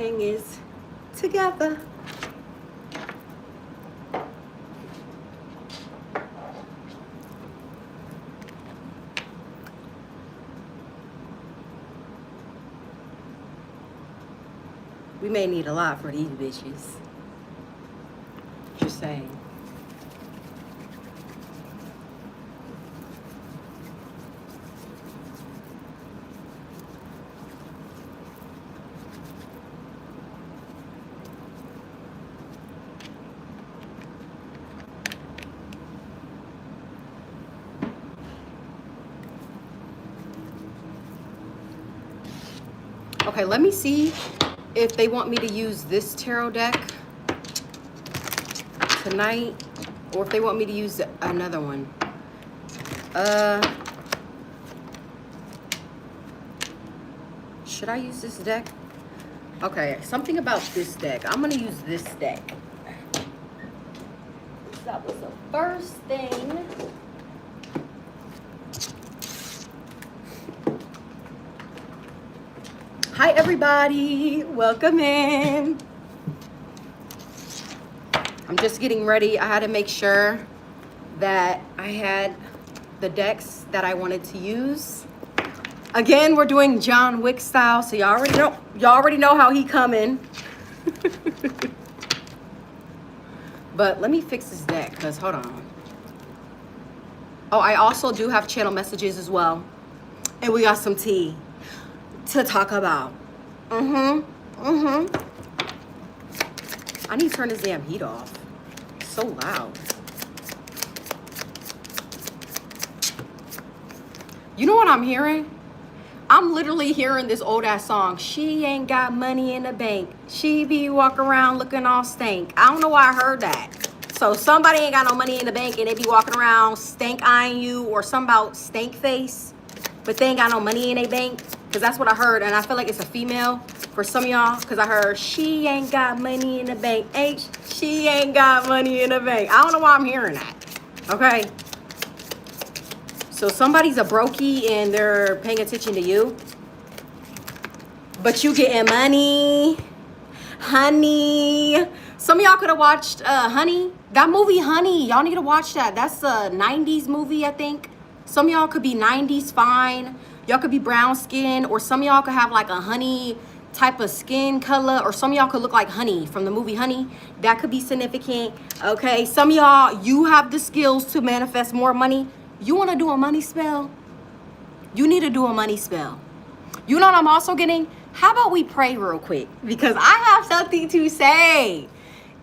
everything is together. We may need a lot for these bitches. Just saying. Okay, let me see if they want me to use this tarot deck tonight or if they want me to use another one. Should I use this deck? Okay, something about this deck. I'm gonna use this deck. That was the first thing. Hi everybody, welcome in. I'm just getting ready. I had to make sure that I had the decks that I wanted to use. Again, we're doing John Wick style, so y'all already know how he coming. But let me fix this deck, because hold on. Oh, I also do have channel messages as well. And we got some tea to talk about. I need to turn this damn heat off. It's so loud. You know what I'm hearing? I'm literally hearing this old ass song. She ain't got money in the bank. She be walking around looking all stank. I don't know why I heard that. So somebody ain't got no money in the bank and they be walking around stank eyeing you, or something about stank face, but they ain't got no money in their bank. Because that's what I heard, and I feel like it's a female for some of y'all, because I heard she ain't got money in the bank. She ain't got money in the bank. I don't know why I'm hearing that. Okay? So somebody's a brokey and they're paying attention to you, but you getting money, honey. Some of y'all could have watched Honey. That movie, Honey. Y'all need to watch that. That's a 90s movie, I think. Some of y'all could be 90s fine. Y'all could be brown skin, or some of y'all could have like a honey type of skin color, or some of y'all could look like Honey from the movie Honey. That could be significant. Okay, some of y'all, you have the skills to manifest more money. You want to do a money spell? You need to do a money spell. You know what I'm also getting? How about we pray real quick? Because I have something to say.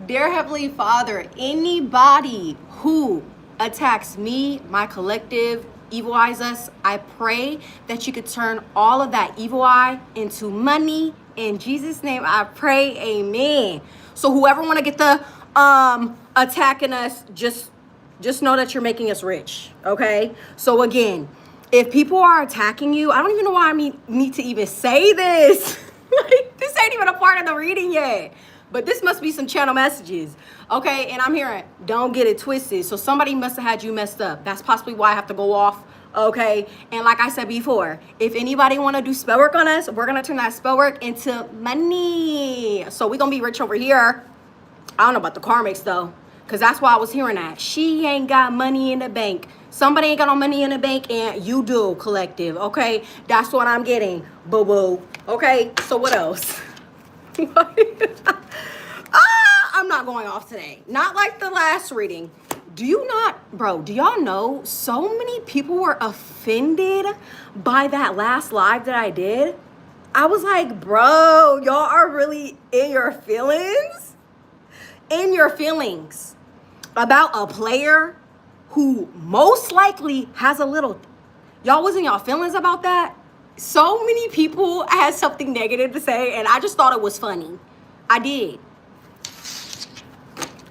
Dear Heavenly Father, anybody who attacks me, my collective, evil eyes us, I pray that you could turn all of that evil eye into money. In Jesus' name, I pray, amen. So whoever want to get the attacking us, just know that you're making us rich, okay? So again, if people are attacking you, I don't even know why I need to even say this. Like, this ain't even a part of the reading yet. But this must be some channel messages, okay? And I'm hearing, don't get it twisted. So somebody must have had you messed up. That's possibly why I have to go off, okay? And like I said before, if anybody want to do spell work on us, we're going to turn that spell work into money. So we're going to be rich over here. I don't know about the karmics, though, because that's why I was hearing that. She ain't got money in the bank. Somebody ain't got no money in the bank, and you do, collective, okay? That's what I'm getting, boo-boo. Okay, so what else? I'm not going off today. Not like the last reading. Do y'all know so many people were offended by that last live that I did? I was like, bro, y'all are really in your feelings? In your feelings about a player who most likely has a little... Y'all was in y'all feelings about that? So many people had something negative to say, and I just thought it was funny. I did.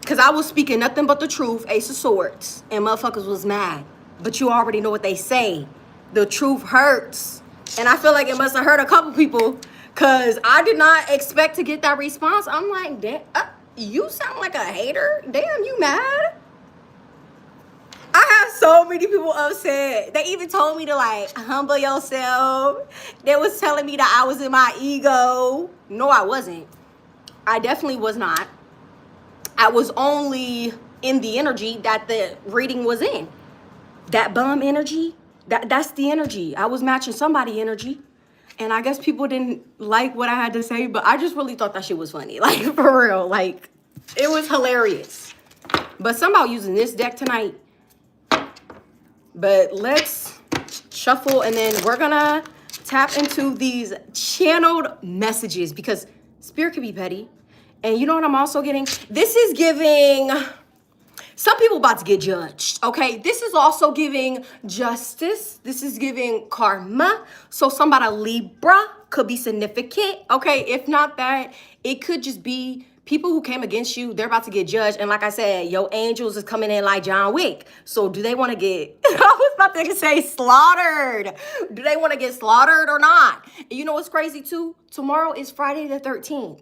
Because I was speaking nothing but the truth, Ace of Swords, and motherfuckers was mad. But you already know what they say. The truth hurts. And I feel like it must have hurt a couple people, because I did not expect to get that response. I'm like, damn, you sound like a hater? Damn, you mad? I have so many people upset. They even told me to like humble yourself. They was telling me that I was in my ego. No, I wasn't. I definitely was not. I was only in the energy that the reading was in. That bum energy, that's the energy. I was matching somebody energy. And I guess people didn't like what I had to say, but I just really thought that shit was funny. Like, for real. Like, it was hilarious. But somehow using this deck tonight. But let's shuffle, and then we're gonna tap into these channeled messages, because spirit can be petty. And you know what I'm also getting? This is giving... Some people about to get judged, okay? This is also giving justice. This is giving karma. So somebody Libra could be significant, okay? If not that, it could just be people who came against you. They're about to get judged. And like I said, your angels is coming in like John Wick. So do they want to get, I was about to say slaughtered. Do they want to get slaughtered or not? And you know what's crazy too? Tomorrow is Friday the 13th.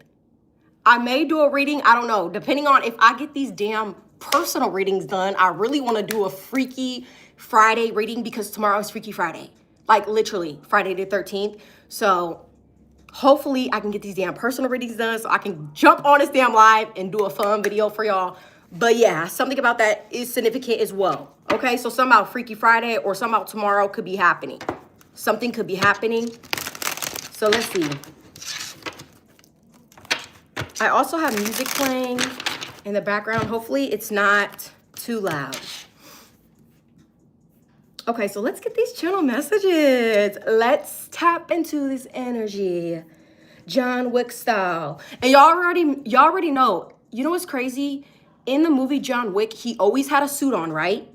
I may do a reading. I don't know. Depending on if I get these damn personal readings done, I really want to do a Freaky Friday reading, because tomorrow is Freaky Friday. Like literally Friday the 13th. So hopefully I can get these damn personal readings done so I can jump on this damn live and do a fun video for y'all. But yeah, something about that is significant as well. Okay, so something about Freaky Friday or something about tomorrow could be happening. Something could be happening. So let's see. I also have music playing in the background. Hopefully it's not too loud. Okay, so let's get these channel messages. Let's tap into this energy. John Wick-Style. And y'all already know. You know what's crazy? In the movie John Wick, he always had a suit on, right?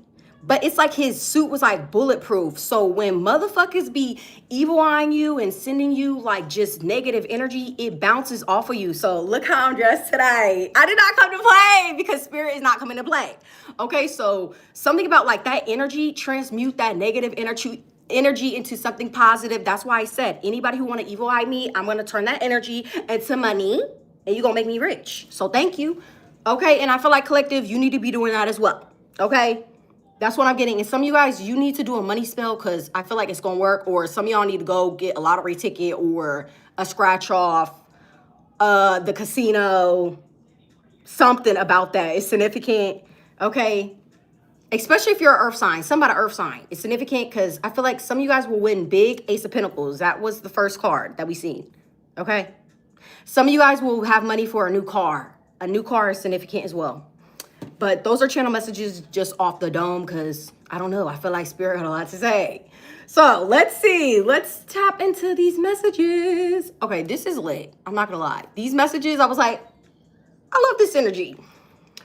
But it's like his suit was like bulletproof. So when motherfuckers be evil eyeing you and sending you like just negative energy, it bounces off of you. So look how I'm dressed today. I did not come to play, because spirit is not coming to play. Okay, so something about like that energy, transmute that negative energy into something positive. That's why I said, anybody who want to evil eye me, I'm going to turn that energy into money, and you're going to make me rich. So thank you. Okay, and I feel like collective, you need to be doing that as well. Okay? That's what I'm getting. And some of you guys, you need to do a money spell, because I feel like it's going to work. Or some of y'all need to go get a lottery ticket or a scratch off, the casino, something about that. It's significant, okay? Especially if you're an earth sign, somebody earth sign. It's significant because I feel like some of you guys will win big. Ace of Pentacles. That was the first card that we seen, okay? Some of you guys will have money for a new car. A new car is significant as well. But those are channel messages just off the dome, because I don't know. I feel like spirit had a lot to say. So let's see. Let's tap into these messages. Okay, this is lit. I'm not going to lie. These messages, I was like, I love this energy.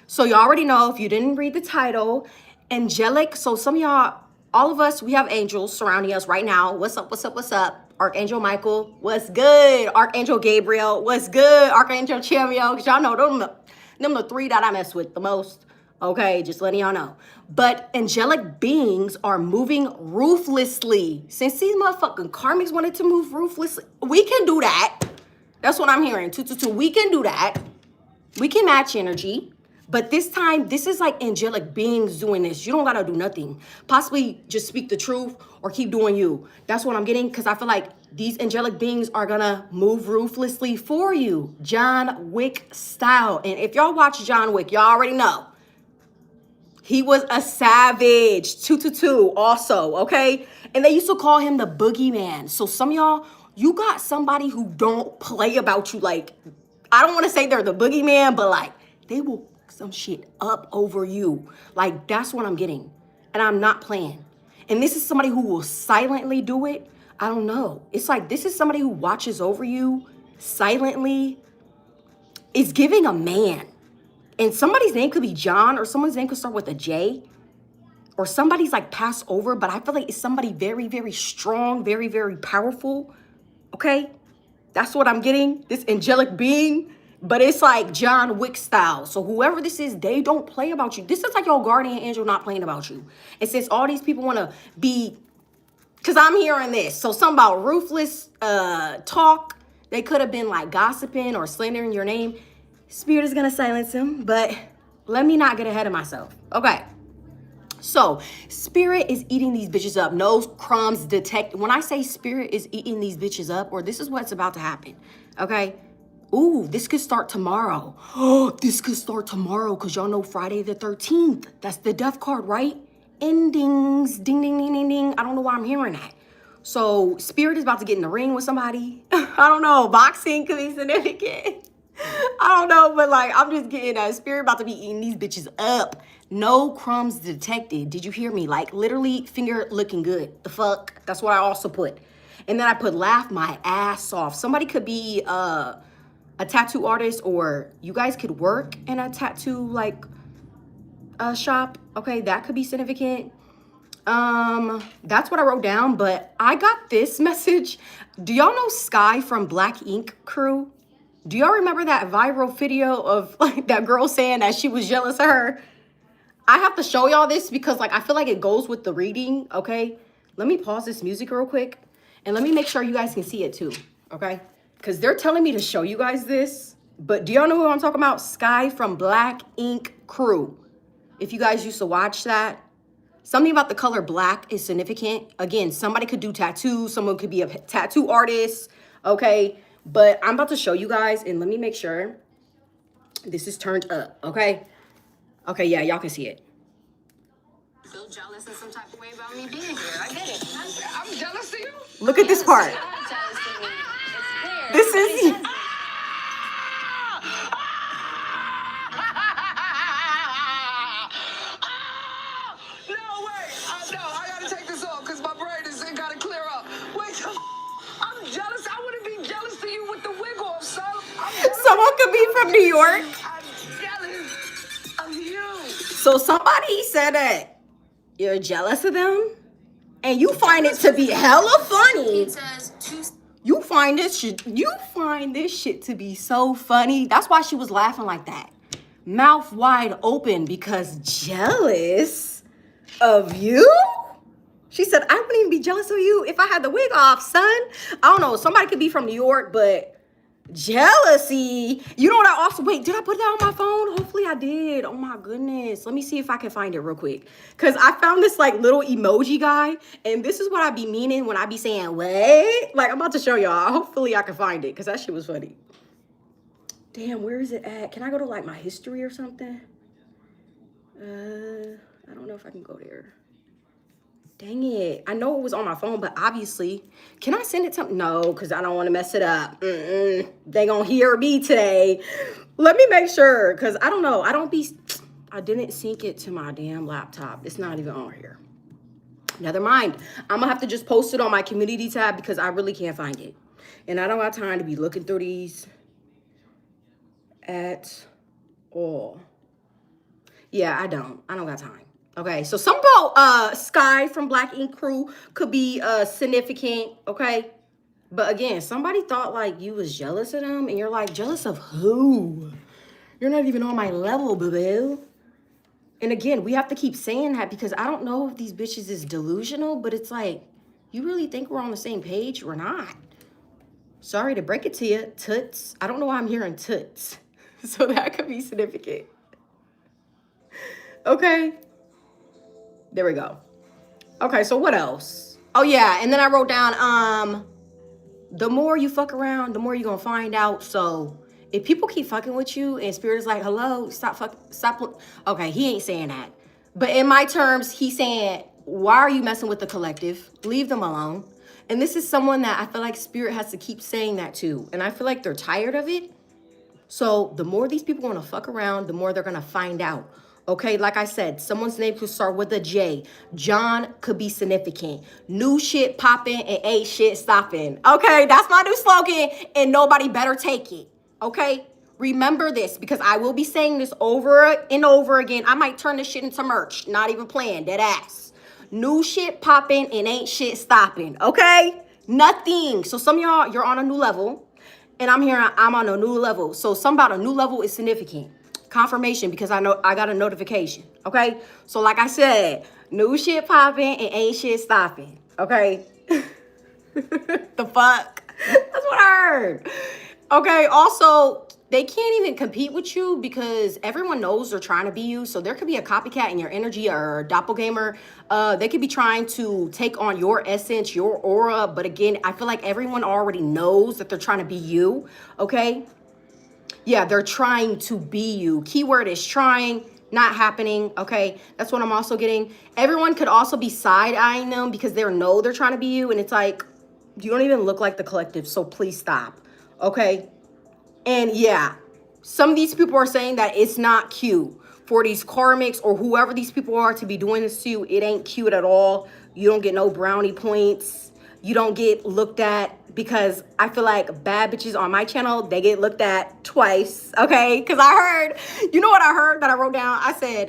So you already know, if you didn't read the title, Angelic. So some of y'all, all of us, we have angels surrounding us right now. What's up, what's up, what's up? Archangel Michael, what's good? Archangel Gabriel, what's good? Archangel Chamuel, because y'all know them the three that I mess with the most. Okay, just letting y'all know. But angelic beings are moving ruthlessly. Since these motherfucking karmics wanted to move ruthlessly, we can do that. That's what I'm hearing. 222. We can do that. We can match energy. But this time, this is like angelic beings doing this. You don't gotta do nothing. Possibly just speak the truth or keep doing you. That's what I'm getting, because I feel like these angelic beings are gonna move ruthlessly for you. John Wick-Style. And if y'all watch John Wick, y'all already know. He was a savage. 222 also, okay? And they used to call him the boogeyman. So some of y'all, you got somebody who don't play about you. Like, I don't want to say they're the boogeyman, but like, they will some shit up over you. Like, that's what I'm getting. And I'm not playing. And this is somebody who will silently do it. I don't know. It's like, this is somebody who watches over you silently. It's giving a man. And somebody's name could be John, or someone's name could start with a J. Or somebody's like passed over, but I feel like it's somebody very, very strong, very, very powerful. Okay? That's what I'm getting. This angelic being. But it's like John Wick-Style. So whoever this is, they don't play about you. This is like your guardian angel not playing about you. And since all these people want to be, because I'm hearing this. So something about ruthless talk. They could have been like gossiping or slandering your name. Spirit is going to silence him. But let me not get ahead of myself. Okay. So spirit is eating these bitches up. No crumbs detected. When I say spirit is eating these bitches up, or this is what's about to happen. Okay. Ooh, this could start tomorrow. Oh, this could start tomorrow because y'all know Friday the 13th. That's the death card, right? Endings. Ding, ding, ding, ding, ding. I don't know why I'm hearing that. So Spirit is about to get in the ring with somebody. I don't know. Boxing could be significant. I don't know, but like, I'm just getting that Spirit about to be eating these bitches up. No crumbs detected. Did you hear me? Like, literally, finger looking good. The fuck? That's what I also put. And then I put laugh my ass off. Somebody could be a tattoo artist, or you guys could work in a tattoo, like, shop. Okay, that could be significant. That's what I wrote down, but I got this message. Do y'all know Sky from Black Ink Crew? Do y'all remember that viral video of like that girl saying that she was jealous of her? I have to show y'all this because like I feel like it goes with the reading, okay? Let me pause this music real quick and let me make sure you guys can see it too, okay? Because they're telling me to show you guys this, but do y'all know who I'm talking about? Sky from Black Ink Crew. If you guys used to watch that, something about the color black is significant. Again, somebody could do tattoos. Someone could be a tattoo artist, okay? But I'm about to show you guys, and let me make sure this is turned up, okay? Okay, yeah, y'all can see it. Feel jealous in some type of way about me being here. I get it. I'm jealous of you. Look at this part. This is... Someone could be from New York. I'm jealous of you. So somebody said that you're jealous of them, and you find it to be hella funny. You find this shit to be so funny. That's why she was laughing like that, mouth wide open, because jealous of you. She said, I wouldn't even be jealous of you if I had the wig off, son. I don't know. Somebody could be from New York, but jealousy. You know what I also, wait, did I put that on my phone? Hopefully I did. Oh my goodness. Let me see if I can find it real quick. Because I found this like little emoji guy. And this is what I be meaning when I be saying, wait. Like, I'm about to show y'all. Hopefully I can find it because that shit was funny. Damn, where is it at? Can I go to like my history or something? I don't know if I can go there. Dang it. I know it was on my phone, but obviously, can I send it to... No, because I don't want to mess it up. They gonna hear me today. Let me make sure, because I don't know. I didn't sync it to my damn laptop. It's not even on here. Never mind. I'm gonna have to just post it on my community tab because I really can't find it. And I don't have time to be looking through these at all. Yeah, I don't got time. Okay, so some about Sky from Black Ink Crew could be significant, okay? But again, somebody thought like you was jealous of them, and you're like, jealous of who? You're not even on my level, boo-boo. And again, we have to keep saying that because I don't know if these bitches is delusional, but it's like, you really think we're on the same page? We're not. Sorry to break it to you, toots. I don't know why I'm hearing toots. So that could be significant. Okay. There we go. Okay, so what else? Oh yeah, and then I wrote down, the more you fuck around, the more you're gonna find out. So if people keep fucking with you and Spirit is like, hello, stop. Okay, he ain't saying that. But in my terms, he's saying, why are you messing with the collective? Leave them alone. And this is someone that I feel like Spirit has to keep saying that to. And I feel like they're tired of it. So the more these people wanna fuck around, the more they're gonna find out. Okay, like I said, someone's name could start with a J. John could be significant. New shit popping and ain't shit stopping. Okay, that's my new slogan, and nobody better take it. Okay, remember this because I will be saying this over and over again. I might turn this shit into merch. Not even playing, dead ass. New shit popping and ain't shit stopping. Okay, nothing. So some of y'all, you're on a new level, and I'm here. I'm on a new level. So some about a new level is significant. Confirmation because I know I got a notification. Okay, so like I said, new shit popping and ain't shit stopping. Okay. The fuck? That's what I heard. Okay, also, they can't even compete with you because everyone knows they're trying to be you. So there could be a copycat in your energy or a doppelganger. They could be trying to take on your essence, your aura. But again, I feel like everyone already knows that they're trying to be you. Okay. Yeah, they're trying to be you. Keyword is trying, not happening, okay? That's what I'm also getting. Everyone could also be side-eyeing them because they're trying to be you, and it's like, you don't even look like the collective, so please stop, okay? And yeah, some of these people are saying that it's not cute for these karmics or whoever these people are to be doing this to you. It ain't cute at all. You don't get no brownie points. You don't get looked at, because I feel like bad bitches on my channel, they get looked at twice, okay? Because I heard, you know what I heard that I wrote down? I said,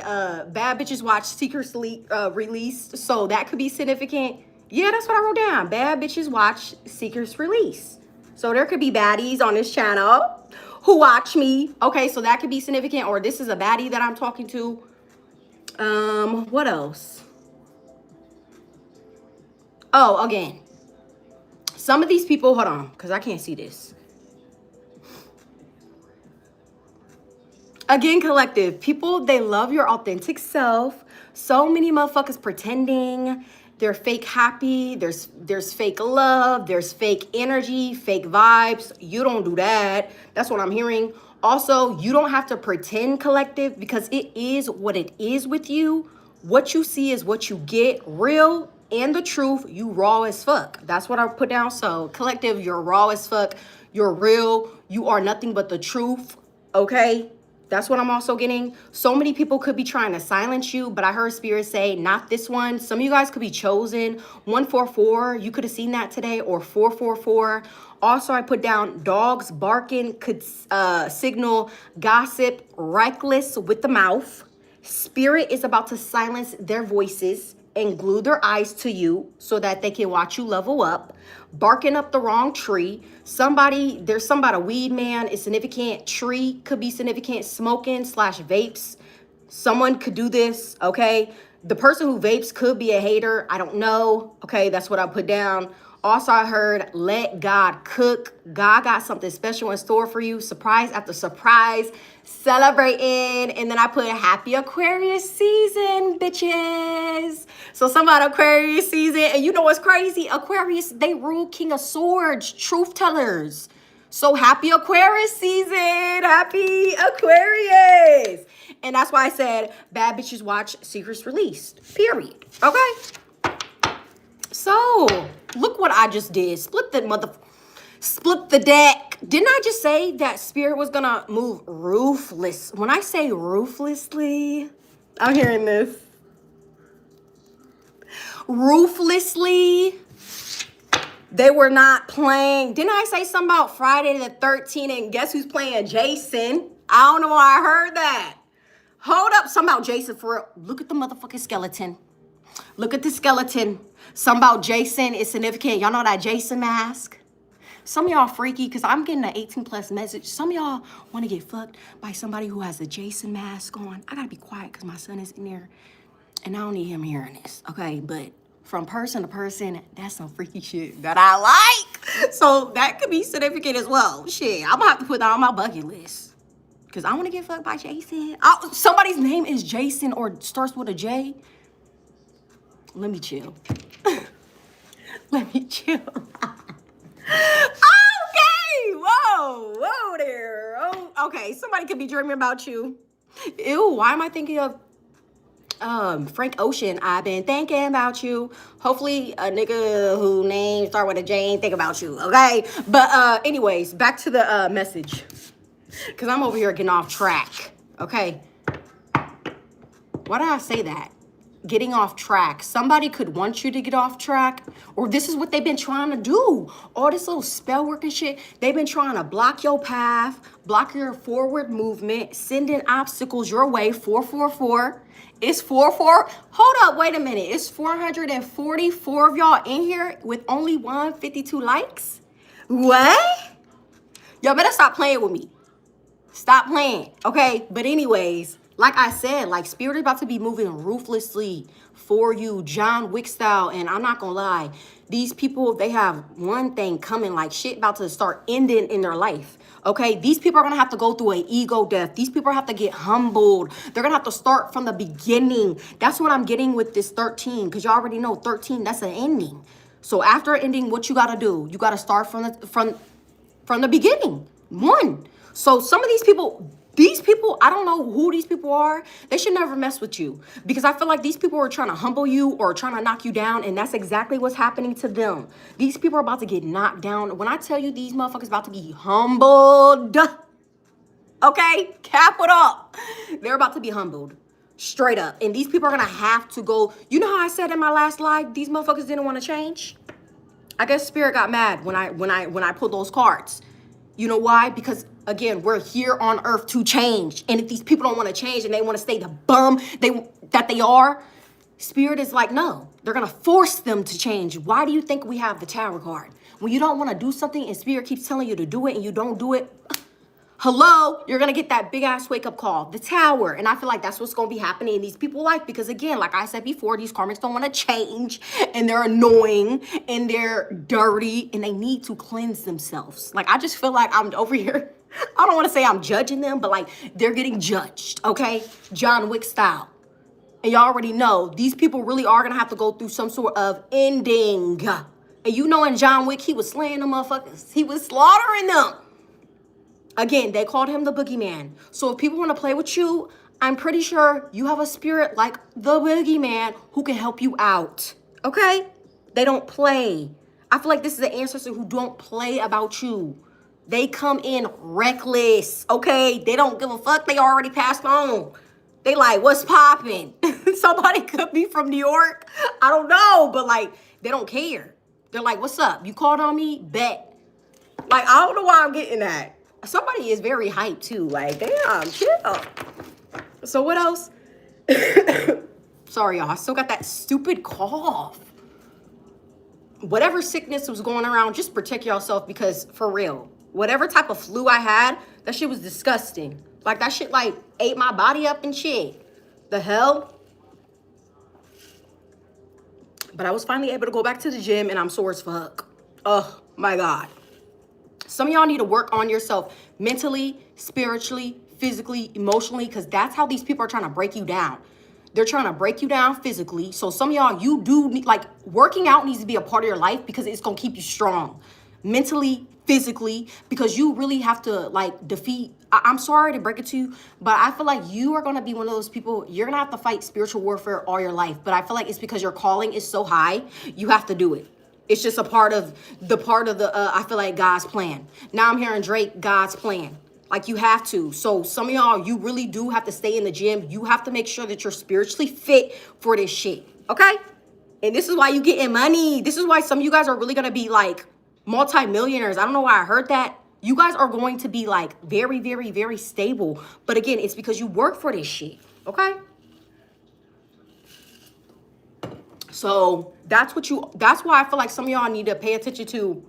bad bitches watch Secrets Released, so that could be significant. Yeah, that's what I wrote down. Bad bitches watch Secrets Release. So there could be baddies on this channel who watch me. Okay, so that could be significant, or this is a baddie that I'm talking to. What else? Oh, again, some of these people, hold on, because I can't see this. Again, collective, people, they love your authentic self. So many motherfuckers pretending. They're fake happy. There's fake love. There's fake energy, fake vibes. You don't do that. That's what I'm hearing. Also, you don't have to pretend, collective, because it is what it is with you. What you see is what you get. Real and the truth. You raw as fuck. That's what I put down. So, collective, you're raw as fuck. You're real. You are nothing but the truth. Okay? That's what I'm also getting. So many people could be trying to silence you, but I heard Spirit say, not this one. Some of you guys could be chosen. 144, you could have seen that today, or 444. Also, I put down dogs barking could signal gossip, reckless with the mouth. Spirit is about to silence their voices and glue their eyes to you so that they can watch you level up. Barking up the wrong tree. There's somebody, weed man is significant. Tree could be significant. Smoking / vapes. Someone could do this, okay? The person who vapes could be a hater. I don't know, okay? That's what I put down. Also, I heard, let God cook. God got something special in store for you. Surprise after surprise. Celebrating. And then I put happy Aquarius season, bitches. So somebody Aquarius season. And you know what's crazy? Aquarius, they rule King of Swords. Truth tellers. So happy Aquarius season. Happy Aquarius. And that's why I said bad bitches watch Secrets Released. Period. Okay? So, look what I just did. Split the deck. Didn't I just say that Spirit was gonna move ruthless? When I say ruthlessly, I'm hearing this. Ruthlessly, they were not playing. Didn't I say something about Friday the 13th, and guess who's playing Jason? I don't know why I heard that. Hold up, something about Jason for real. Look at the motherfucking skeleton. Look at the skeleton. Something about Jason is significant. Y'all know that Jason mask? Some of y'all freaky because I'm getting an 18+ message. Some of y'all want to get fucked by somebody who has a Jason mask on. I got to be quiet because my son is in there and I don't need him hearing this, okay? But from person to person, that's some freaky shit that I like. So that could be significant as well. Shit, I'm going to have to put that on my bucket list because I want to get fucked by Jason. Somebody's name is Jason or starts with a J. Let me chill. Let me chill. Okay. Whoa there. Oh, okay. Somebody could be dreaming about you. Ew, why am I thinking of Frank Ocean? I've been thinking about you. Hopefully a nigga who name start with a J ain't think about you, okay? But anyways, back to the message. Because I'm over here getting off track, okay? Why did I say that? Getting off track. Somebody could want you to get off track, or this is what they've been trying to do. All this little spell work and shit. They've been trying to block your path, block your forward movement, sending obstacles your way. 444. It's 44. Hold up, wait a minute. It's 444 of y'all in here with only 152 likes. What? Y'all better stop playing with me. Stop playing, okay? But anyways, like I said, like Spirit is about to be moving ruthlessly for you, John Wick-Style. And I'm not gonna lie, these people, they have one thing coming, like shit about to start ending in their life. Okay, these people are gonna have to go through an ego death. These people have to get humbled. They're gonna have to start from the beginning. That's what I'm getting with this 13, because you already know 13, that's an ending. So after ending, what you gotta do? You gotta start from the beginning. One. So some of these people, I don't know who these people are. They should never mess with you because I feel like these people are trying to humble you or trying to knock you down, and that's exactly what's happening to them. These people are about to get knocked down. When I tell you these motherfuckers about to be humbled, okay? Cap it up. They're about to be humbled. Straight up. And these people are gonna have to go. You know how I said in my last live, these motherfuckers didn't want to change? I guess Spirit got mad when I pulled those cards. You know why? Because again, we're here on earth to change. And if these people don't want to change and they want to stay the bum that they are, Spirit is like, no, they're going to force them to change. Why do you think we have the Tower card? When you don't want to do something and Spirit keeps telling you to do it and you don't do it, hello, you're going to get that big ass wake up call, the Tower. And I feel like that's what's going to be happening in these people's life. Because again, like I said before, these karmics don't want to change and they're annoying and they're dirty and they need to cleanse themselves. Like, I just feel like I'm over here. I don't want to say I'm judging them, but like they're getting judged. Okay. John Wick style. And y'all already know these people really are going to have to go through some sort of ending. And you know, in John Wick, he was slaying them motherfuckers. He was slaughtering them. Again, they called him the boogeyman. So if people want to play with you, I'm pretty sure you have a spirit like the boogeyman who can help you out. Okay? They don't play. I feel like this is the ancestor who don't play about you. They come in reckless. Okay? They don't give a fuck. They already passed on. They like, what's popping? Somebody could be from New York. I don't know. But like, they don't care. They're like, what's up? You called on me? Bet. Like, I don't know why I'm getting that. Somebody is very hyped too. Like, damn, chill. So what else? Sorry, y'all. I still got that stupid cough. Whatever sickness was going around, just protect yourself because for real, whatever type of flu I had, that shit was disgusting. Like, that shit like ate my body up and shit. The hell? But I was finally able to go back to the gym and I'm sore as fuck. Oh my God. Some of y'all need to work on yourself mentally, spiritually, physically, emotionally, because that's how these people are trying to break you down. They're trying to break you down physically. So some of y'all, you do need, like, working out needs to be a part of your life because it's going to keep you strong. Mentally, physically, because you really have to, like, defeat. I'm sorry to break it to you, but I feel like you are going to be one of those people, you're going to have to fight spiritual warfare all your life. But I feel like it's because your calling is so high, you have to do it. It's just a part of the I feel like God's plan. Now I'm hearing Drake, God's plan. Like, you have to. So some of y'all, you really do have to stay in the gym. You have to make sure that you're spiritually fit for this shit. Okay? And this is why you getting money. This is why some of you guys are really going to be like multi-millionaires. I don't know why I heard that. You guys are going to be like very, very, very stable. But again, it's because you work for this shit. Okay? So that's why I feel like some of y'all need to pay attention to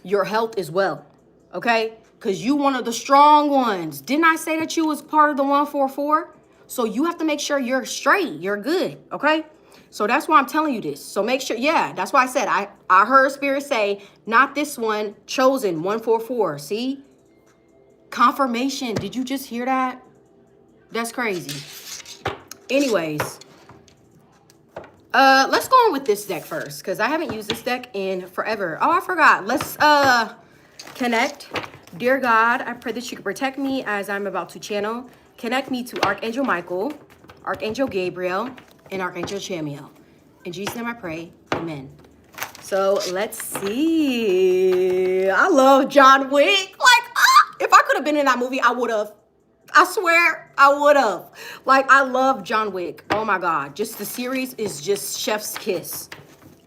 your health as well. Okay? Because you one of the strong ones. Didn't I say that you was part of the 144? So you have to make sure you're straight. You're good. Okay? So that's why I'm telling you this. So make sure, yeah, that's why I said I heard Spirit say, not this one, chosen 144. See? Confirmation. Did you just hear that? That's crazy. Anyways. Let's go on with this deck first, because I haven't used this deck in forever. Oh, I forgot. Let's connect. Dear God, I pray that you can protect me as I'm about to channel. Connect me to Archangel Michael, Archangel Gabriel, and Archangel Chamuel. In Jesus' name I pray. Amen. So let's see. I love John Wick. Like, if I could have been in that movie, I would have. I swear I would have. Like, I love John Wick. Oh my God. Just the series is just chef's kiss.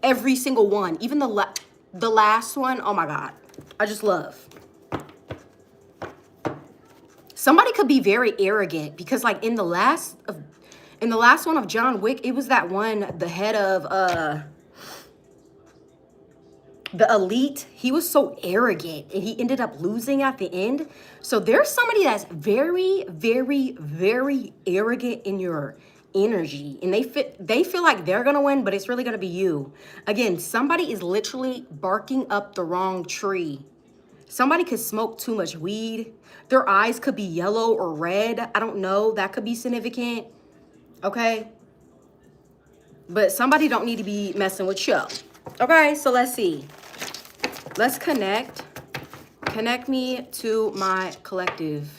Every single one. Even the last one. Oh my God. I just love. Somebody could be very arrogant because like in the last one of John Wick, it was that one, the head of the elite. He was so arrogant and he ended up losing at the end. So there's somebody that's very, very, very arrogant in your energy, and they feel like they're gonna win, but it's really gonna be you. Again, somebody is literally barking up the wrong tree. Somebody could smoke too much weed. Their eyes could be yellow or red. I don't know. That could be significant. Okay? But somebody don't need to be messing with you. Okay, so let's see. Let's connect Connect me to my collective.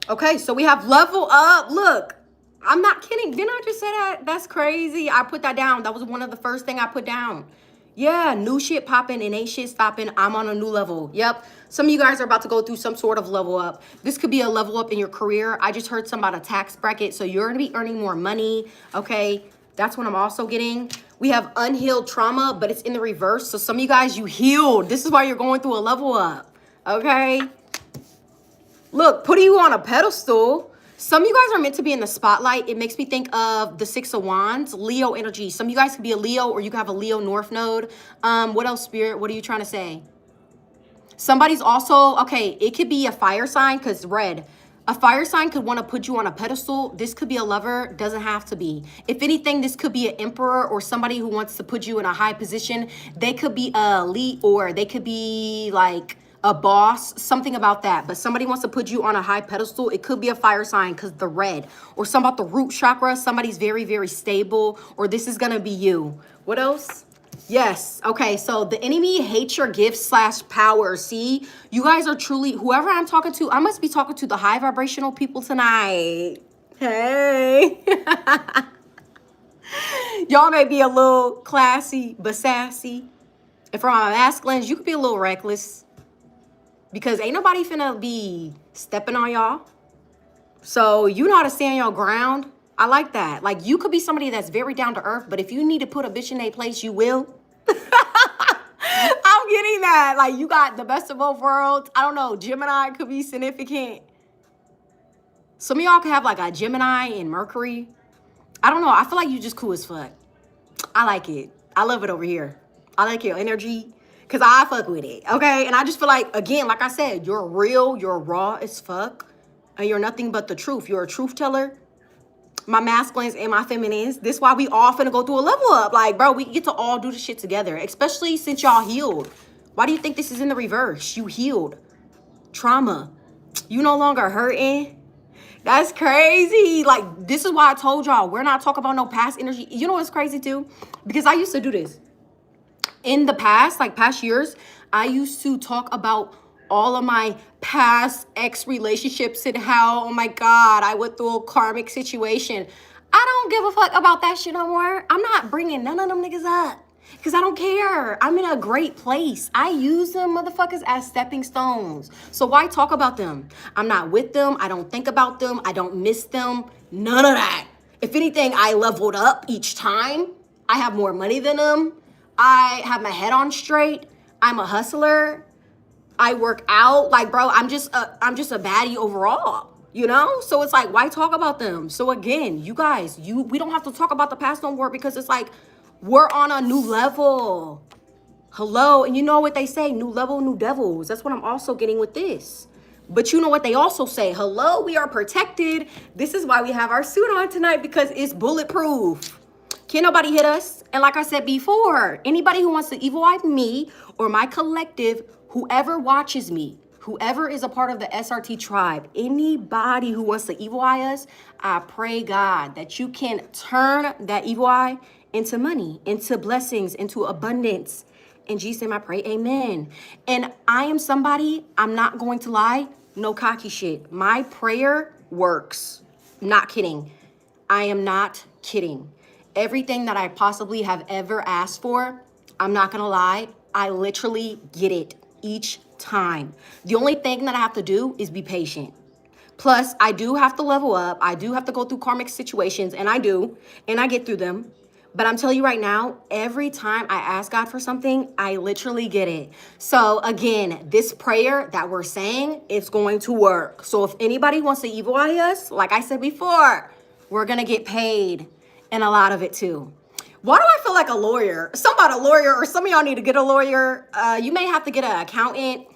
Okay, so we have level up. Look, I'm not kidding. Didn't I just say that? That's crazy. I put that down. That was one of the first thing I put down. Yeah, new shit popping and ain't shit stopping. I'm on a new level. Yep. Some of you guys are about to go through some sort of level up. This could be a level up in your career. I just heard something about a tax bracket. So you're going to be earning more money. Okay. That's what I'm also getting. We have unhealed trauma, but it's in the reverse. So some of you guys, you healed. This is why you're going through a level up. Okay. Look, putting you on a pedestal. Some of you guys are meant to be in the spotlight. It makes me think of the Six of Wands, Leo energy. Some of you guys could be a Leo, or you could have a Leo North Node. What else, Spirit? What are you trying to say? Somebody's also, okay, it could be a fire sign because red. A fire sign could want to put you on a pedestal. This could be a lover. Doesn't have to be. If anything, this could be an emperor or somebody who wants to put you in a high position. They could be a elite, or they could be like a boss, something about that. But somebody wants to put you on a high pedestal. It could be a fire sign because the red, or something about the root chakra. Somebody's very, very stable, or this is going to be you. What else? Yes. Okay. So the enemy hates your gifts / power. See, you guys are truly, whoever I'm talking to, I must be talking to the high vibrational people tonight. Hey. Y'all may be a little classy, but sassy. And for my masculines, you could be a little reckless. Because ain't nobody finna be stepping on y'all. So you know how to stand your ground. I like that. Like, you could be somebody that's very down to earth, but if you need to put a bitch in a place, you will. I'm getting that. Like, you got the best of both worlds. I don't know. Gemini could be significant. Some of y'all could have like a Gemini and Mercury. I don't know. I feel like you just cool as fuck. I like it. I love it over here. I like your energy. Because I fuck with it, okay? And I just feel like, again, like I said, you're real, you're raw as fuck, and you're nothing but the truth. You're a truth teller. My masculines and my feminines, this is why we all finna go through a level up. Like, bro, we get to all do this shit together, especially since y'all healed. Why do you think this is in the reverse? You healed. Trauma. You no longer hurting. That's crazy. Like, this is why I told y'all, we're not talking about no past energy. You know what's crazy too? Because I used to do this. In the past, like past years, I used to talk about all of my past ex relationships and how, oh my God, I went through a karmic situation. I don't give a fuck about that shit no more. I'm not bringing none of them niggas up because I don't care. I'm in a great place. I use them motherfuckers as stepping stones. So why talk about them? I'm not with them. I don't think about them. I don't miss them. None of that. If anything, I leveled up each time. I have more money than them. I have my head on straight. I'm a hustler. I work out. Like, bro, I'm just a baddie overall, you know? So it's like, why talk about them? So again, you guys, we don't have to talk about the past no more because it's like, we're on a new level. Hello. And you know what they say, new level, new devils. That's what I'm also getting with this. But you know what they also say, hello, we are protected. This is why we have our suit on tonight, because it's bulletproof. Can't nobody hit us. And like I said before, anybody who wants to evil eye me or my collective, whoever watches me, whoever is a part of the SRT tribe, anybody who wants to evil eye us, I pray God that you can turn that evil eye into money, into blessings, into abundance. In Jesus' name I pray, amen. And I am somebody, I'm not going to lie, no cocky shit. My prayer works. Not kidding. I am not kidding. Everything that I possibly have ever asked for, I'm not gonna lie, I literally get it each time. The only thing that I have to do is be patient. Plus, I do have to level up. I do have to go through karmic situations, and I do, and I get through them. But I'm telling you right now, every time I ask God for something, I literally get it. So again, this prayer that we're saying, it's going to work. So if anybody wants to evil eye us, like I said before, we're gonna get paid. And a lot of it too. Why do I feel like a lawyer? Somebody a lawyer, or some of y'all need to get a lawyer. You may have to get an accountant,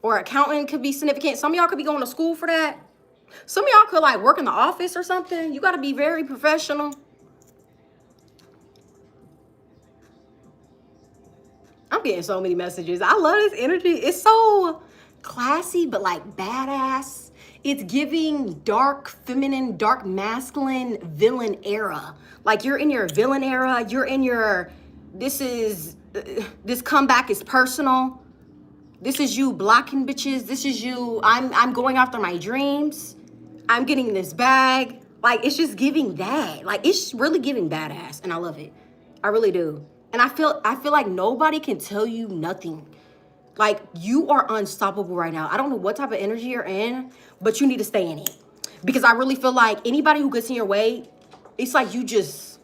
or accountant could be significant. Some of y'all could be going to school for that. Some of y'all could like work in the office or something. You got to be very professional. I'm getting so many messages. I love this energy. It's so classy, but like badass. It's giving dark feminine, dark masculine villain era. Like you're in your villain era. You're in your this comeback is personal. This is you blocking bitches. This is you, I'm going after my dreams. I'm getting this bag. Like, it's just giving that. Like, it's really giving badass, and I love it. I really do. And I feel like nobody can tell you nothing. Like, you are unstoppable right now. I don't know what type of energy you're in, but you need to stay in it. Because I really feel like anybody who gets in your way, it's like you just,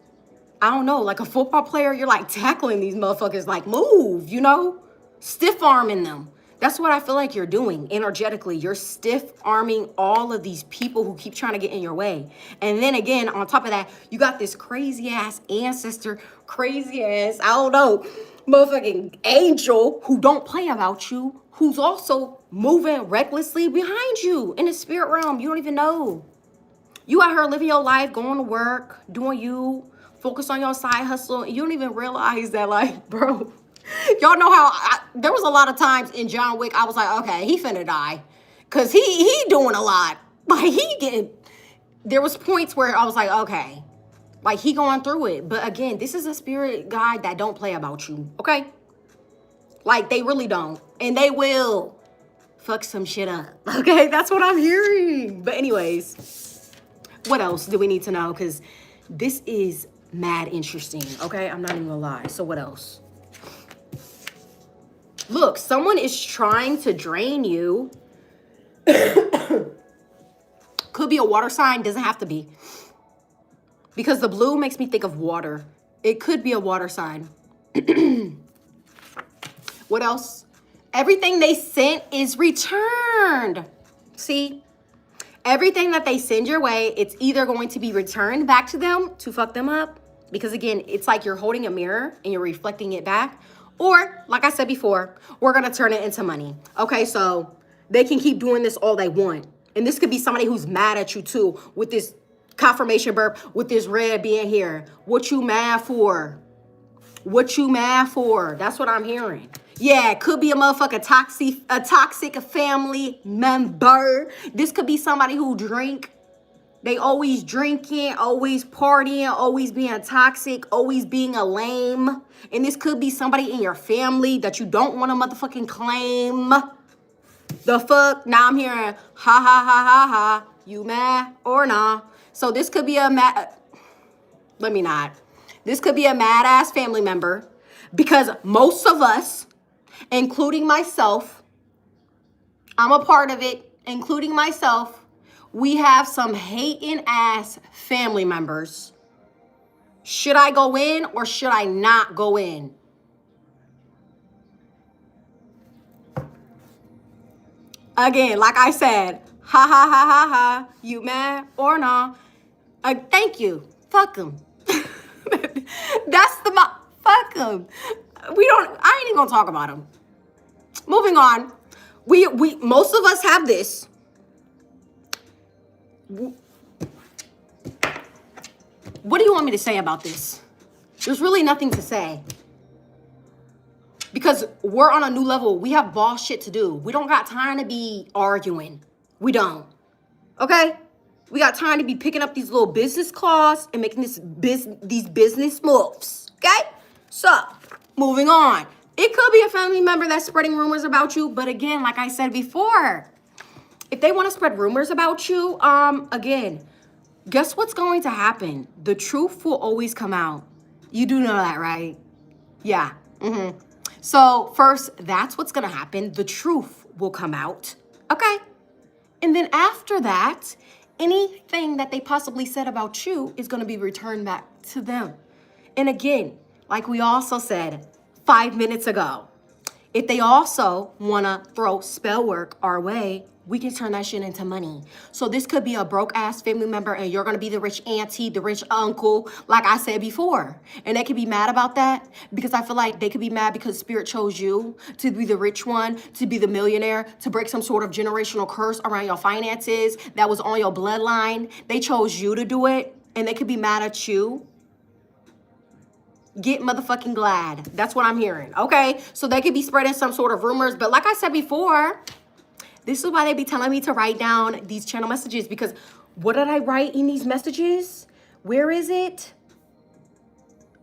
I don't know, like a football player, you're like tackling these motherfuckers, like move, you know? Stiff arming them. That's what I feel like you're doing energetically. You're stiff arming all of these people who keep trying to get in your way. And then again, on top of that, you got this crazy ass ancestor, crazy ass, I don't know, motherfucking angel who don't play about you, who's also moving recklessly behind you in the spirit realm. You don't even know. You out here living your life, going to work, doing you, focus on your side hustle, and you don't even realize that, like, bro, y'all know how there was a lot of times in John Wick, I was like, okay, he finna die. Cause he doing a lot. Like, there was points where I was like, okay, like he going through it. But again, this is a spirit guide that don't play about you, okay? Like, they really don't. And they will fuck some shit up, okay? That's what I'm hearing. But anyways, what else do we need to know? Because this is mad interesting, okay? I'm not even gonna lie. So what else? Look, someone is trying to drain you. Could be a water sign, doesn't have to be. Because the blue makes me think of water. It could be a water sign. What else? Everything they sent is returned. See? Everything that they send your way, it's either going to be returned back to them to fuck them up. Because again, it's like you're holding a mirror and you're reflecting it back. Or, like I said before, we're going to turn it into money. Okay, so they can keep doing this all they want. And this could be somebody who's mad at you too with this confirmation burp, with this red being here. What you mad for? What you mad for? That's what I'm hearing. Yeah, it could be a motherfucker toxic family member. This could be somebody who drink. They always drinking, always partying, always being toxic, always being a lame. And this could be somebody in your family that you don't want to motherfucking claim. The fuck? Now I'm hearing, ha ha ha ha ha. You mad or nah? So this could be a This could be a mad ass family member, because most of us, including myself, I'm a part of it, including myself, we have some hating ass family members. Should I go in or should I not go in? Again, like I said, ha ha ha ha ha. You mad or not? Thank you. Fuck them. That's fuck them. I ain't even gonna talk about them. Moving on. We most of us have this. What do you want me to say about this? There's really nothing to say. Because we're on a new level. We have boss shit to do. We don't got time to be arguing. We don't. Okay? We got time to be picking up these little business claws and making these business moves. Okay? So, moving on. It could be a family member that's spreading rumors about you. But again, like I said before, if they want to spread rumors about you, again, guess what's going to happen? The truth will always come out. You do know that, right? Yeah. Mm-hmm. So first, that's what's going to happen. The truth will come out. Okay? And then after that, anything that they possibly said about you is going to be returned back to them. And again, like we also said 5 minutes ago, if they also want to throw spell work our way, we can turn that shit into money. So this could be a broke ass family member and you're going to be the rich auntie, the rich uncle, like I said before. And they could be mad about that because I feel like they could be mad because spirit chose you to be the rich one, to be the millionaire, to break some sort of generational curse around your finances that was on your bloodline. They chose you to do it and they could be mad at you. Get motherfucking glad. That's what I'm hearing. Okay? So they could be spreading some sort of rumors. But like I said before, this is why they be telling me to write down these channel messages, because what did I write in these messages? Where is it?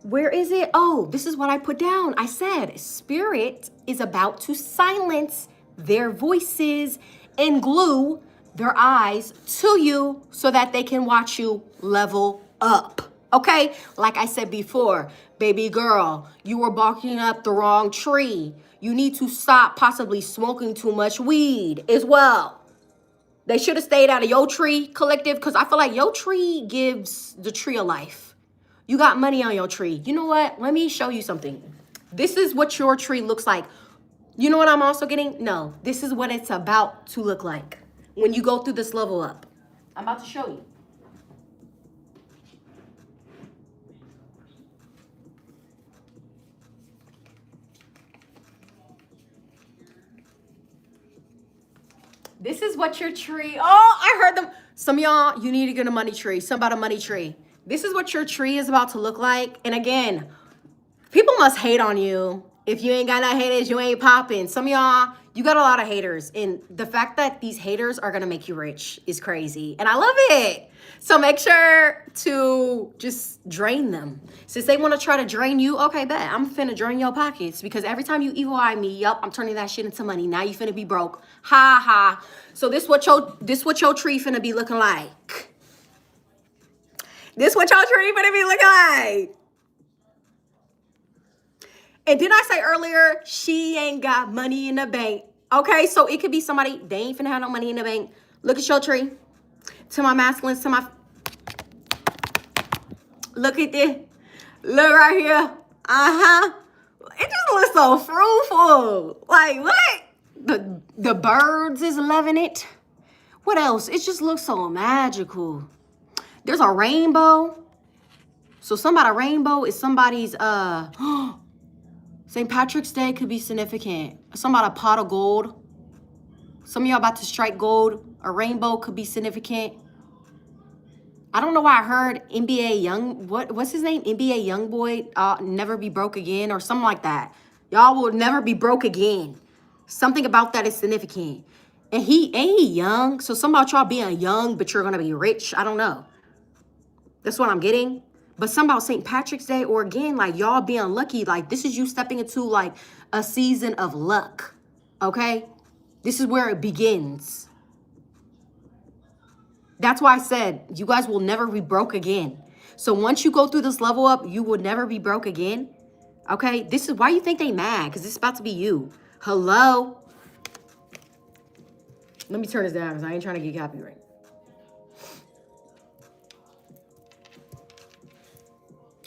Where is it? Oh, this is what I put down. I said, Spirit is about to silence their voices and glue their eyes to you so that they can watch you level up. Okay? Like I said before, baby girl, you were barking up the wrong tree. You need to stop possibly smoking too much weed as well. They should have stayed out of your tree collective, because I feel like your tree gives the tree a life. You got money on your tree. You know what? Let me show you something. This is what your tree looks like. You know what I'm also getting? No, this is what it's about to look like when you go through this level up. I'm about to show you. This is what your tree, oh, I heard them. Some of y'all, you need to get a money tree. Some about a money tree. This is what your tree is about to look like. And again, people must hate on you. If you ain't got no haters, you ain't popping. Some of y'all, you got a lot of haters. And the fact that these haters are going to make you rich is crazy. And I love it. So make sure to just drain them. Since they want to try to drain you, okay, bet. I'm finna drain your pockets. Because every time you evil eye me, yup, I'm turning that shit into money. Now you finna be broke. Ha ha. So this what your tree finna be looking like. This what your tree finna be looking like. And didn't I say earlier, she ain't got money in the bank? Okay, so it could be somebody, they ain't finna have no money in the bank. Look at your tree. To my masculines, to my... Look at this. Look right here. Uh-huh. It just looks so fruitful. Like, what? The birds is loving it. What else? It just looks so magical. There's a rainbow. So somebody, rainbow is somebody's, St. Patrick's Day could be significant. Somebody, a pot of gold. Some of y'all about to strike gold. A rainbow could be significant. I don't know why I heard NBA Young, what's his name? NBA Youngboy, never be broke again or something like that. Y'all will never be broke again. Something about that is significant. And ain't he young? So some about y'all being young, but you're going to be rich. I don't know. That's what I'm getting. But something about St. Patrick's Day, or again, like y'all being lucky. Like this is you stepping into like a season of luck. Okay? This is where it begins. That's why I said you guys will never be broke again. So once you go through this level up, you will never be broke again. Okay? This is why you think they mad, because it's about to be you. Hello? Let me turn this down because I ain't trying to get copyright.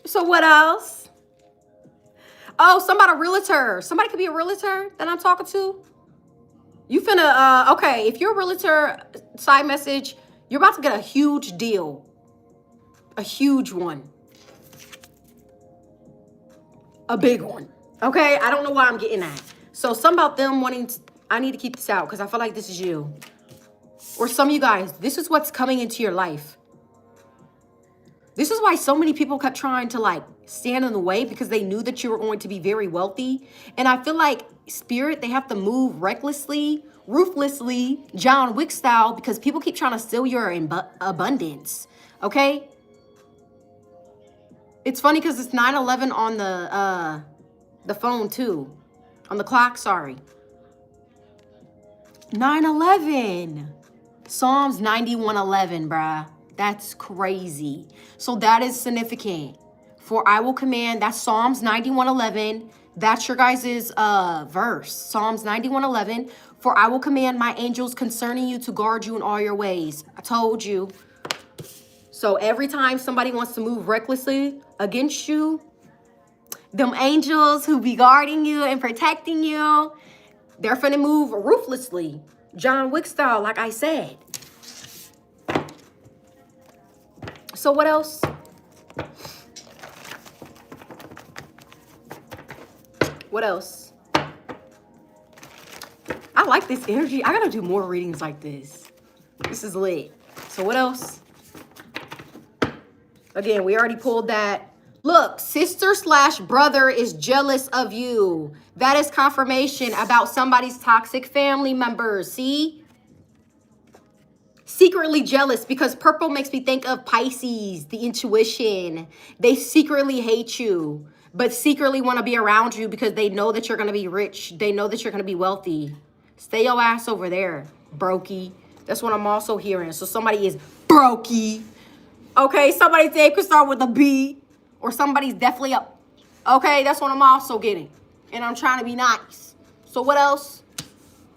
So what else? Oh, somebody, a realtor. Somebody could be a realtor that I'm talking to. You finna, okay, if you're a realtor, side message, you're about to get a huge deal. A huge one. A big one. Okay? I don't know why I'm getting that. So something about them wanting to, I need to keep this out because I feel like this is you. Or some of you guys, this is what's coming into your life. This is why so many people kept trying to like stand in the way, because they knew that you were going to be very wealthy. And I feel like Spirit, they have to move recklessly, ruthlessly, John Wick-Style, because people keep trying to steal your abundance. Okay? It's funny because it's 9/11 on the phone too. On the clock, sorry. 9/11. Psalms 91:11, bruh. That's crazy. So that is significant. For I will command, that's Psalms 91:11. That's your guys' verse. Psalms 91:11. For I will command my angels concerning you to guard you in all your ways. I told you. So every time somebody wants to move recklessly against you, them angels who be guarding you and protecting you, they're finna move ruthlessly. John Wick-Style, like I said. So what else? What else? I like this energy. I gotta do more readings like this. This is lit. So what else? Again, we already pulled that. Look, sister/brother is jealous of you. That is confirmation about somebody's toxic family members. See? Secretly jealous, because purple makes me think of Pisces, the intuition. They secretly hate you, but secretly want to be around you because they know that you're going to be rich. They know that you're going to be wealthy. Stay your ass over there, brokey. That's what I'm also hearing. So somebody is brokey. Okay, somebody's name could start with a B, or somebody's definitely up. Okay, that's what I'm also getting. And I'm trying to be nice. So what else?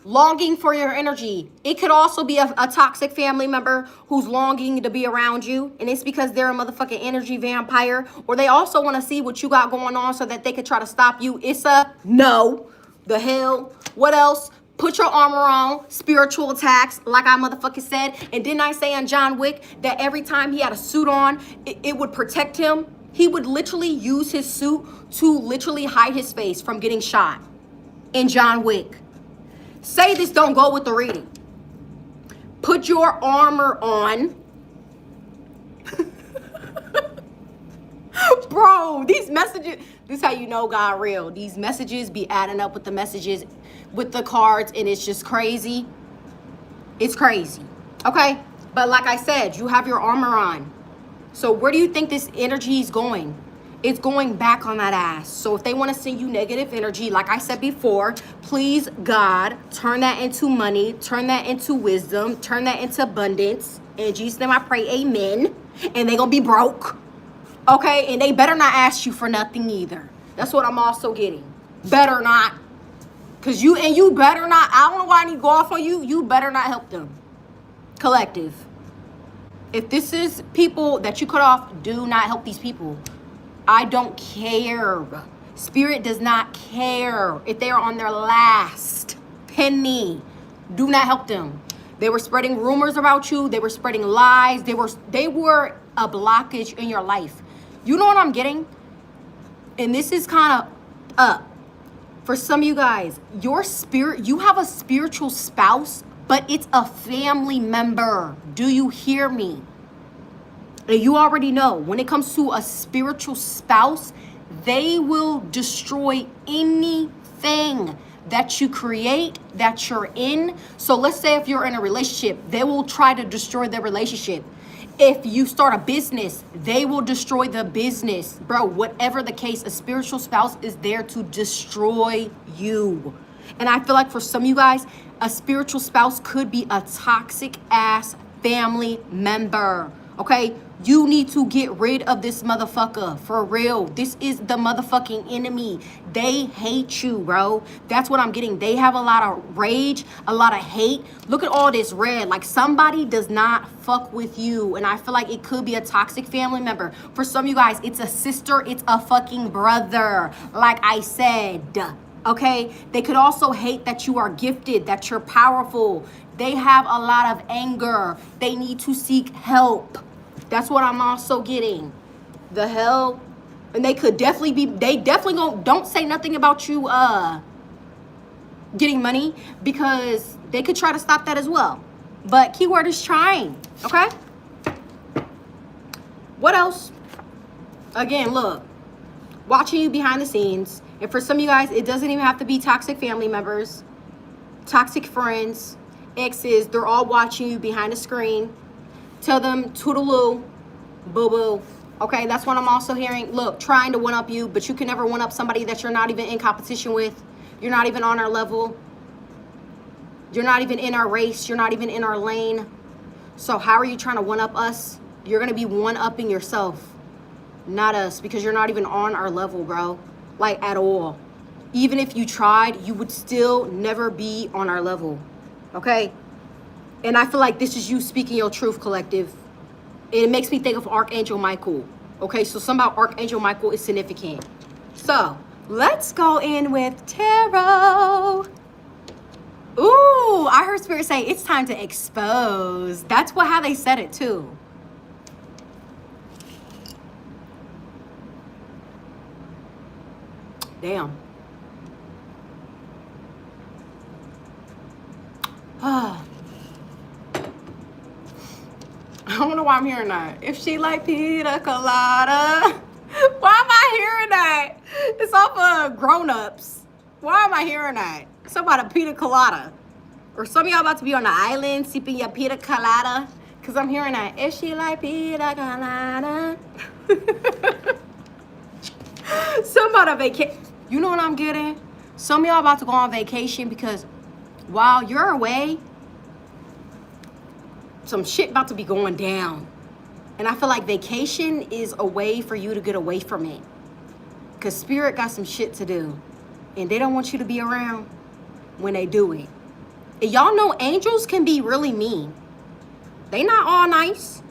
Longing for your energy. It could also be a toxic family member who's longing to be around you. And it's because they're a motherfucking energy vampire. Or they also want to see what you got going on so that they could try to stop you. It's a no. The hell? What else? Put your armor on. Spiritual attacks, like I motherfucking said. And didn't I say on John Wick that every time he had a suit on, it would protect him? He would literally use his suit to literally hide his face from getting shot in John Wick. Say this don't go with the reading. Put your armor on. Bro, these messages, this is how you know God real. These messages be adding up with the messages, with the cards, and it's just crazy. It's crazy. Okay? But like I said, you have your armor on. So where do you think this energy is going? It's going back on that ass. So if they want to send you negative energy, like I said before, please, God, turn that into money, turn that into wisdom, turn that into abundance. In Jesus' name I pray, amen. And they gonna be broke. Okay? And they better not ask you for nothing either. That's what I'm also getting. Better not. Because you better not, I don't know why I need to go off on you. You better not help them. Collective. If this is people that you cut off, do not help these people. I don't care. Spirit does not care if they are on their last penny. Do not help them. They were spreading rumors about you. They were spreading lies. They were a blockage in your life. You know what I'm getting? And this is kind of up. For some of you guys, you have a spiritual spouse, but it's a family member. Do you hear me? And you already know, when it comes to a spiritual spouse, they will destroy anything that you create, that you're in. So let's say if you're in a relationship, they will try to destroy the relationship. If you start a business, they will destroy the business. Bro, whatever the case, a spiritual spouse is there to destroy you. And I feel like for some of you guys, a spiritual spouse could be a toxic ass family member. Okay? You need to get rid of this motherfucker. For real. This is the motherfucking enemy. They hate you, bro. That's what I'm getting. They have a lot of rage, a lot of hate. Look at all this red. Like somebody does not fuck with you. And I feel like it could be a toxic family member. For some of you guys, it's a sister. It's a fucking brother. Like I said. Okay? They could also hate that you are gifted, that you're powerful. They have a lot of anger. They need to seek help. That's what I'm also getting. The hell? And they could definitely be, they definitely don't say nothing about you getting money, because they could try to stop that as well. But keyword is trying, okay? What else? Again, look, watching you behind the scenes. And for some of you guys, it doesn't even have to be toxic family members, toxic friends, exes. They're all watching you behind the screen. Tell them toodaloo, boo-boo. Okay, that's what I'm also hearing. Look, trying to one-up you, but you can never one-up somebody that you're not even in competition with. You're not even on our level. You're not even in our race. You're not even in our lane. So how are you trying to one-up us? You're going to be one-upping yourself, not us, because you're not even on our level, bro. Like, at all. Even if you tried, you would still never be on our level. Okay? And I feel like this is you speaking your truth, collective. And it makes me think of Archangel Michael. Okay, so somehow Archangel Michael is significant. So, let's go in with tarot. Ooh, I heard Spirit say it's time to expose. That's how they said it too. Damn. Ah. I don't know why I'm hearing that. If she like pina colada. Why am I hearing that? It's off of Grown Ups. Why am I hearing that? It's about a pina colada. Or some of y'all about to be on the island sipping your pina colada. Because I'm hearing that. Is she like pina colada? Some about a vacation. You know what I'm getting? Some of y'all about to go on vacation because while you're away, some shit about to be going down. And I feel like vacation is a way for you to get away from it. Because spirit got some shit to do. And they don't want you to be around when they do it. And y'all know angels can be really mean. They not all nice.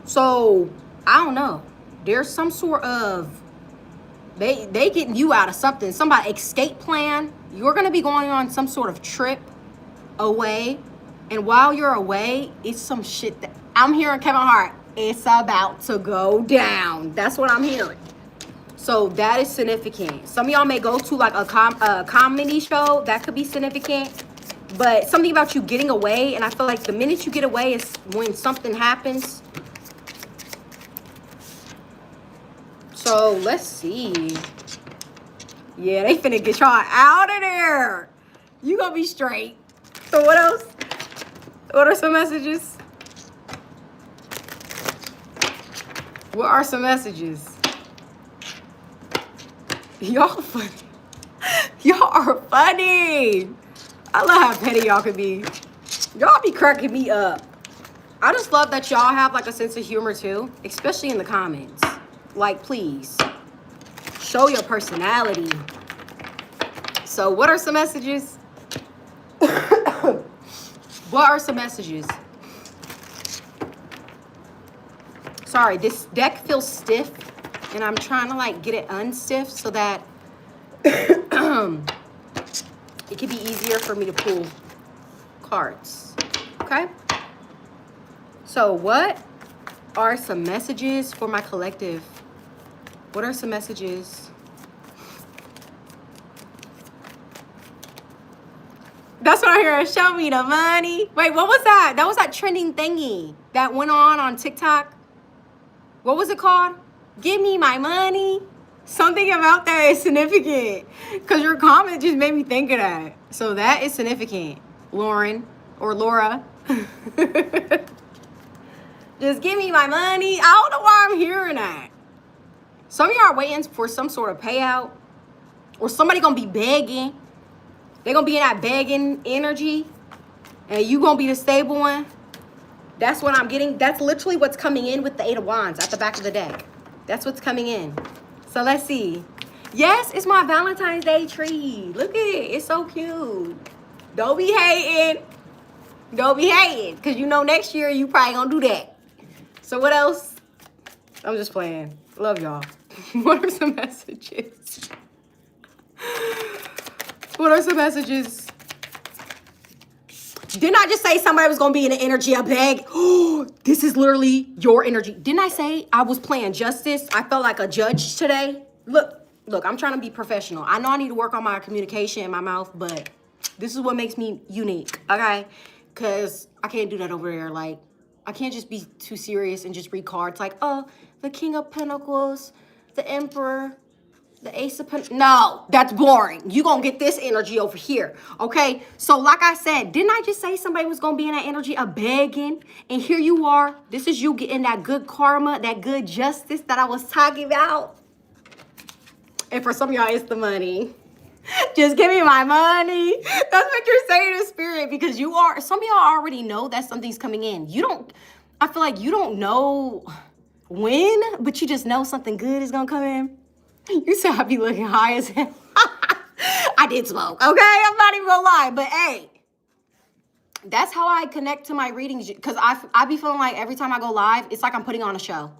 So, I don't know. There's some sort of... They getting you out of something. Somebody escape plan. You're going to be going on some sort of trip away. And while you're away, it's some shit that... I'm hearing Kevin Hart. It's about to go down. That's what I'm hearing. So that is significant. Some of y'all may go to like a comedy show. That could be significant. But something about you getting away. And I feel like the minute you get away is when something happens. So let's see. Yeah, they finna get y'all out of there. You gonna be straight. So what else? What are some messages? What are some messages? Y'all funny. Y'all are funny. I love how petty y'all can be. Y'all be cracking me up. I just love that y'all have like a sense of humor too, especially in the comments. Like, please show your personality. So what are some messages? What are some messages? Sorry, this deck feels stiff and I'm trying to like get it unstiff so that it can be easier for me to pull cards. Okay? So what are some messages for my collective? What are some messages? That's what I hear. Show me the money. Wait, what was that? That was that trending thingy that went on TikTok. What was it called? Give me my money. Something about that is significant. Because your comment just made me think of that. So that is significant. Lauren or Laura. Just give me my money. I don't know why I'm hearing that. Some of y'all are waiting for some sort of payout. Or somebody gonna be begging. They're gonna be in that begging energy. And you gonna be the stable one. That's what I'm getting. That's literally what's coming in with the Eight of Wands at the back of the deck. That's what's coming in. So let's see. Yes, it's my Valentine's Day tree. Look at it. It's so cute. Don't be hating. Don't be hating. Because you know next year you probably gonna do that. So what else? I'm just playing. Love y'all. What are some messages? What are some messages? Didn't I just say somebody was going to be in the energy of beg? Oh, this is literally your energy. Didn't I say I was playing justice? I felt like a judge today. Look, I'm trying to be professional. I know I need to work on my communication in my mouth, but this is what makes me unique, okay? Because I can't do that over there. Like, I can't just be too serious and just read cards like, oh, the King of Pentacles, the Emperor, the Ace of Pentacles. No, that's boring. You gonna get this energy over here, okay? So like I said, didn't I just say somebody was gonna be in that energy of begging? And here you are. This is you getting that good karma, that good justice that I was talking about. And for some of y'all, it's the money. Just give me my money. That's what you're saying to spirit, because you are, some of y'all already know that something's coming in. You don't, I feel like you don't know when, but you just know something good is gonna come in. You said I be looking high as hell. I did smoke, okay? I'm not even gonna lie, but hey, that's how I connect to my readings, because I be feeling like every time I go live, it's like I'm putting on a show.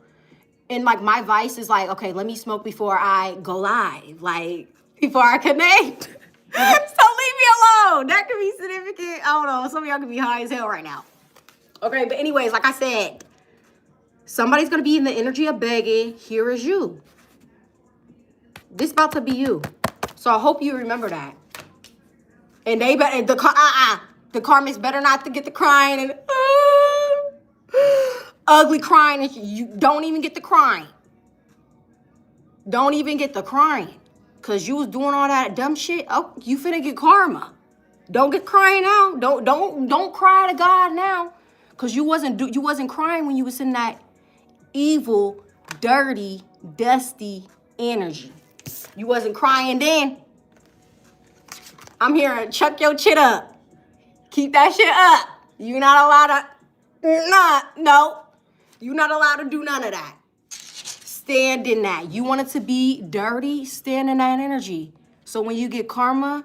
And like my vice is like, okay, let me smoke before I go live, like before I connect. So leave me alone. That could be significant. I don't know. Some of y'all could be high as hell right now. Okay, but anyways, like I said, somebody's gonna be in the energy of begging. Here is you. This about to be you. So I hope you remember that. And they better, the karmics better not to get the crying and ugly crying. And you don't even get the crying. Don't even get the crying. Because you was doing all that dumb shit. Oh, you finna get karma. Don't get crying now. Don't cry to God now. Cause you wasn't crying when you was in that evil, dirty, dusty energy. You wasn't crying then. I'm hearing chuck your shit up. Keep that shit up. You're not allowed to, no. You're not allowed to do none of that. Stand in that. You want it to be dirty, stand in that energy. So when you get karma,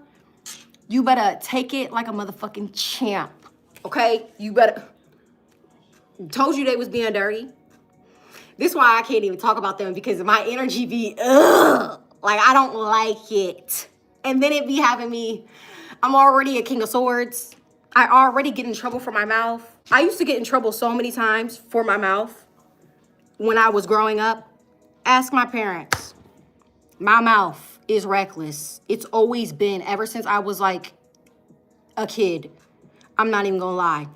you better take it like a motherfucking champ. Okay? You better. Told you they was being dirty. This is why I can't even talk about them, because my energy be, ugh. Like, I don't like it. And then it be having me, I'm already a king of swords. I already get in trouble for my mouth. I used to get in trouble so many times for my mouth when I was growing up. Ask my parents. My mouth is reckless. It's always been, ever since I was like a kid. I'm not even gonna lie.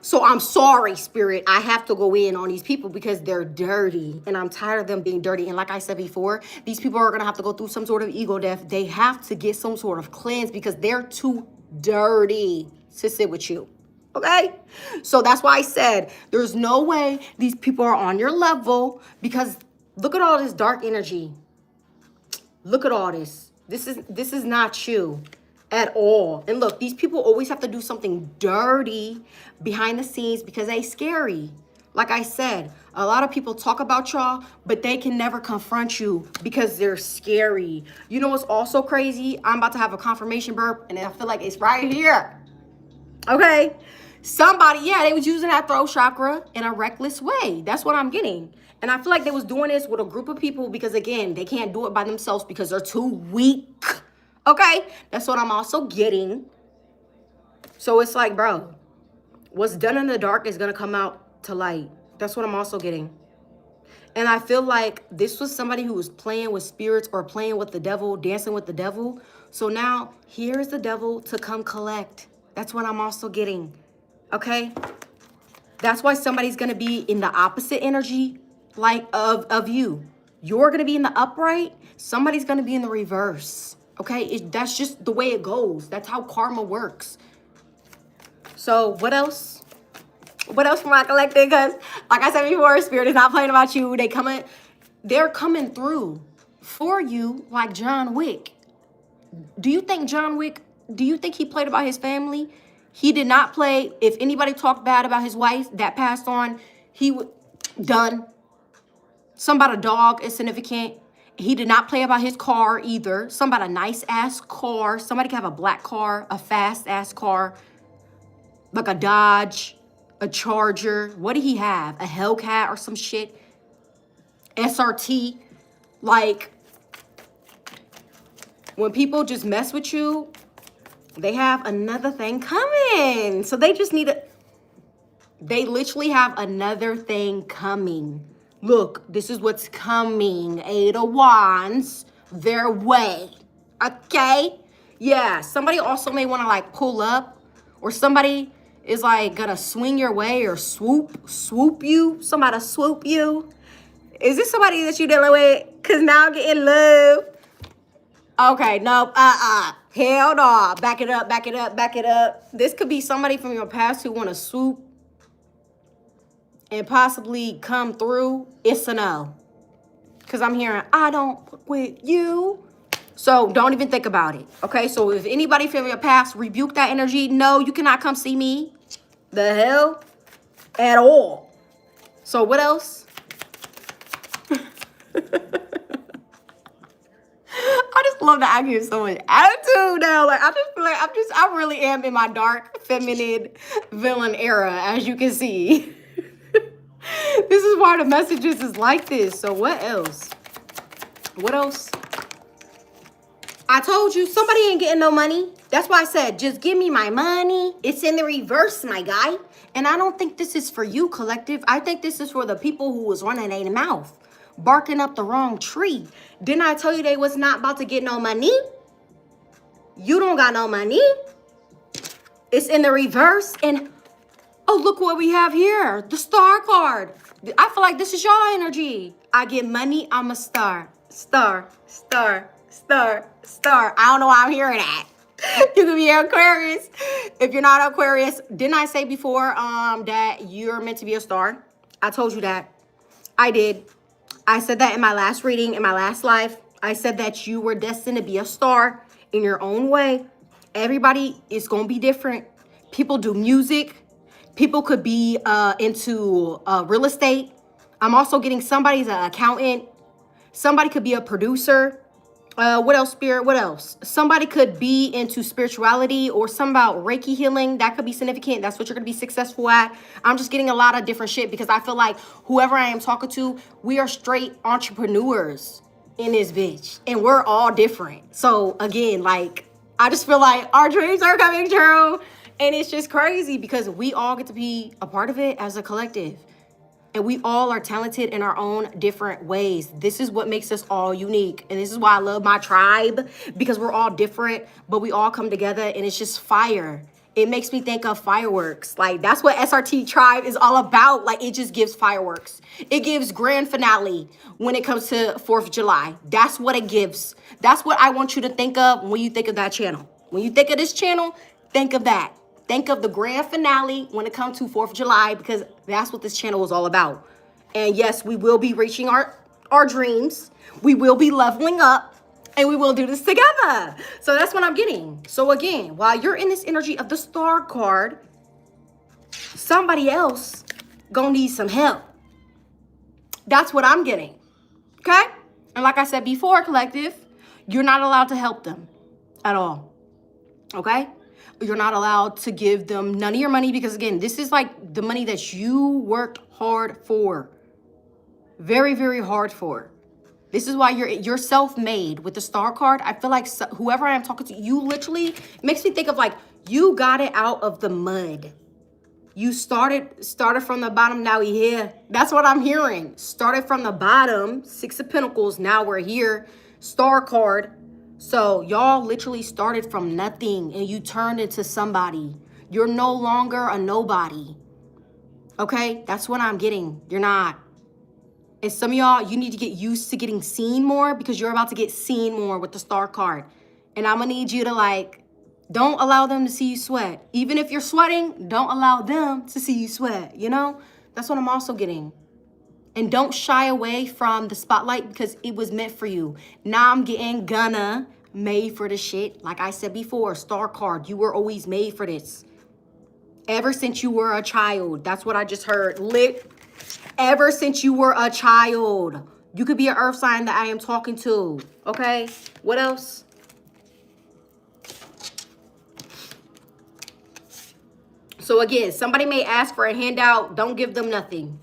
So I'm sorry, Spirit. I have to go in on these people because they're dirty. And I'm tired of them being dirty. And like I said before, these people are going to have to go through some sort of ego death. They have to get some sort of cleanse because they're too dirty to sit with you. Okay? So that's why I said there's no way these people are on your level, because look at all this dark energy. Look at all this. This is not you at all. And look, these people always have to do something dirty behind the scenes because they scary. Like I said, a lot of people talk about y'all, but they can never confront you because they're scary. You know what's also crazy? I'm about to have a confirmation burp, and I feel like it's right here. Okay? Somebody, yeah, they was using that throat chakra in a reckless way. That's what I'm getting. And I feel like they was doing this with a group of people because, again, they can't do it by themselves because they're too weak. Okay? That's what I'm also getting. So it's like, bro, what's done in the dark is going to come out to light. That's what I'm also getting. And I feel like this was somebody who was playing with spirits or playing with the devil, dancing with the devil. So now here's the devil to come collect. That's what I'm also getting. Okay? That's why somebody's going to be in the opposite energy like of you. You're going to be in the upright. Somebody's going to be in the reverse. Okay? That's just the way it goes. That's how karma works. So what else? What else from my collective? Because like I said before, Spirit is not playing about you. They're coming through for you like John Wick. Do you think he played about his family? He did not play. If anybody talked bad about his wife that passed on, he would done. Something about a dog is significant. He did not play about his car either. Something about a nice ass car. Somebody can have a black car, a fast ass car, like a Dodge, a Charger. What did he have? A Hellcat or some shit? SRT. Like, when people just mess with you, they have another thing coming. So they just need they literally have another thing coming. Look, this is what's coming. 8 of Wands, their way. Okay? Yeah, somebody also may want to like pull up, or somebody is like gonna swing your way or swoop you. Somebody swoop you. Is this somebody that you dealing with? Cause now I'm getting love. Okay, nope, hell no. Back it up, back it up, back it up. This could be somebody from your past who want to swoop and possibly come through. It's a no. Because I'm hearing, I don't fuck with you. So don't even think about it. Okay, so if anybody from your past, rebuke that energy. No, you cannot come see me. The hell? At all. So what else? I just love that I give so much attitude now. Like, I just feel like I really am in my dark, feminine villain era, as you can see. This is why the messages is like this. So what else? What else? I told you, somebody ain't getting no money. That's why I said, just give me my money. It's in the reverse, my guy. And I don't think this is for you, collective. I think this is for the people who was running their mouth, barking up the wrong tree. Didn't I tell you they was not about to get no money? You don't got no money. It's in the reverse. And oh, look what we have here. The star card. I feel like this is your energy. I get money, I'm a star. Star, star, star, star. I don't know why I'm hearing that. You could be an Aquarius. If you're not Aquarius, didn't I say before that you're meant to be a star? I told you that. I did. I said that in my last reading, in my last life. I said that you were destined to be a star in your own way. Everybody is going to be different. People do music. People could be into real estate. I'm also getting somebody's an accountant. Somebody could be a producer. What else, Spirit? What else? Somebody could be into spirituality or some about Reiki healing. That could be significant. That's what you're going to be successful at. I'm just getting a lot of different shit because I feel like whoever I am talking to, we are straight entrepreneurs in this bitch. And we're all different. So, again, like, I just feel like our dreams are coming true. And it's just crazy because we all get to be a part of it as a collective. And we all are talented in our own different ways. This is what makes us all unique. And this is why I love my tribe, because we're all different, but we all come together and it's just fire. It makes me think of fireworks. Like, that's what SRT tribe is all about. Like, it just gives fireworks. It gives grand finale when it comes to 4th of July. That's what it gives. That's what I want you to think of when you think of that channel. When you think of this channel, think of that. Think of the grand finale when it comes to 4th of July, because that's what this channel is all about. And yes, we will be reaching our dreams. We will be leveling up, and we will do this together. So that's what I'm getting. So again, while you're in this energy of the Star card, somebody else gonna need some help. That's what I'm getting. Okay? And like I said before, collective, you're not allowed to help them at all. Okay? You're not allowed to give them none of your money because, again, this is like the money that you worked hard for. Very, very hard for. This is why you're self-made with the Star card. I feel like whoever I am talking to, you literally makes me think of like you got it out of the mud. You started from the bottom, now we're here. That's what I'm hearing. Started from the bottom, 6 of Pentacles, now we're here. Star card. So y'all literally started from nothing and you turned into somebody. You're no longer a nobody. Okay? That's what I'm getting. You're not. And some of y'all, you need to get used to getting seen more because you're about to get seen more with the Star card. And I'm going to need you to like, don't allow them to see you sweat. Even if you're sweating, don't allow them to see you sweat. You know? That's what I'm also getting. And don't shy away from the spotlight because it was meant for you. Now I'm getting gonna made for the shit. Like I said before, Star card, you were always made for this. Ever since you were a child. That's what I just heard. Lit. Ever since you were a child. You could be an earth sign that I am talking to. Okay? What else? So again, somebody may ask for a handout. Don't give them nothing.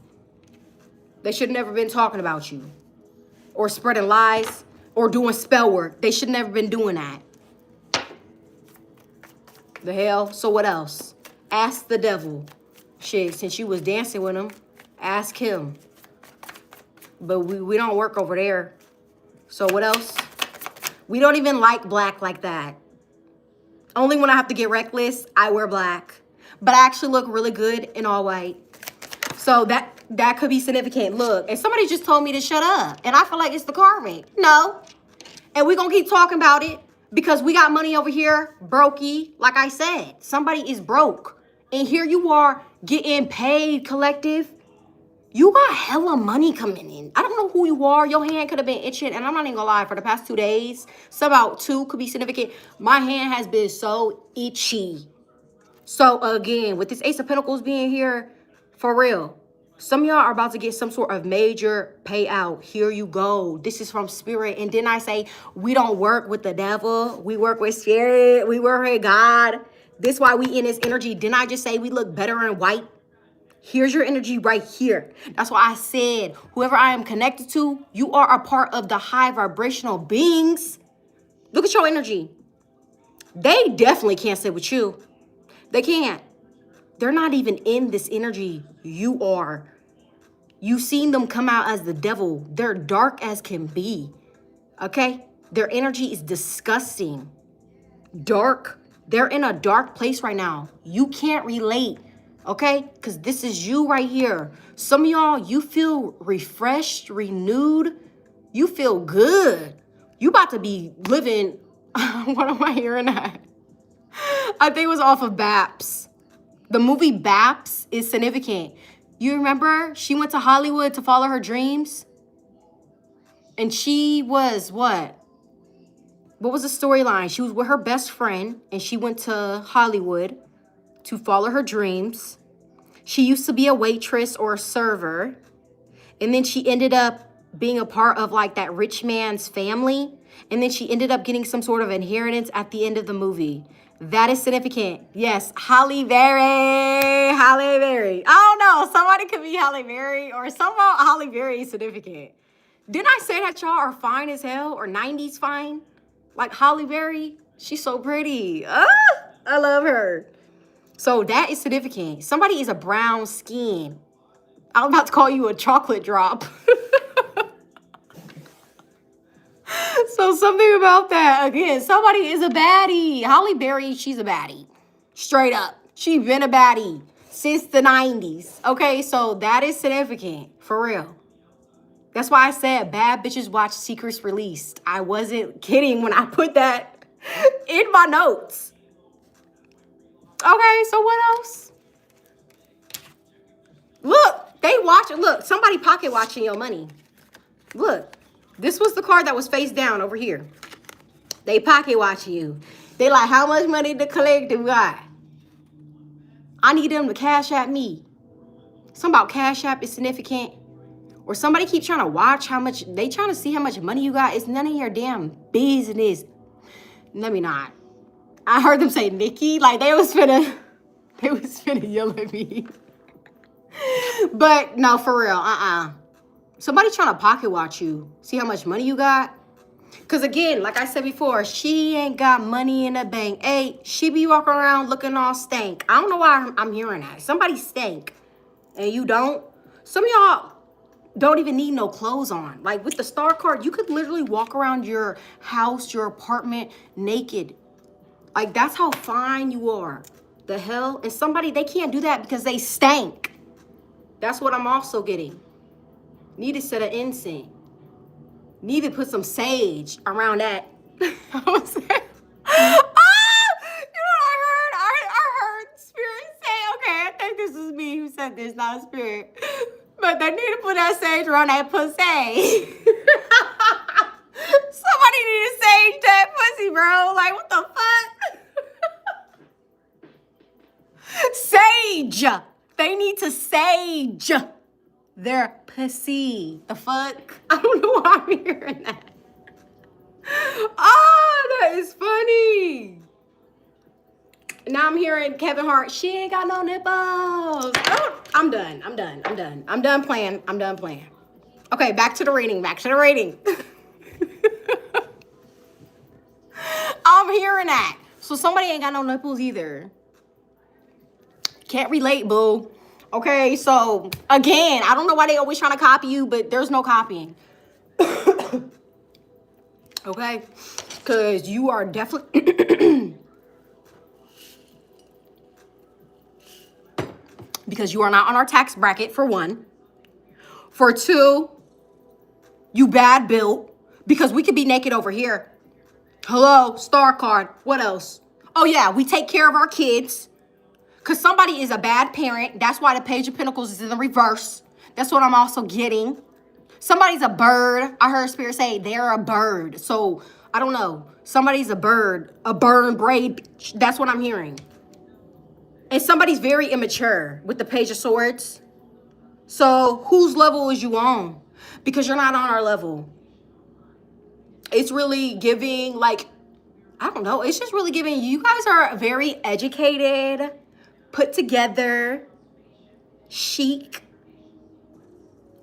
They should have never been talking about you or spreading lies or doing spell work. They should never been doing that. The hell? So what else? Ask the devil. Shit, since you was dancing with him, ask him. But we don't work over there. So what else? We don't even like black like that. Only when I have to get reckless, I wear black. But I actually look really good in all white. So that could be significant. Look, and somebody just told me to shut up. And I feel like it's the karmic. No. And we're going to keep talking about it because we got money over here. Brokey. Like I said, somebody is broke. And here you are getting paid, collective. You got hella money coming in. I don't know who you are. Your hand could have been itching. And I'm not even going to lie. For the past 2 days, about 2 could be significant. My hand has been so itchy. So again, with this Ace of Pentacles being here, for real, some of y'all are about to get some sort of major payout. Here you go. This is from Spirit. And then I say, we don't work with the devil. We work with Spirit. We work with God. This is why we in this energy. Didn't I just say we look better in white? Here's your energy right here. That's why I said, whoever I am connected to, you are a part of the high vibrational beings. Look at your energy. They definitely can't sit with you. They can't. They're not even in this energy. You are. You've seen them come out as the devil. They're dark as can be. Okay? Their energy is disgusting. Dark. They're in a dark place right now. You can't relate. Okay? Because this is you right here. Some of y'all, you feel refreshed, renewed. You feel good. You about to be living. What am I hearing that? I think it was off of Baps. The movie Baps is significant. You remember she went to Hollywood to follow her dreams? And she was what? What was the storyline? She was with her best friend and she went to Hollywood to follow her dreams. She used to be a waitress or a server. And then she ended up being a part of like that rich man's family. And then she ended up getting some sort of inheritance at the end of the movie. That is significant. Yes, Halle Berry. Halle Berry. I don't know. Somebody could be Halle Berry or somehow Halle Berry is significant. Didn't I say that y'all are fine as hell or 90s fine? Like Halle Berry, she's so pretty. I love her. So that is significant. Somebody is a brown skin. I'm about to call you a chocolate drop. So something about that. Again, somebody is a baddie. Halle Berry, she's a baddie. Straight up. She's been a baddie since the 90s. Okay, so that is significant. For real. That's why I said bad bitches watch Secrets Released. I wasn't kidding when I put that in my notes. Okay, so what else? Look, they watch. Look, somebody pocket watching your money. Look, this was the card that was face down over here. They pocket watching you. They like, how much money the collective got? I need them to cash at me. Something about cash app is significant. Or somebody keep trying to watch how much, they trying to see how much money you got. It's none of your damn business. Let me not. I heard them say Nikki, like they was finna yell at me. But no, for real, Somebody trying to pocket watch you. See how much money you got? Because again, like I said before, she ain't got money in the bank. Hey, she be walking around looking all stank. I don't know why I'm hearing that. Somebody stank and you don't. Some of y'all don't even need no clothes on. Like with the star card, you could literally walk around your house, your apartment naked. Like that's how fine you are. The hell? And somebody, they can't do that because they stank. That's what I'm also getting. Need to set an incense. Need to put some sage around that. You know what I heard? I heard spirit say, okay, I think this is me who said this, not spirit. But they need to put that sage around that pussy. Somebody need to sage that pussy, bro. Like, what the fuck? Sage. They need to sage their pussy. The fuck? I don't know why I'm hearing that. Oh, that is funny. Now I'm hearing Kevin Hart, she ain't got no nipples. Oh, I'm done. I'm done playing. Okay, back to the reading. I'm hearing that. So somebody ain't got no nipples either. Can't relate, boo. Okay, so again, I don't know why they always trying to copy you, but there's no copying. Okay? Because you are definitely... because you are not on our tax bracket, for one. For two, you bad built. Because we could be naked over here. Hello, star card. What else? Oh, yeah, we take care of our kids. Because somebody is a bad parent. That's why the Page of Pentacles is in the reverse. That's what I'm also getting. Somebody's a bird. I heard Spirit say they're a bird. So, I don't know. Somebody's a bird. A burn braid. That's what I'm hearing. And somebody's very immature with the Page of Swords. So, whose level is you on? Because you're not on our level. It's really giving, like, I don't know. It's just really giving, you guys are very educated, put together, chic,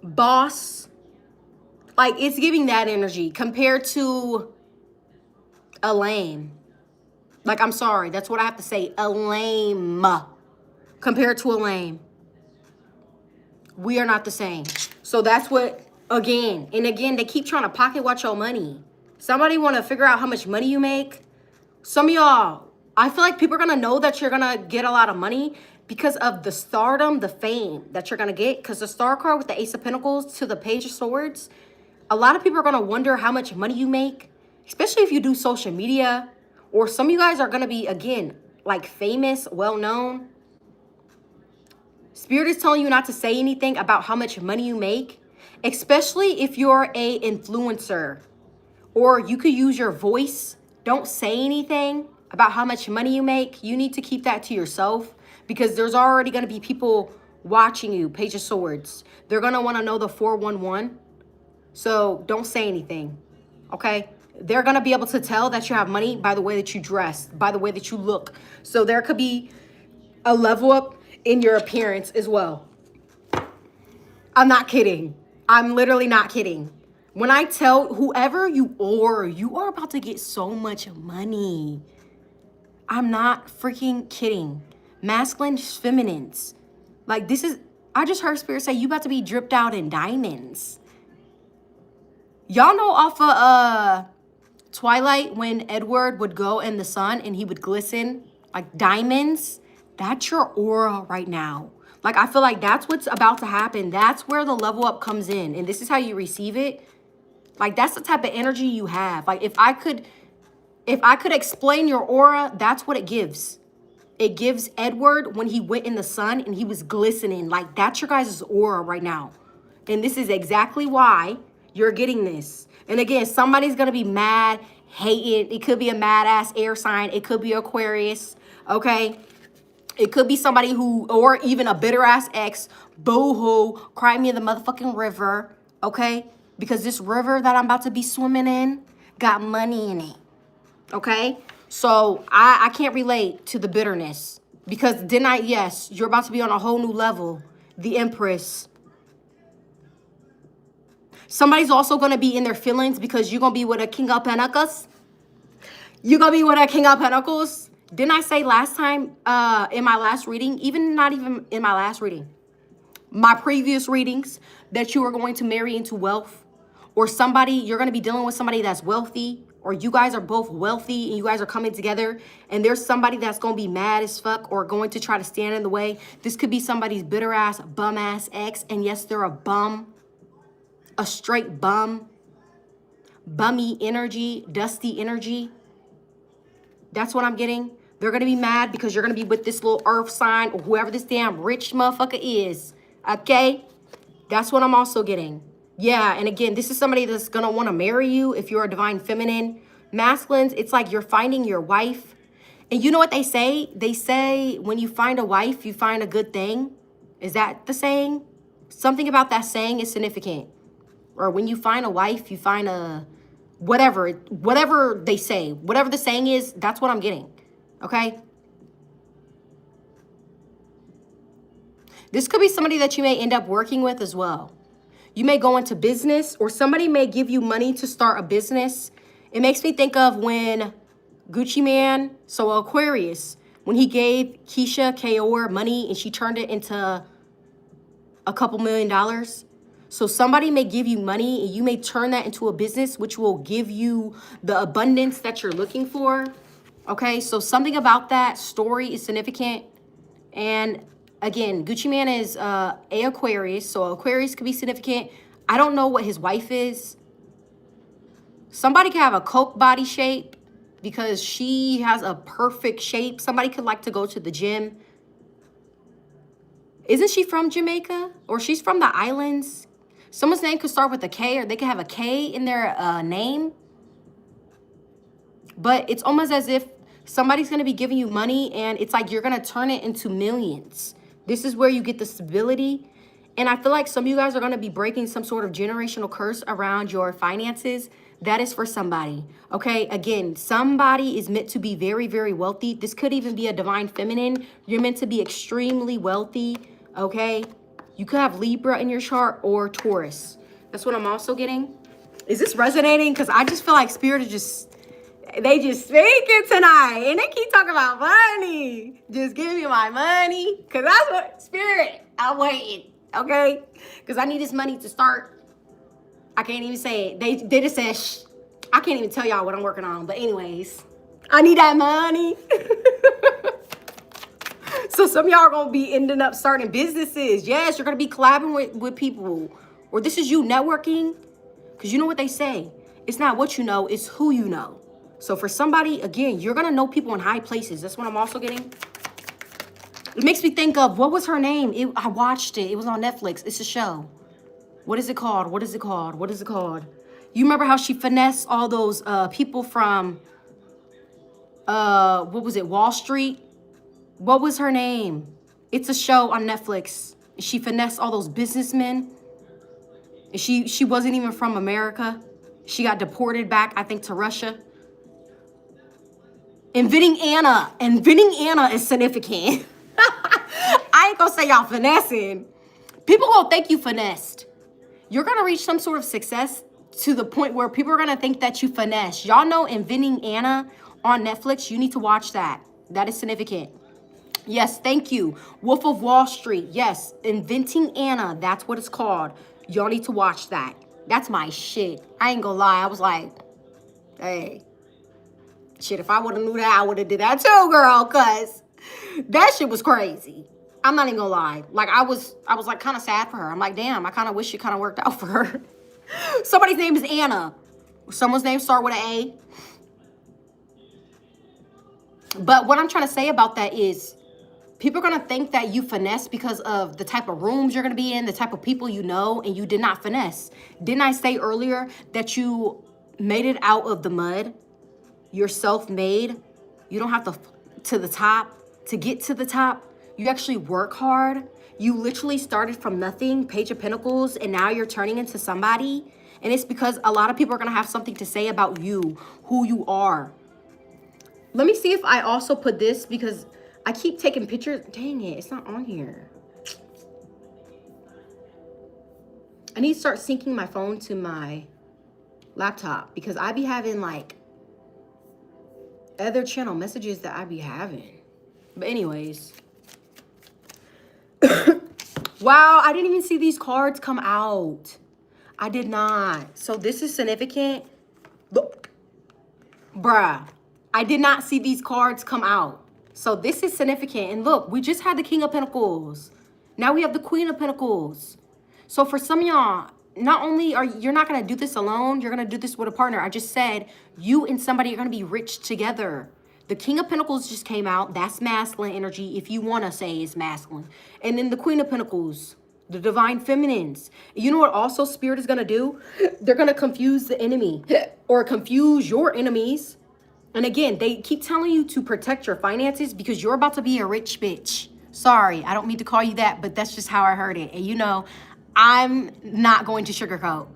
boss. Like, it's giving that energy compared to a lame. Like, I'm sorry. That's what I have to say. A lame. Compared to a lame. We are not the same. So that's what, again, and again, they keep trying to pocket watch your money. Somebody want to figure out how much money you make. Some of y'all, I feel like people are going to know that you're going to get a lot of money because of the stardom, the fame that you're going to get. Because the star card with the Ace of Pentacles to the Page of Swords, a lot of people are going to wonder how much money you make, especially if you do social media. Or some of you guys are going to be, again, like famous, well-known. Spirit is telling you not to say anything about how much money you make, especially if you're a influencer, or you could use your voice. Don't say anything about how much money you make. You need to keep that to yourself, because there's already going to be people watching you. Page of Swords. They're going to want to know the 411. So don't say anything. Okay? They're going to be able to tell that you have money by the way that you dress, by the way that you look. So there could be a level up in your appearance as well. I'm not kidding. I'm literally not kidding. When I tell whoever you are about to get so much money. I'm not freaking kidding. Masculines, feminines. Like, this is, I just heard Spirit say you about to be dripped out in diamonds. Y'all know off of Twilight, when Edward would go in the sun and he would glisten like diamonds? That's your aura right now. Like, I feel like that's what's about to happen. That's where the level up comes in. And this is how you receive it. Like, that's the type of energy you have. Like, if I could explain your aura, that's what it gives. It gives Edward when he went in the sun and he was glistening. Like, that's your guys' aura right now. And this is exactly why you're getting this. And again, somebody's going to be mad, hating. It could be a mad ass air sign. It could be Aquarius. Okay. It could be somebody who, or even a bitter ass ex. Boo-hoo. Cry me in the motherfucking river. Okay. Because this river that I'm about to be swimming in got money in it. Okay. So I can't relate to the bitterness. Because yes, you're about to be on a whole new level. The Empress. Somebody's also going to be in their feelings because you're going to be with a King of Pentacles. You're going to be with a King of Pentacles. Didn't I say last time in my last reading, not even in my last reading, my previous readings, that you are going to marry into wealth, or you're going to be dealing with somebody that's wealthy, or you guys are both wealthy and you guys are coming together, and there's somebody that's going to be mad as fuck or going to try to stand in the way. This could be somebody's bitter ass, bum ass ex. And yes, they're a bum, a straight bum, bummy energy, dusty energy. That's what I'm getting. They're going to be mad because you're going to be with this little earth sign or whoever this damn rich motherfucker is. Okay? That's what I'm also getting. Yeah, and again, this is somebody that's going to want to marry you if you're a divine feminine. Masculines, it's like you're finding your wife. And you know what they say? They say when you find a wife, you find a good thing. Is that the saying? Something about that saying is significant. Or when you find a wife, you find a whatever they say. Whatever the saying is, that's what I'm getting. Okay? This could be somebody that you may end up working with as well. You may go into business, or somebody may give you money to start a business. It makes me think of when Gucci Man, so Aquarius, when he gave Keisha Kaur money and she turned it into a couple $1 million. So somebody may give you money and you may turn that into a business, which will give you the abundance that you're looking for. Okay, so something about that story is significant. And again, Gucci Man is a Aquarius, so Aquarius could be significant. I don't know what his wife is. Somebody could have a Coke body shape because she has a perfect shape. Somebody could like to go to the gym. Isn't she from Jamaica? Or she's from the islands? Someone's name could start with a K, or they could have a K in their name. But it's almost as if somebody's going to be giving you money and it's like you're going to turn it into millions. This is where you get the stability. And I feel like some of you guys are going to be breaking some sort of generational curse around your finances. That is for somebody. Okay, again, somebody is meant to be very, very wealthy. This could even be a divine feminine. You're meant to be extremely wealthy. Okay, you could have Libra in your chart or Taurus. That's what I'm also getting. Is this resonating? Because I just feel like Spirit is just... They just speaking tonight. And they keep talking about money. Just give me my money. Because that's what, Spirit, I'm waiting. Okay? Because I need this money to start. I can't even say it. They just said, shh. I can't even tell y'all what I'm working on. But anyways, I need that money. So some of y'all are going to be ending up starting businesses. Yes, you're going to be collabing with people. Or this is you networking. Because you know what they say. It's not what you know. It's who you know. So for somebody, again, you're going to know people in high places. That's what I'm also getting. It makes me think of, what was her name? I watched it. It was on Netflix. It's a show. What is it called? What is it called? What is it called? You remember how she finessed all those people from, what was it, Wall Street? What was her name? It's a show on Netflix. She finessed all those businessmen. She wasn't even from America. She got deported back, I think, to Russia. Inventing Anna. Inventing Anna is significant. I ain't gonna say y'all finessing. People gonna think you finessed. You're gonna reach some sort of success to the point where people are gonna think that you finesse. Y'all know Inventing Anna on Netflix? You need to watch that. That is significant. Yes, thank you. Wolf of Wall Street. Yes, Inventing Anna. That's what it's called. Y'all need to watch that. That's my shit. I ain't gonna lie. I was like, hey, shit, if I would have knew that, I would have did that too, girl, because that shit was crazy. I'm not even gonna lie. Like, I was like kind of sad for her. I'm like, damn, I kind of wish it kind of worked out for her. Somebody's name is Anna. Someone's name start with an A. But what I'm trying to say about that is, people are going to think that you finesse because of the type of rooms you're going to be in, the type of people you know, and you did not finesse. Didn't I say earlier that you made it out of the mud? You're self-made. You don't have to the top. To get to the top, you actually work hard. You literally started from nothing, Page of Pentacles, and now you're turning into somebody. And it's because a lot of people are going to have something to say about you, who you are. Let me see if I also put this, because I keep taking pictures. Dang it, it's not on here. I need to start syncing my phone to my laptop, because I be having like other channel messages that I be having. But anyways. Wow, I didn't even see these cards come out. I did not. So this is significant. Look. Bruh, I did not see these cards come out. So this is significant. And look, we just had the King of Pentacles. Now we have the Queen of Pentacles. So for some of y'all, not only are you're not going to do this alone, you're going to do this with a partner. I just said you and somebody are going to be rich together. The King of Pentacles just came out. That's masculine energy, if you want to say it's masculine. And then the Queen of Pentacles, the Divine Feminines. You know what also Spirit is going to do? They're going to confuse the enemy or confuse your enemies. And again, they keep telling you to protect your finances because you're about to be a rich bitch. Sorry, I don't mean to call you that, but that's just how I heard it. And you know, I'm not going to sugarcoat.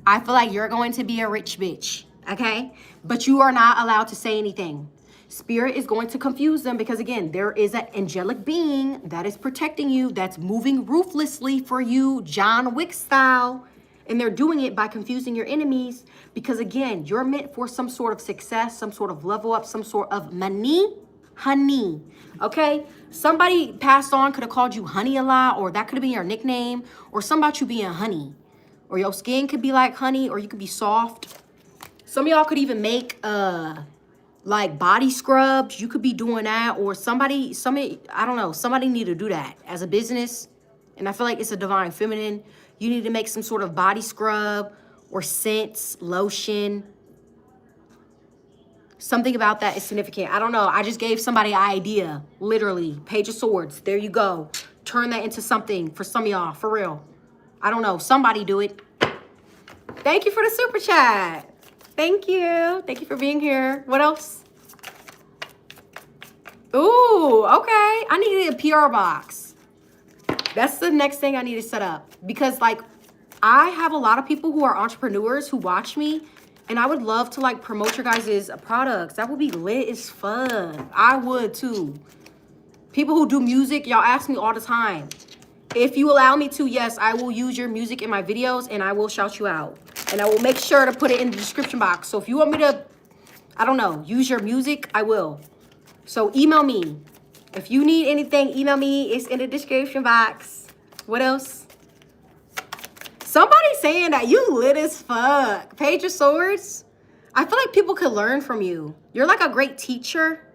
I feel like you're going to be a rich bitch, okay? But you are not allowed to say anything. Spirit is going to confuse them because, again, there is an angelic being that is protecting you, that's moving ruthlessly for you, John Wick-Style. And they're doing it by confusing your enemies because, again, you're meant for some sort of success, some sort of level up, some sort of money, honey, okay? Somebody passed on could have called you honey a lot, or that could have been your nickname, or something about you being honey. Or your skin could be like honey, or you could be soft. Some of y'all could even make like body scrubs. You could be doing that, or somebody, I don't know, somebody need to do that as a business. And I feel like it's a divine feminine. You need to make some sort of body scrub or scents, lotion. Something about that is significant. I don't know. I just gave somebody an idea. Literally. Page of Swords. There you go. Turn that into something for some of y'all. For real. I don't know. Somebody do it. Thank you for the super chat. Thank you. Thank you for being here. What else? Ooh, okay. I needed a PR box. That's the next thing I need to set up. Because, like, I have a lot of people who are entrepreneurs who watch me. And I would love to, like, promote your guys' products. That would be lit as fun. I would, too. People who do music, y'all ask me all the time. If you allow me to, yes, I will use your music in my videos. And I will shout you out. And I will make sure to put it in the description box. So if you want me to, I don't know, use your music, I will. So email me. If you need anything, email me. It's in the description box. What else? Somebody saying that you lit as fuck. Page of Swords. I feel like people could learn from you. You're like a great teacher.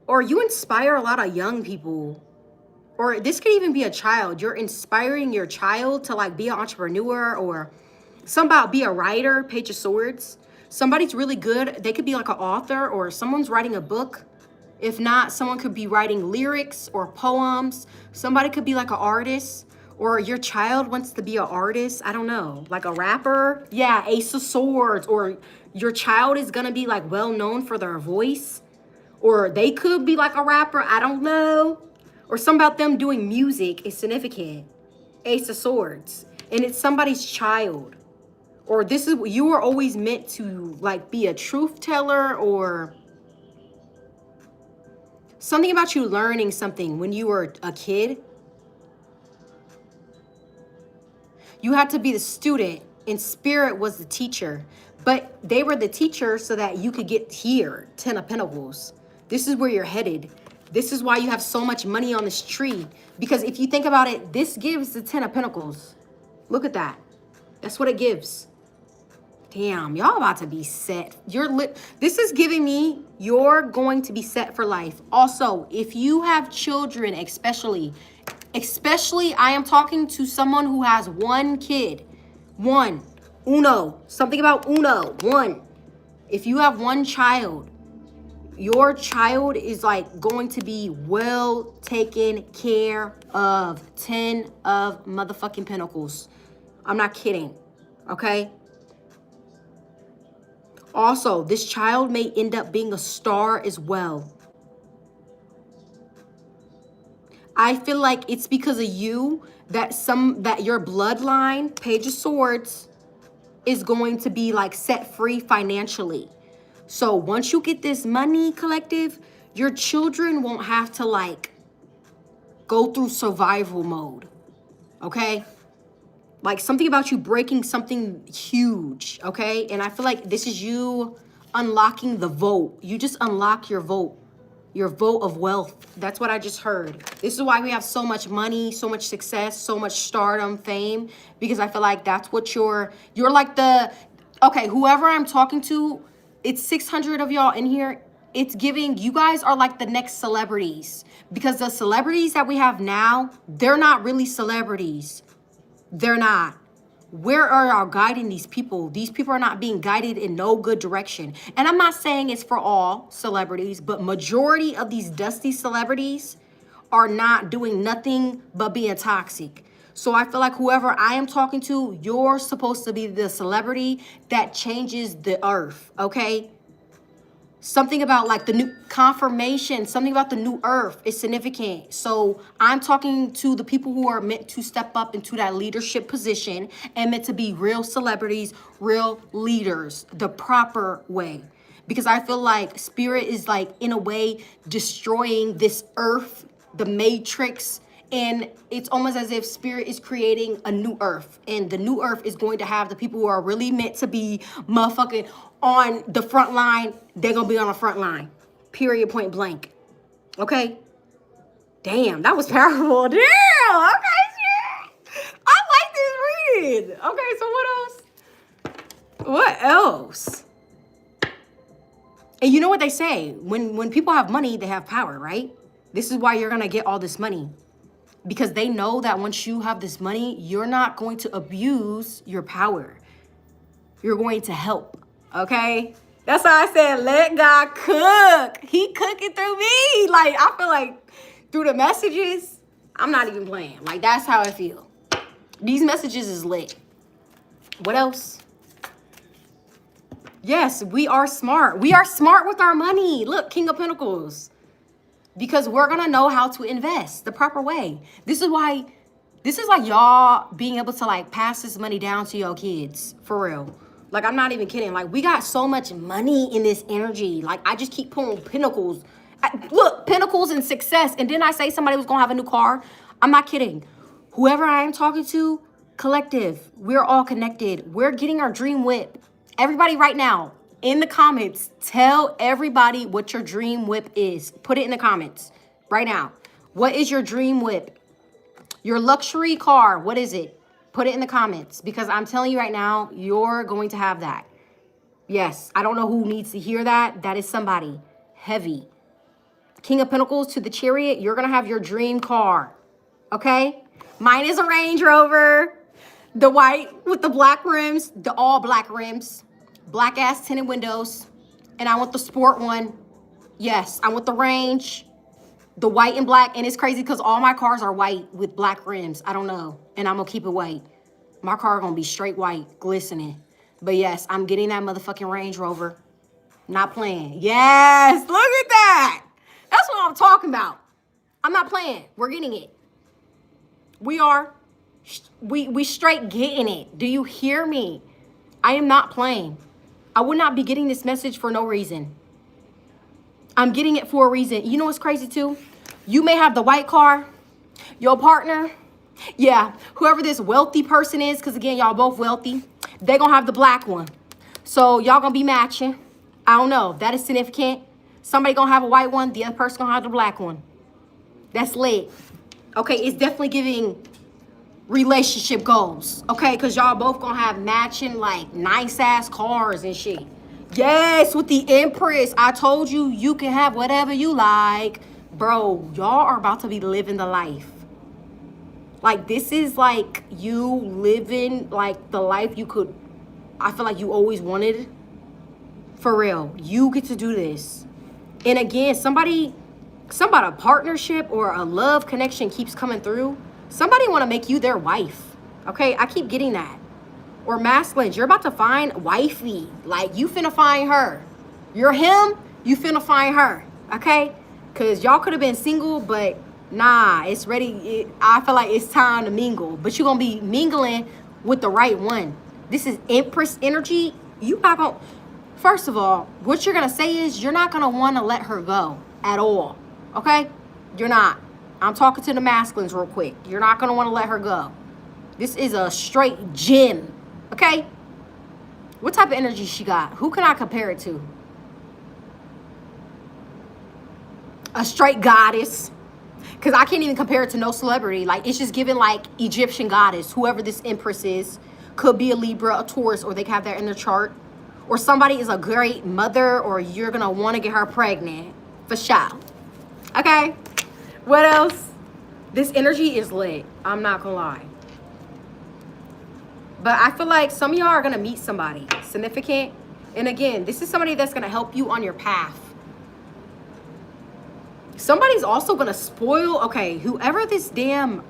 Or you inspire a lot of young people. Or this could even be a child. You're inspiring your child to, like, be an entrepreneur, or something about be a writer. Page of Swords. Somebody's really good. They could be like an author, or someone's writing a book. If not, someone could be writing lyrics or poems. Somebody could be like an artist, or your child wants to be an artist. I don't know, like a rapper. Yeah, Ace of Swords. Or your child is gonna be like well known for their voice, or they could be like a rapper. I don't know. Or something about them doing music is significant. Ace of Swords. And it's somebody's child. Or this is, you are always meant to like be a truth teller, or something about you learning something when you were a kid. You had to be the student and spirit was the teacher, but they were the teacher so that you could get here. 10 of Pentacles. This is where you're headed. This is why you have so much money on this tree, because if you think about it, this gives the 10 of Pentacles. Look at that. That's what it gives. Damn, y'all about to be set. This is giving me you're going to be set for life. Also, if you have children, especially I am talking to someone who has one kid. Uno. Something about uno. One. If you have one child, your child is like going to be well taken care of. 10 of motherfucking Pentacles. I'm not kidding. Okay? Also, this child may end up being a star as well. I feel like it's because of you that your bloodline, Page of Swords, is going to be like set free financially. So once you get this money, collective, your children won't have to like go through survival mode. Okay? Like something about you breaking something huge, okay? And I feel like this is you unlocking the vote. You just unlock your vote of wealth. That's what I just heard. This is why we have so much money, so much success, so much stardom, fame, because I feel like that's what you're like okay, whoever I'm talking to, it's 600 of y'all in here. It's giving, you guys are like the next celebrities, because the celebrities that we have now, they're not really celebrities. They're not. Where are y'all guiding these people? These people are not being guided in no good direction. And I'm not saying it's for all celebrities, but majority of these dusty celebrities are not doing nothing but being toxic. So I feel like whoever I am talking to, you're supposed to be the celebrity that changes the earth, okay? Something about like the new confirmation, something about the new earth is significant. So I'm talking to the people who are meant to step up into that leadership position and meant to be real celebrities, real leaders, the proper way. Because I feel like spirit is like in a way destroying this earth, the matrix, and it's almost as if spirit is creating a new earth, and the new earth is going to have the people who are really meant to be motherfucking on the front line. They're gonna be on the front line, period, point blank. Okay? Damn, that was powerful. Damn, okay, shit. I like this reading. Okay, so what else? What else? And you know what they say, when people have money, they have power, right? This is why you're gonna get all this money. Because they know that once you have this money, you're not going to abuse your power. You're going to help, okay? That's why I said, let God cook. He cooking through me. Like, I feel like through the messages, I'm not even playing. Like, that's how I feel. These messages is lit. What else? Yes, we are smart. We are smart with our money. Look, King of Pentacles. Because we're going to know how to invest the proper way. This is like y'all being able to like pass this money down to your kids. For real. Like, I'm not even kidding. Like, we got so much money in this energy. Like, I just keep pulling pentacles. Look, pentacles and success. And didn't I say somebody was going to have a new car? I'm not kidding. Whoever I am talking to, collective, we're all connected. We're getting our dream whip. Everybody right now, in the comments, tell everybody what your dream whip is. Put it in the comments right now. What is your dream whip? Your luxury car, what is it? Put it in the comments, because I'm telling you right now, you're going to have that. Yes, I don't know who needs to hear that. That is somebody heavy. King of Pentacles to the Chariot, you're going to have your dream car. Okay? Mine is a Range Rover. The white with the black rims, the all black rims. black ass tinted windows. And I want the sport one. Yes, I want the range. The white and black. And it's crazy because all my cars are white with black rims. I don't know. And I'm going to keep it white. My car going to be straight white, glistening. But yes, I'm getting that motherfucking Range Rover. Not playing. Yes, look at that. That's what I'm talking about. I'm not playing. We're getting it. We are. We straight getting it. Do you hear me? I am not playing. I would not be getting this message for no reason. I'm getting it for a reason. You know what's crazy too? You may have the white car. Your partner, yeah, whoever this wealthy person is, because again, y'all both wealthy, they gonna have the black one. So y'all gonna be matching. I don't know. That is significant. Somebody gonna have a white one. The other person gonna have the black one. That's lit. Okay, it's definitely giving relationship goals. Okay, because y'all both gonna have matching like nice ass cars and shit. Yes, with the Empress. I told you, you can have whatever you like. Bro, y'all are about to be living the life. Like, this is like you living like the life you could, I feel like you always wanted. For real, you get to do this. And again, somebody, a partnership or a love connection keeps coming through. Somebody want to make you their wife. Okay, I keep getting that. Or masculines, you're about to find wifey. Like, you finna find her. You're him, you finna find her. Okay? Because y'all could have been single, but nah, it's ready. I feel like it's time to mingle. But you're going to be mingling with the right one. This is Empress energy. You not going to... First of all, what you're going to say is you're not going to want to let her go at all. Okay? You're not. I'm talking to the masculines real quick. You're not going to want to let her go. This is a straight gem. Okay? What type of energy she got? Who can I compare it to? A straight goddess. Because I can't even compare it to no celebrity. Like, it's just given like Egyptian goddess. Whoever this Empress is. Could be a Libra, a Taurus, or they can have that in their chart. Or somebody is a great mother, or you're going to want to get her pregnant. For sure. Okay? What else? This energy is lit. I'm not going to lie. But I feel like some of y'all are going to meet somebody significant. And again, this is somebody that's going to help you on your path. Somebody's also going to spoil. Okay, whoever this damn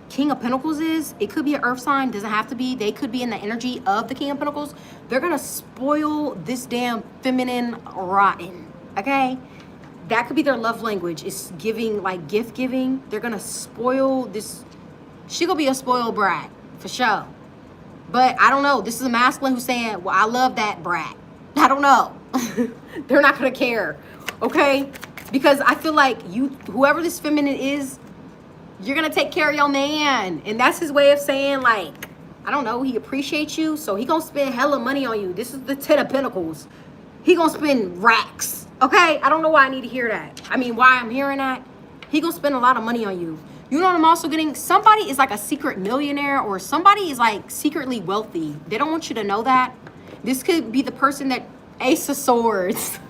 King of Pentacles is, it could be an earth sign, doesn't have to be. They could be in the energy of the King of Pentacles. They're going to spoil this damn feminine rotten. Okay? That could be their love language. It's giving, like gift giving. They're going to spoil this. She going to be a spoiled brat, for sure. But I don't know. This is a masculine who's saying, well, I love that brat. I don't know. They're not going to care. Okay? Because I feel like you, whoever this feminine is, you're going to take care of your man. And that's his way of saying, like, I don't know, he appreciates you. So he going to spend hella money on you. This is the 10 of Pentacles. He going to spend racks. Okay? I don't know why I need to hear that. I mean, why I'm hearing that. He going to spend a lot of money on you. You know what I'm also getting? Somebody is like a secret millionaire, or somebody is like secretly wealthy. They don't want you to know that. This could be the person that, Ace of Swords.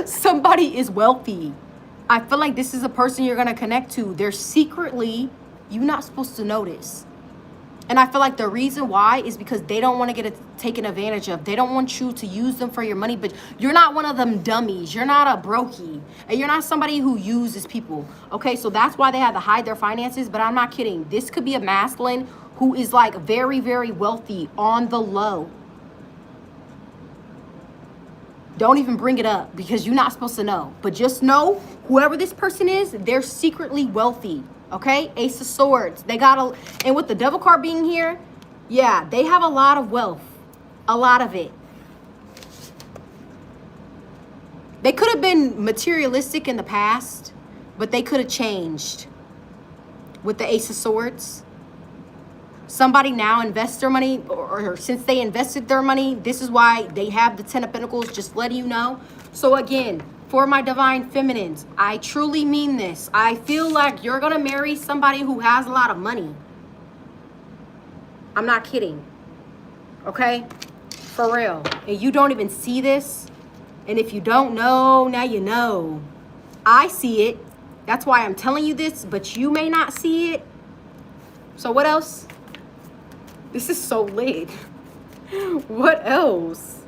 Somebody is wealthy. I feel like this is a person you're going to connect to. They're secretly, you're not supposed to notice. And I feel like the reason why is because they don't want to get taken advantage of. They don't want you to use them for your money, but you're not one of them dummies. You're not a brokey. And you're not somebody who uses people. Okay, so that's why they have to hide their finances, but I'm not kidding. This could be a masculine who is like very, very wealthy on the low. Don't even bring it up because you're not supposed to know. But just know, whoever this person is, they're secretly wealthy. Okay? Ace of Swords. They got a... And with the Devil card being here, yeah, they have a lot of wealth. A lot of it. They could have been materialistic in the past, but they could have changed with the Ace of Swords. Somebody now invests their money, or since they invested their money, this is why they have the 10 of Pentacles, just letting you know. So again, for my divine feminines, I truly mean this. I feel like you're going to marry somebody who has a lot of money. I'm not kidding. Okay? For real. And you don't even see this. And if you don't know, now you know. I see it. That's why I'm telling you this, but you may not see it. So what else? This is so lit. What else?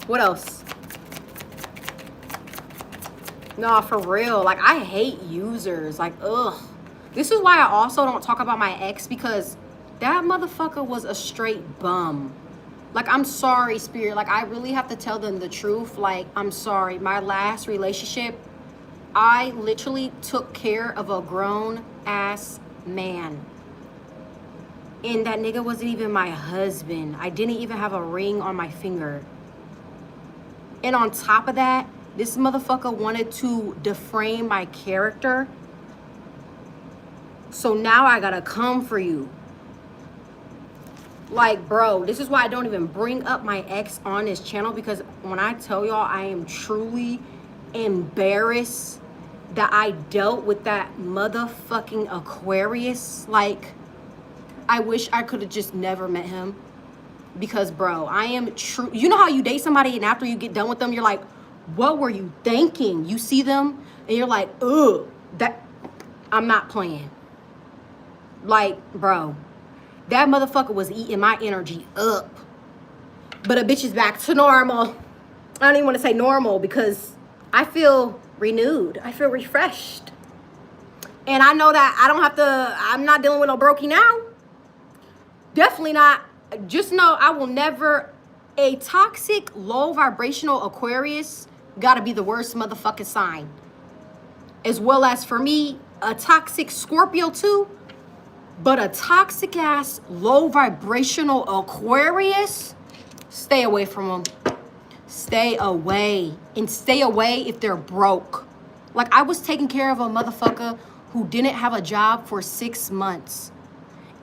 What else? Nah, for real. Like, I hate users. Like, ugh. This is why I also don't talk about my ex, because that motherfucker was a straight bum. Like, I'm sorry, Spirit. Like, I really have to tell them the truth. Like, I'm sorry. My last relationship, I literally took care of a grown-ass man. And that nigga wasn't even my husband. I didn't even have a ring on my finger. And on top of that, this motherfucker wanted to defame my character. So now I gotta come for you. Like, bro, this is why I don't even bring up my ex on this channel, because when I tell y'all, I am truly embarrassed that I dealt with that motherfucking Aquarius. Like, I wish I could have just never met him. Because, bro, I am true. You know how you date somebody and after you get done with them, you're like, what were you thinking? You see them and you're like, ugh, that, I'm not playing. Like, bro, that motherfucker was eating my energy up. But a bitch is back to normal. I don't even want to say normal, because I feel renewed. I feel refreshed. And I know that I don't have to, I'm not dealing with no brokey now. Definitely not. Just know I will never, a toxic, low vibrational Aquarius gotta be the worst motherfucking sign. As well as, for me, a toxic Scorpio too. But a toxic ass, low vibrational Aquarius, stay away from them. Stay away. And stay away if they're broke. Like, I was taking care of a motherfucker who didn't have a job for 6 months.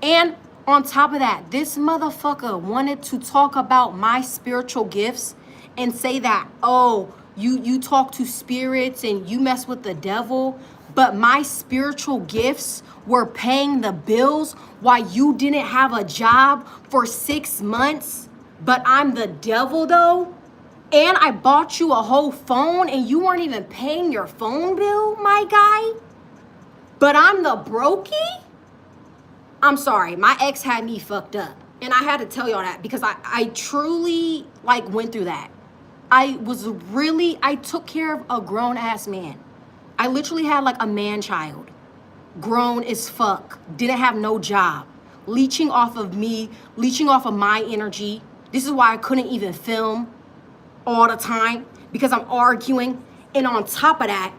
And on top of that, this motherfucker wanted to talk about my spiritual gifts and say that, oh, you talk to spirits and you mess with the devil, but my spiritual gifts were paying the bills while you didn't have a job for 6 months. But I'm the devil though. And I bought you a whole phone and you weren't even paying your phone bill, my guy. But I'm the brokey? I'm sorry, my ex had me fucked up. And I had to tell y'all that because I truly like went through that. I took care of a grown ass man. I literally had like a man child. Grown as fuck. Didn't have no job. Leeching off of me, leeching off of my energy. This is why I couldn't even film all the time, because I'm arguing. And on top of that,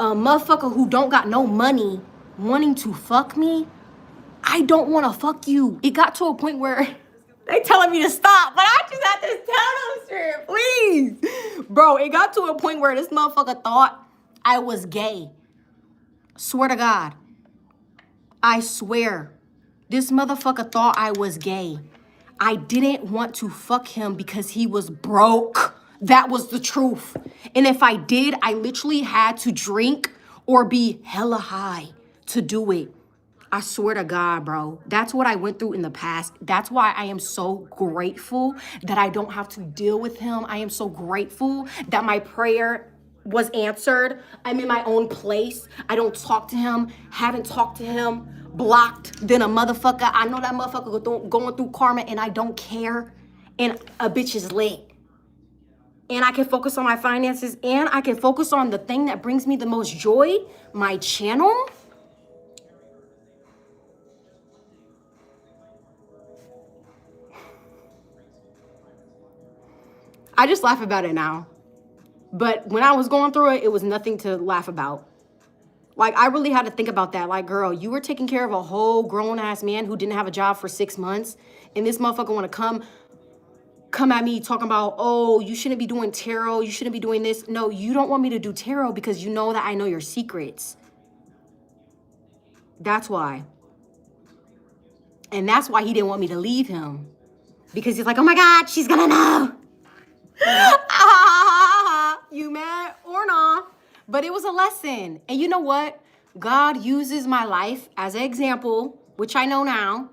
a motherfucker who don't got no money wanting to fuck me. I don't want to fuck you. It got to a point where they telling me to stop, but I just had to tell them straight, please. Bro, it got to a point where this motherfucker thought I was gay. Swear to God. I swear. This motherfucker thought I was gay. I didn't want to fuck him because he was broke. That was the truth. And if I did, I literally had to drink or be hella high to do it. I swear to God, bro. That's what I went through in the past. That's why I am so grateful that I don't have to deal with him. I am so grateful that my prayer was answered. I'm in my own place. I don't talk to him. Haven't talked to him. Blocked. Then a motherfucker. I know that motherfucker going through karma and I don't care. And a bitch is lit. And I can focus on my finances. And I can focus on the thing that brings me the most joy. My channel. I just laugh about it now. But when I was going through it, it was nothing to laugh about. Like, I really had to think about that. Like, girl, you were taking care of a whole grown-ass man who didn't have a job for 6 months. And this motherfucker want to come at me talking about, oh, you shouldn't be doing tarot. You shouldn't be doing this. No, you don't want me to do tarot because you know that I know your secrets. That's why. And that's why he didn't want me to leave him. Because he's like, oh my God, she's gonna know. You mad or not? But it was a lesson. And you know what? God uses my life as an example, which I know now.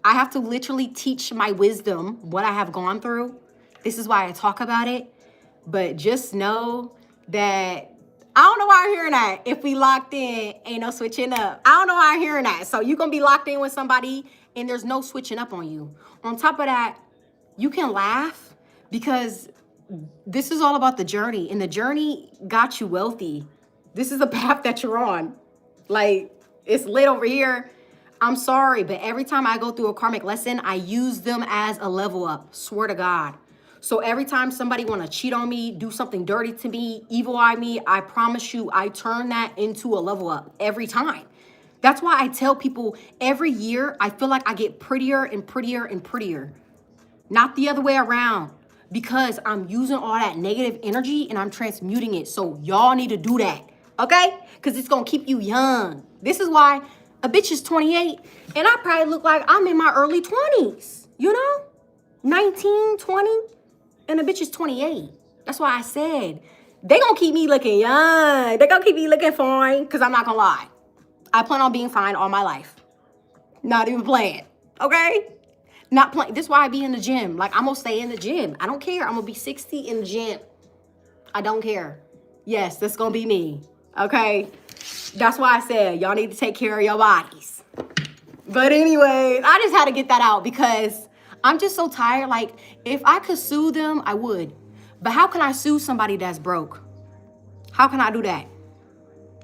I have to literally teach my wisdom, what I have gone through. This is why I talk about it. But just know that I don't know why I'm hearing that. If we locked in, ain't no switching up. I don't know why I'm hearing that. So you're going to be locked in with somebody and there's no switching up on you. On top of that, you can laugh because this is all about the journey. And the journey got you wealthy. This is the path that you're on. Like, it's lit over here. I'm sorry, but every time I go through a karmic lesson, I use them as a level up. Swear to God. So every time somebody want to cheat on me, do something dirty to me, evil eye me, I promise you, I turn that into a level up every time. That's why I tell people every year, I feel like I get prettier and prettier and prettier. Not the other way around. Because I'm using all that negative energy and I'm transmuting it. So y'all need to do that. Okay? Because it's going to keep you young. This is why a bitch is 28 and I probably look like I'm in my early 20s. You know? 19, 20. And a bitch is 28. That's why I said, they gonna keep me looking young. They gonna keep me looking fine, because I'm not gonna lie. I plan on being fine all my life. Not even playing, okay? Not playing. This is why I be in the gym. Like, I'm gonna stay in the gym. I don't care. I'm gonna be 60 in the gym. I don't care. Yes, that's gonna be me, okay? That's why I said, y'all need to take care of your bodies. But anyway, I just had to get that out because I'm just so tired. Like, if I could sue them, I would. But how can I sue somebody that's broke? How can I do that?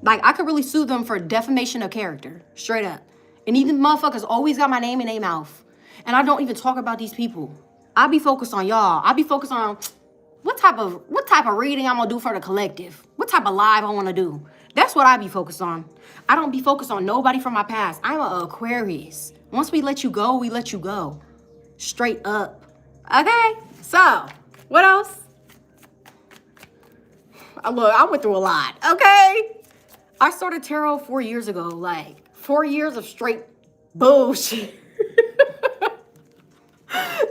Like, I could really sue them for defamation of character, straight up. And even motherfuckers always got my name in their mouth. And I don't even talk about these people. I be focused on y'all. I be focused on what type of reading I'm gonna do for the collective. What type of live I wanna do. That's what I be focused on. I don't be focused on nobody from my past. I'm an Aquarius. Once we let you go, we let you go. Straight up. Okay? So, what else? Look, I went through a lot. Okay? I started tarot 4 years ago. Like, 4 years of straight bullshit.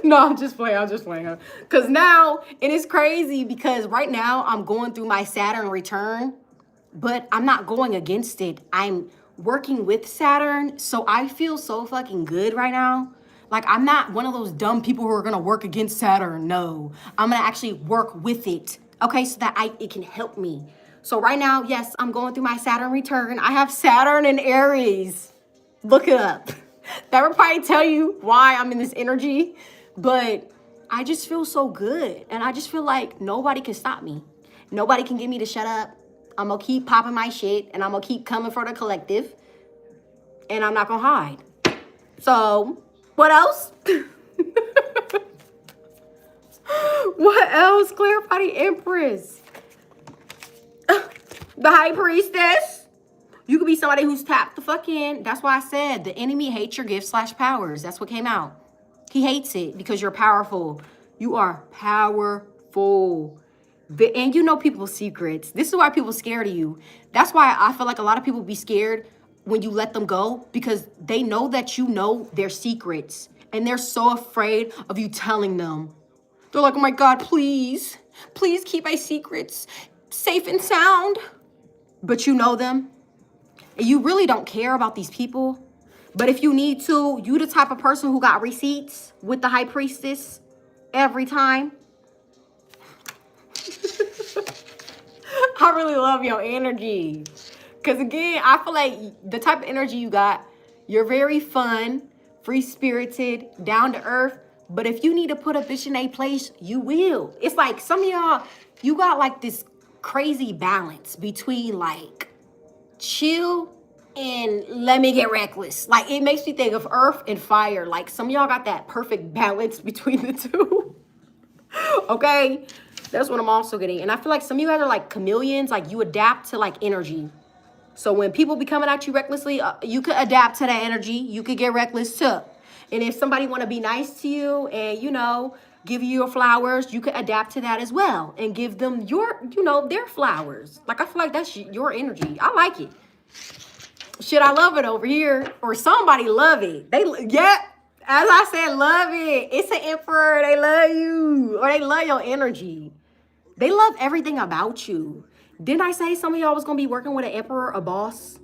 No, I'm just playing. Because now, it is crazy because right now, I'm going through my Saturn return. But I'm not going against it. I'm working with Saturn. So I feel so fucking good right now. Like, I'm not one of those dumb people who are going to work against Saturn. No. I'm going to actually work with it. Okay? So that it can help me. So right now, yes, I'm going through my Saturn return. I have Saturn in Aries. Look it up. That would probably tell you why I'm in this energy. But I just feel so good. And I just feel like nobody can stop me. Nobody can get me to shut up. I'm going to keep popping my shit. And I'm going to keep coming for the collective. And I'm not going to hide. So, what else? What else? Clarify the Empress. The High Priestess. You could be somebody who's tapped the fuck in. That's why I said the enemy hates your gifts / powers. That's what came out. He hates it because you're powerful. You are powerful. And you know people's secrets. This is why people are scared of you. That's why I feel like a lot of people be scared when you let them go, because they know that you know their secrets and they're so afraid of you telling them. They're like, oh my God, please keep my secrets safe and sound. But you know them and you really don't care about these people. But if you need to, you the type of person who got receipts with the High Priestess every time. I really love your energy. Because again, I feel like the type of energy you got, you're very fun, free-spirited, down to earth. But if you need to put a bitch in a place, you will. It's like some of y'all, you got like this crazy balance between like chill and let me get reckless. Like, it makes me think of earth and fire. Like, some of y'all got that perfect balance between the two. Okay? That's what I'm also getting. And I feel like some of you guys are like chameleons. Like, you adapt to like energy. So when people be coming at you recklessly, you could adapt to that energy. You could get reckless too. And if somebody want to be nice to you and, you know, give you your flowers, you could adapt to that as well. And give them your, you know, their flowers. Like, I feel like that's your energy. I like it. Shit, I love it over here. Or somebody love it. Yeah, as I said, love it. It's an emperor. They love you. Or they love your energy. They love everything about you. Didn't I say some of y'all was going to be working with an emperor, a boss?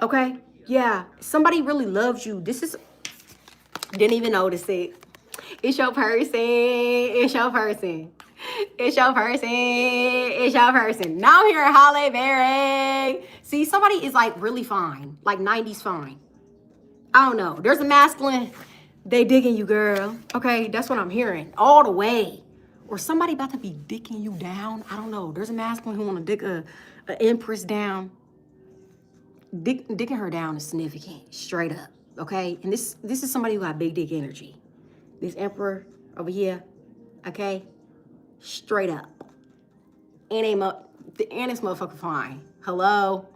Okay? Yeah. Somebody really loves you. This is... Didn't even notice it. It's your person. It's your person. It's your person. It's your person. Now I'm hearing Halle Berry. See, somebody is like really fine. Like 90s fine. I don't know. There's a masculine. They digging you, girl. Okay, that's what I'm hearing. All the way. Or somebody about to be dicking you down. I don't know. There's a masculine who want to dick a empress down. Dicking her down is significant. Straight up. Okay? And this is somebody who got big dick energy. This emperor over here. Okay? Straight up. And this motherfucker fine. Hello?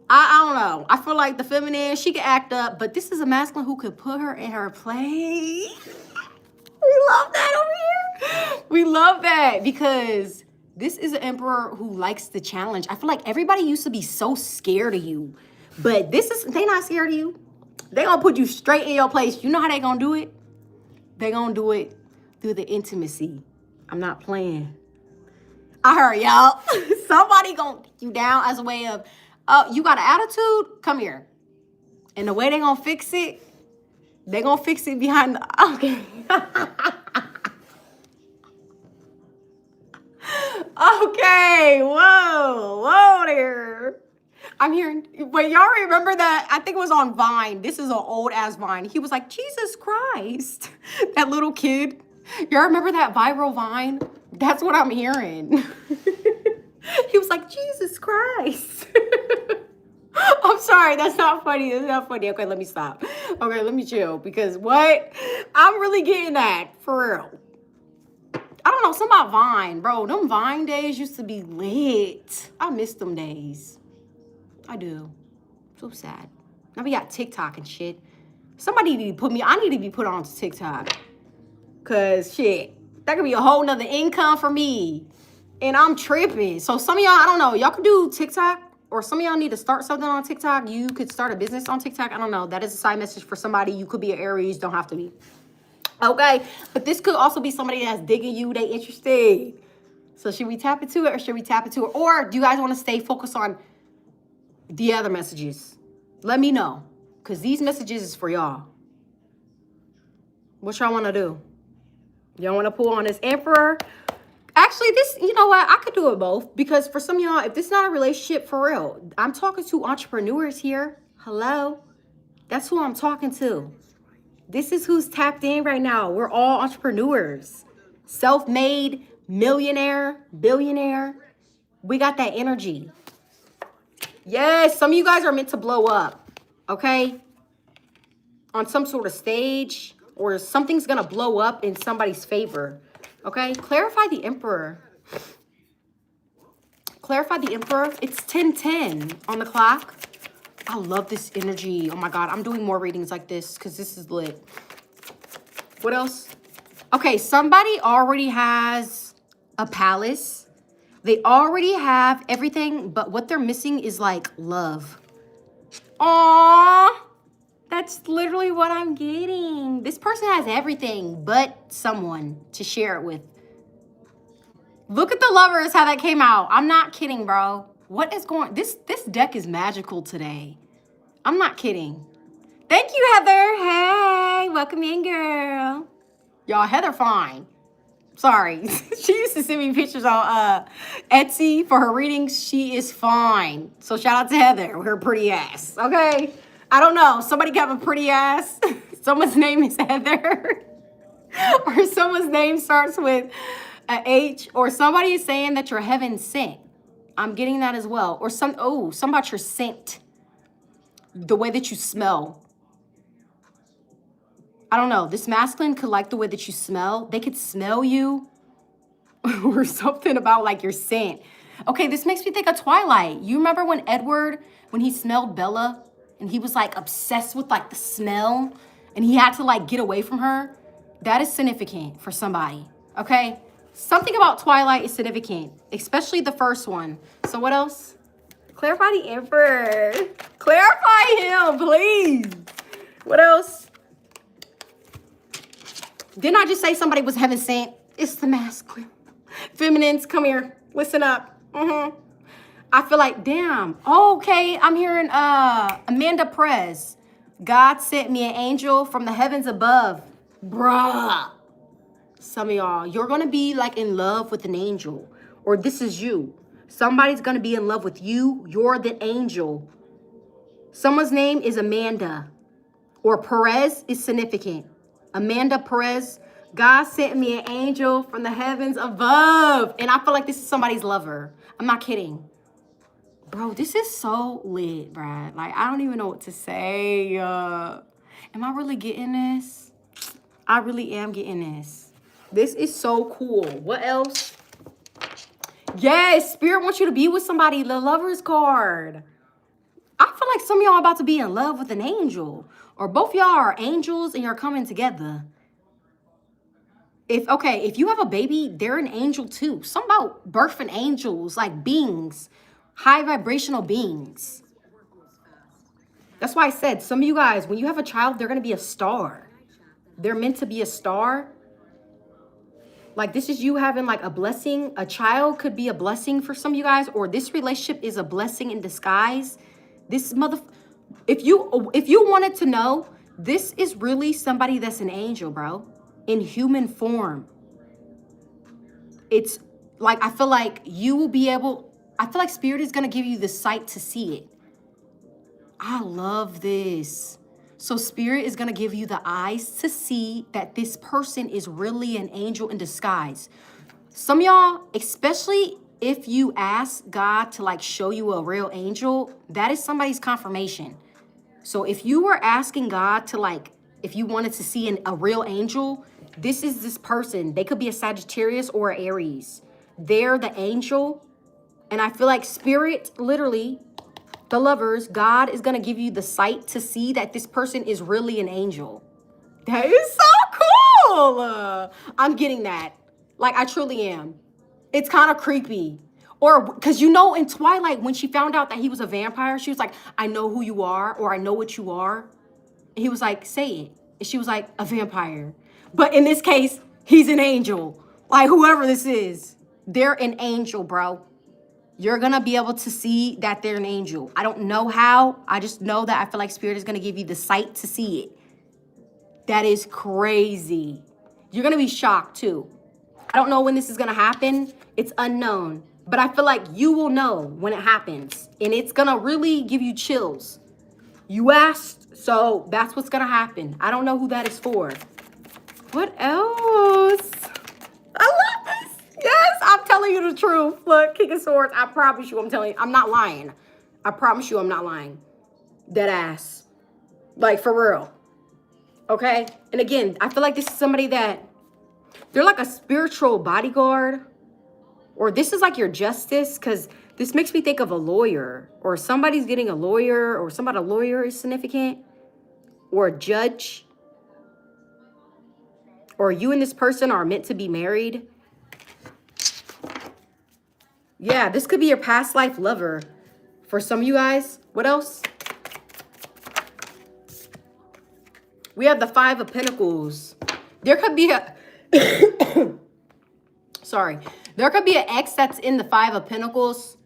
I don't know. I feel like the feminine, she can act up, but this is a masculine who could put her in her place. We love that over here. We love that because this is an emperor who likes the challenge. I feel like everybody used to be so scared of you, but they not scared of you. They gonna put you straight in your place. You know how they gonna do it? They gonna do it through the intimacy. I'm not playing. I heard y'all. Somebody gonna dick you down as a way of, oh, you got an attitude? Come here. And the way they gonna fix it, they gonna fix it behind the, okay. Okay, whoa there. I'm hearing, wait, y'all remember that? I think it was on Vine. This is an old ass Vine. He was like, Jesus Christ. That little kid. Y'all remember that viral Vine? That's what I'm hearing. He was like, Jesus Christ. I'm sorry, that's not funny. That's not funny. Okay, let me stop. Okay, let me chill. Because what? I'm really getting that. For real. I don't know, something about Vine. Bro, them Vine days used to be lit. I miss them days. I do. So sad. Now we got TikTok and shit. Somebody need to put me, I need to be put on to TikTok. Cause shit, that could be a whole nother income for me. And I'm tripping. So some of y'all, I don't know, y'all could do TikTok. Or some of y'all need to start something on TikTok. You could start a business on TikTok. I don't know. That is a side message for somebody. You could be an Aries. Don't have to be. Okay. But this could also be somebody that's digging you. They interested. So should we tap into it or should we tap into it? Or do you guys want to stay focused on the other messages? Let me know. Because these messages is for y'all. What y'all want to do? Y'all want to pull on this Emperor? Actually, this, you know what? I could do it both. Because for some of y'all, if this is not a relationship, for real, I'm talking to entrepreneurs here. Hello? That's who I'm talking to. This is who's tapped in right now. We're all entrepreneurs. Self-made, millionaire, billionaire. We got that energy. Yes, some of you guys are meant to blow up. Okay? On some sort of stage. Or something's going to blow up in somebody's favor. Okay, clarify the Emperor. Clarify the Emperor. It's 10:10 on the clock. I love this energy. Oh my God, I'm doing more readings like this because this is lit. What else? Okay, somebody already has a palace. They already have everything, but what they're missing is like love. Aww. That's literally what I'm getting. This person has everything but someone to share it with. Look at the Lovers, how that came out. I'm not kidding, bro. What is going... This deck is magical today. I'm not kidding. Thank you, Heather. Hey, welcome in, girl. Y'all, Heather fine. Sorry. She used to send me pictures on Etsy for her readings. She is fine. So shout out to Heather with her pretty ass. Okay? I don't know. Somebody got a pretty ass. Someone's name is Heather. Or someone's name starts with an H. Or somebody is saying that you're heaven sent. I'm getting that as well. Or some about your scent. The way that you smell. I don't know. This masculine could like the way that you smell. They could smell you. Or something about like your scent. Okay, this makes me think of Twilight. You remember when Edward, when he smelled Bella? And he was like obsessed with like the smell and he had to like get away from her. That is significant for somebody, okay? Something about Twilight is significant, especially the first one. So what else? Clarify the Emperor. Clarify him, please. What else? Didn't I just say somebody was heaven sent? It's the masculine. Feminines, come here. Listen up. I feel like, damn. Oh, okay, I'm hearing Amanda Perez. God sent me an angel from the heavens above. Bruh. Some of y'all, you're going to be like in love with an angel. Or this is you. Somebody's going to be in love with you. You're the angel. Someone's name is Amanda. Or Perez is significant. Amanda Perez. God sent me an angel from the heavens above. And I feel like this is somebody's lover. I'm not kidding. Bro, this is so lit, Brad. Like, I don't even know what to say. Am I really getting this? I really am getting this. This is so cool. What else? Yes, Spirit wants you to be with somebody. The Lover's card. I feel like some of y'all are about to be in love with an angel. Or both y'all are angels and you're coming together. If you have a baby, they're an angel too. Something about birthing angels, like beings. High vibrational beings. That's why I said, some of you guys, when you have a child, they're going to be a star. They're meant to be a star. Like, this is you having like a blessing. A child could be a blessing for some of you guys, or this relationship is a blessing in disguise. This if you wanted to know, this is really somebody that's an angel, bro, in human form. It's like, I feel like you will be able, I feel like Spirit is going to give you the sight to see it. I love this. So Spirit is going to give you the eyes to see that this person is really an angel in disguise. Some of y'all, especially if you ask God to like show you a real angel, that is somebody's confirmation. So if you were asking God to like, if you wanted to see a real angel, this is this person. They could be a Sagittarius or an Aries. They're the angel. And I feel like Spirit, literally, the Lovers, God is going to give you the sight to see that this person is really an angel. That is so cool. I'm getting that. Like, I truly am. It's kind of creepy. Or, because you know, in Twilight, when she found out that he was a vampire, she was like, I know who you are, or I know what you are. And he was like, say it. And she was like, a vampire. But in this case, he's an angel. Like, whoever this is, they're an angel, bro. You're going to be able to see that they're an angel. I don't know how. I just know that I feel like Spirit is going to give you the sight to see it. That is crazy. You're going to be shocked too. I don't know when this is going to happen. It's unknown. But I feel like you will know when it happens. And it's going to really give you chills. You asked, so that's what's going to happen. I don't know who that is for. What else? I love this. Yes, I'm telling you the truth. Look, King of Swords, I promise you, I'm telling you, I'm not lying. I promise you I'm not lying. Dead ass. Like, for real. Okay? And again, I feel like this is somebody that, they're like a spiritual bodyguard. Or this is like your justice, because this makes me think of a lawyer. Or somebody's getting a lawyer, or a lawyer is significant. Or a judge. Or you and this person are meant to be married. Yeah, this could be your past life lover for some of you guys. What else? We have the Five of Pentacles. There could be a... Sorry. There could be an ex that's in the Five of Pentacles.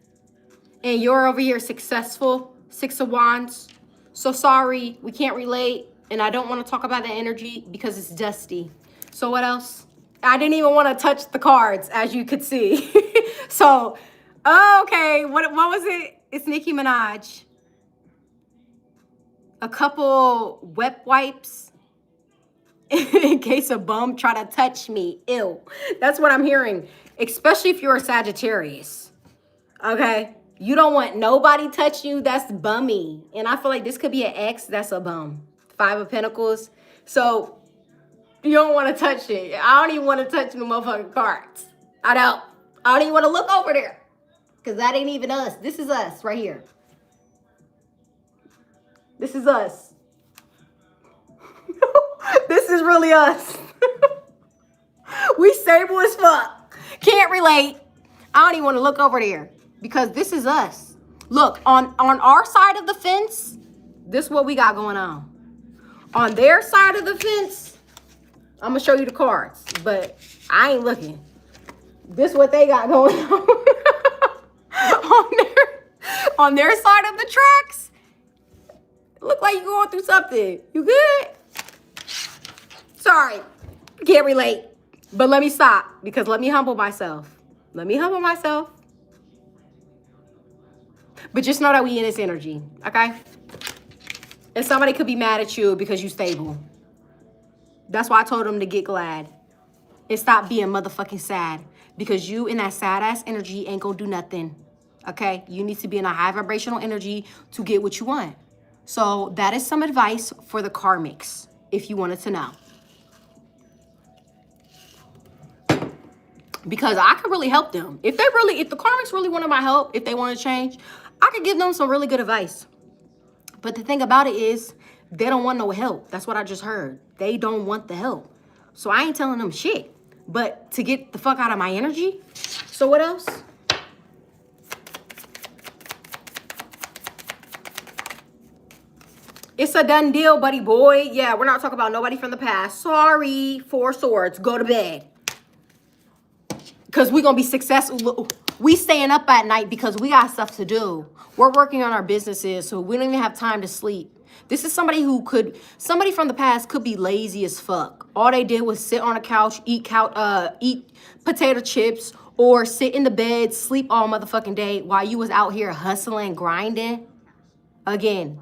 And you're over here successful. Six of Wands. So sorry, we can't relate. And I don't want to talk about that energy because it's dusty. So what else? I didn't even want to touch the cards, as you could see. So, okay, what was it? It's Nicki Minaj. A couple wet wipes in case a bum try to touch me. Ew. That's what I'm hearing, especially if you're a Sagittarius. Okay? You don't want nobody touch you. That's bummy. And I feel like this could be an ex that's a bum. Five of Pentacles. So, you don't want to touch it. I don't even want to touch the motherfucking cards. I don't even want to look over there. Because that ain't even us. This is us right here. This is us. This is really us. We sable as fuck. Can't relate. I don't even want to look over there. Because this is us. Look, on our side of the fence, this is what we got going on. On their side of the fence, I'm going to show you the cards, but I ain't looking. This is what they got going on. on their side of the tracks. Look like you're going through something. You good? Sorry. Can't relate. But let me stop, because let me humble myself. Let me humble myself. But just know that we in this energy, okay? And somebody could be mad at you because you stable. That's why I told them to get glad. And stop being motherfucking sad. Because you in that sad ass energy ain't gonna do nothing. Okay? You need to be in a high vibrational energy to get what you want. So that is some advice for the karmics, if you wanted to know. Because I could really help them. If the karmics really wanted my help, if they want to change, I could give them some really good advice. But the thing about it is, they don't want no help. That's what I just heard. They don't want the help. So I ain't telling them shit. But to get the fuck out of my energy. So what else? It's a done deal, buddy boy. Yeah, we're not talking about nobody from the past. Sorry, 4 swords. Go to bed. Because we're going to be successful. We staying up at night because we got stuff to do. We're working on our businesses, so we don't even have time to sleep. This is somebody somebody from the past could be lazy as fuck. All they did was sit on a couch, eat potato chips, or sit in the bed, sleep all motherfucking day while you was out here hustling, grinding. Again,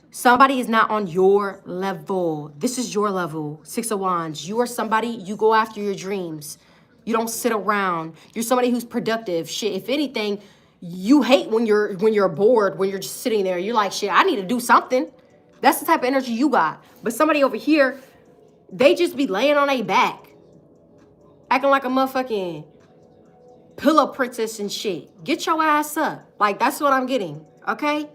somebody is not on your level. This is your level. 6 of Wands. You are somebody, you go after your dreams. You don't sit around. You're somebody who's productive. Shit, if anything, you hate when you're bored, when you're just sitting there. You're like, shit, I need to do something. That's the type of energy you got. But somebody over here, they just be laying on their back. Acting like a motherfucking pillow princess and shit. Get your ass up. Like, that's what I'm getting, okay?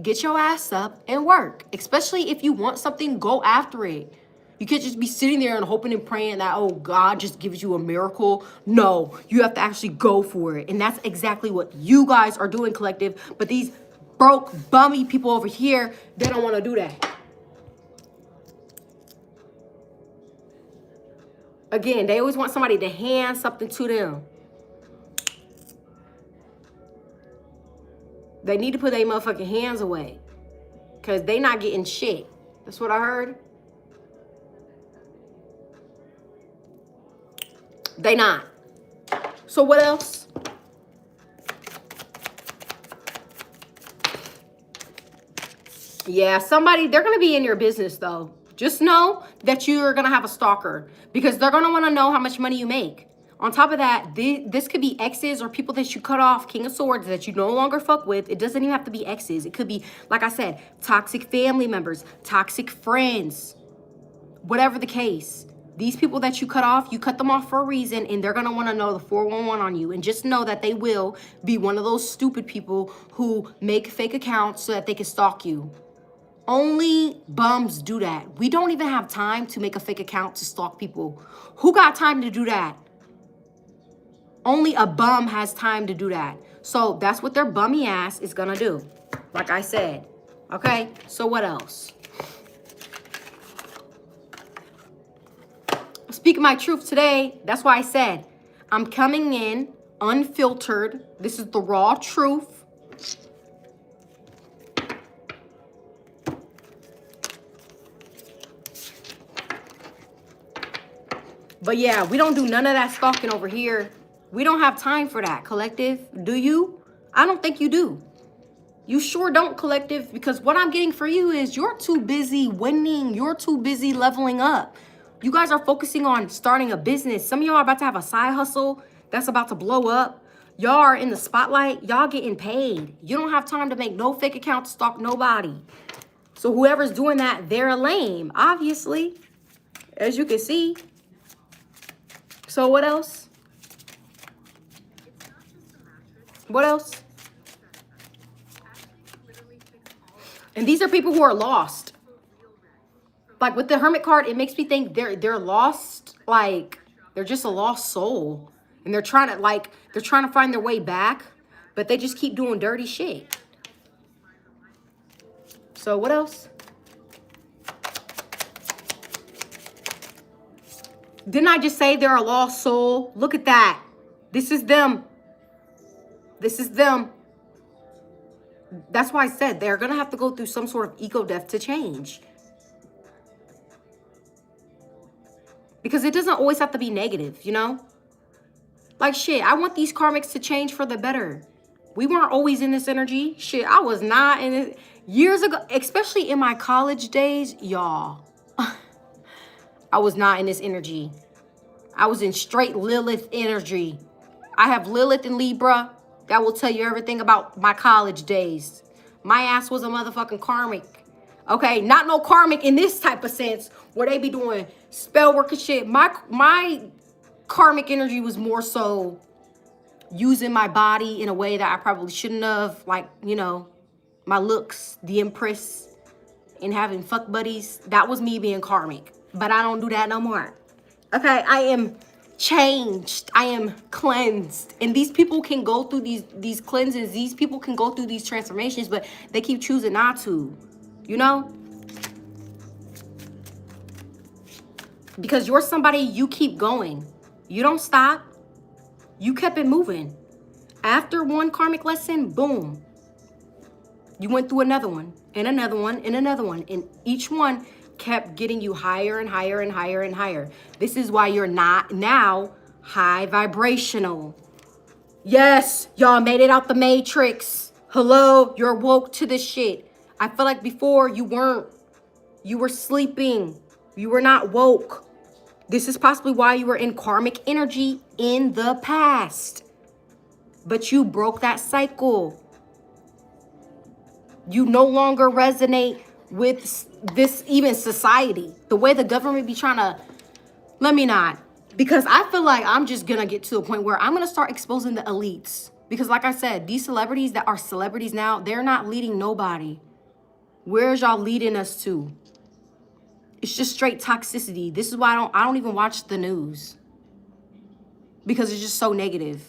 Get your ass up and work. Especially if you want something, go after it. You can't just be sitting there and hoping and praying that, oh, God just gives you a miracle. No, you have to actually go for it. And that's exactly what you guys are doing, collective. But these broke, bummy people over here, they don't want to do that. Again, they always want somebody to hand something to them. They need to put their motherfucking hands away. Because they not getting shit. That's what I heard. They not. So what else? Yeah, they're going to be in your business though. Just know that you're going to have a stalker because they're going to want to know how much money you make. On top of that, this could be exes or people that you cut off, King of Swords, that you no longer fuck with. It doesn't even have to be exes. It could be, like I said, toxic family members, toxic friends, whatever the case. These people that you cut off, you cut them off for a reason, and they're going to want to know the 411 on you. And just know that they will be one of those stupid people who make fake accounts so that they can stalk you. Only bums do that. We don't even have time to make a fake account to stalk people. Who got time to do that? Only a bum has time to do that. So that's what their bummy ass is going to do. Like I said. Okay? So what else? Speaking my truth today, that's why I said I'm coming in unfiltered. This is the raw truth. But yeah, we don't do none of that stalking over here. We don't have time for that, collective. Do you? I don't think you do. You sure don't, collective, because what I'm getting for you is you're too busy winning. You're too busy leveling up. You guys are focusing on starting a business. Some of y'all are about to have a side hustle that's about to blow up. Y'all are in the spotlight. Y'all getting paid. You don't have time to make no fake account to stalk nobody. So whoever's doing that, they're lame, obviously, as you can see. So what else? What else? And these are people who are lost. Like with the Hermit card, it makes me think they're lost. Like they're just a lost soul, and they're trying to find their way back, but they just keep doing dirty shit. So what else? Didn't I just say they're a lost soul? Look at that. This is them. This is them. That's why I said they're going to have to go through some sort of ego death to change. Because it doesn't always have to be negative, you know? Like, shit, I want these karmics to change for the better. We weren't always in this energy. Shit, I was not in it. Years ago, especially in my college days, y'all, I was not in this energy. I was in straight Lilith energy. I have Lilith and Libra. That will tell you everything about my college days. My ass was a motherfucking karmic. Okay, not no karmic in this type of sense where they be doing spell work and shit. My karmic energy was more so using my body in a way that I probably shouldn't have. Like, you know, my looks, the empress, and having fuck buddies. That was me being karmic. But I don't do that no more. Okay, I am changed. I am cleansed. And these people can go through these cleanses. These people can go through these transformations, but they keep choosing not to. You know? Because you're somebody, you keep going. You don't stop. You kept it moving. After one karmic lesson, boom. You went through another one, and another one, and another one. And each one kept getting you higher and higher and higher and higher. This is why you're not now high vibrational. Yes, y'all made it out the matrix. Hello, you're woke to this shit. I feel like before you weren't. You were sleeping. You were not woke. This is possibly why you were in karmic energy in the past. But you broke that cycle. You no longer resonate with this even society. The way the government be trying to, let me not. Because I feel like I'm just gonna get to a point where I'm gonna start exposing the elites. Because like I said, these celebrities that are celebrities now, they're not leading nobody. Where's y'all leading us to? It's just straight toxicity. This is why I don't even watch the news. Because it's just so negative.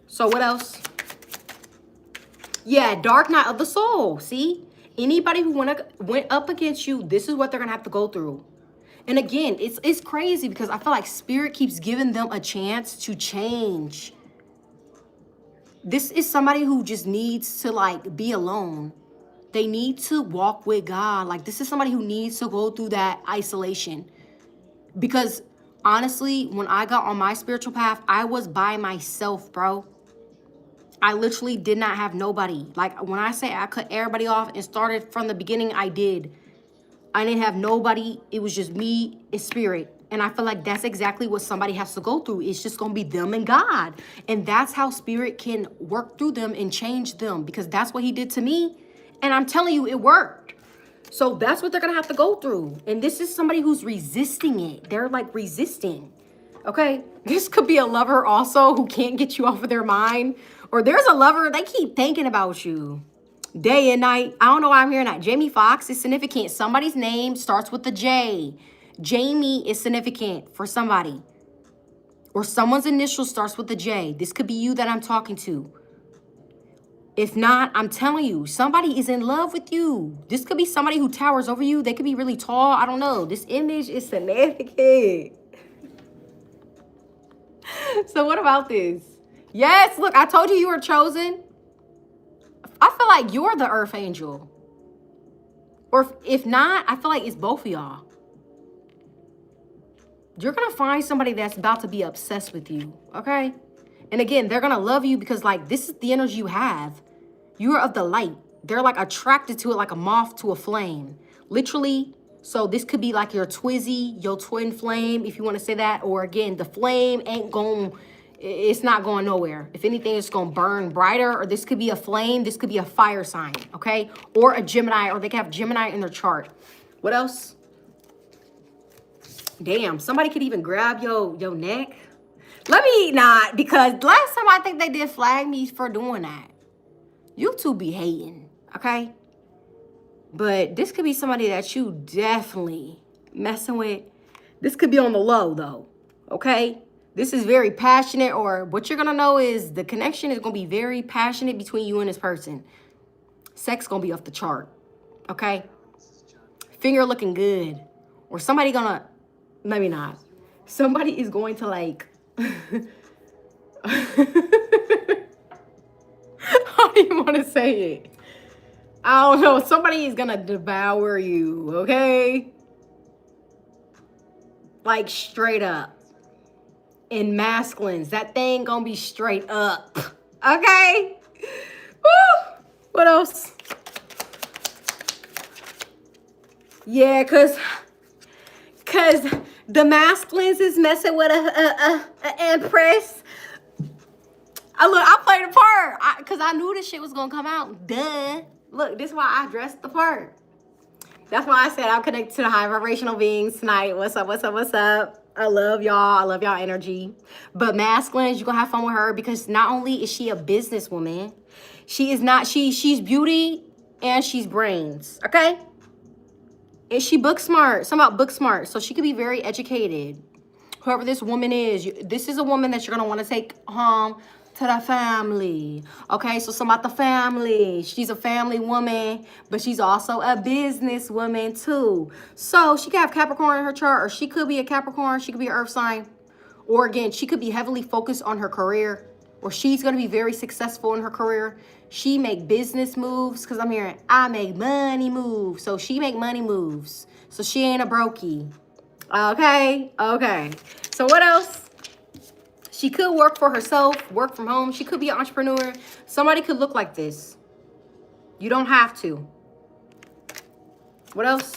So what else? Yeah, dark night of the soul. See? Anybody who went up against you, this is what they're going to have to go through. And again, it's crazy because I feel like spirit keeps giving them a chance to change. This is somebody who just needs to like be alone. They need to walk with God. Like, this is somebody who needs to go through that isolation. Because, honestly, when I got on my spiritual path, I was by myself, bro. I literally did not have nobody. Like, when I say I cut everybody off and started from the beginning, I did. I didn't have nobody. It was just me and spirit. And I feel like that's exactly what somebody has to go through. It's just going to be them and God. And that's how spirit can work through them and change them. Because that's what he did to me. And I'm telling you, it worked. So that's what they're going to have to go through. And this is somebody who's resisting it. They're like resisting. Okay? This could be a lover also who can't get you off of their mind. Or there's a lover, they keep thinking about you day and night. I don't know why I'm hearing that. Jamie Foxx is significant. Somebody's name starts with a J. Jamie is significant for somebody. Or someone's initial starts with a J. This could be you that I'm talking to. If not, I'm telling you, somebody is in love with you. This could be somebody who towers over you. They could be really tall. I don't know. This image is significant. So what about this? Yes, look, I told you you were chosen. I feel like you're the earth angel. Or if not, I feel like it's both of y'all. You're going to find somebody that's about to be obsessed with you, okay? And again, they're going to love you because, like, this is the energy you have. You are of the light. They're, like, attracted to it like a moth to a flame. Literally. So this could be, like, your twizzy, your twin flame, if you want to say that. Or, again, the flame ain't going, it's not going nowhere. If anything, it's going to burn brighter. Or this could be a flame. This could be a fire sign, okay? Or a Gemini. Or they could have Gemini in their chart. What else? Damn, somebody could even grab your neck. Let me not, because last time I think they did flag me for doing that. You two be hating, okay? But this could be somebody that you definitely messing with. This could be on the low, though, okay? This is very passionate, or what you're going to know is the connection is going to be very passionate between you and this person. Sex going to be off the chart, okay? Finger looking good. Or somebody going to, maybe not. Somebody is going to, like, how do you want to say it? I don't know. Somebody is gonna devour you, okay? Like straight up. In masculines, that thing gonna be straight up. Okay? Woo! What else? Yeah, cause the masculines is messing with a empress. I played the part cause I knew this shit was gonna come out. Duh. Look, this is why I dressed the part. That's why I said I'm connected to the high vibrational beings tonight. What's up? What's up? What's up? I love y'all. I love y'all energy. But masculines, you're gonna have fun with her because not only is she a businesswoman, she's beauty and she's brains. Okay? And she book smart. Something about book smart. So she could be very educated. Whoever this woman is, this is a woman that you're gonna want to take home to the family. Okay, so some about the family. She's a family woman, but she's also a business woman too. So she could have Capricorn in her chart, or she could be a Capricorn, she could be an earth sign. Or again, she could be heavily focused on her career, or she's gonna be very successful in her career. She make business moves, because I'm hearing, I make money moves. So she make money moves. So she ain't a brokey. Okay, okay. So what else? She could work for herself, work from home. She could be an entrepreneur. Somebody could look like this. You don't have to. What else?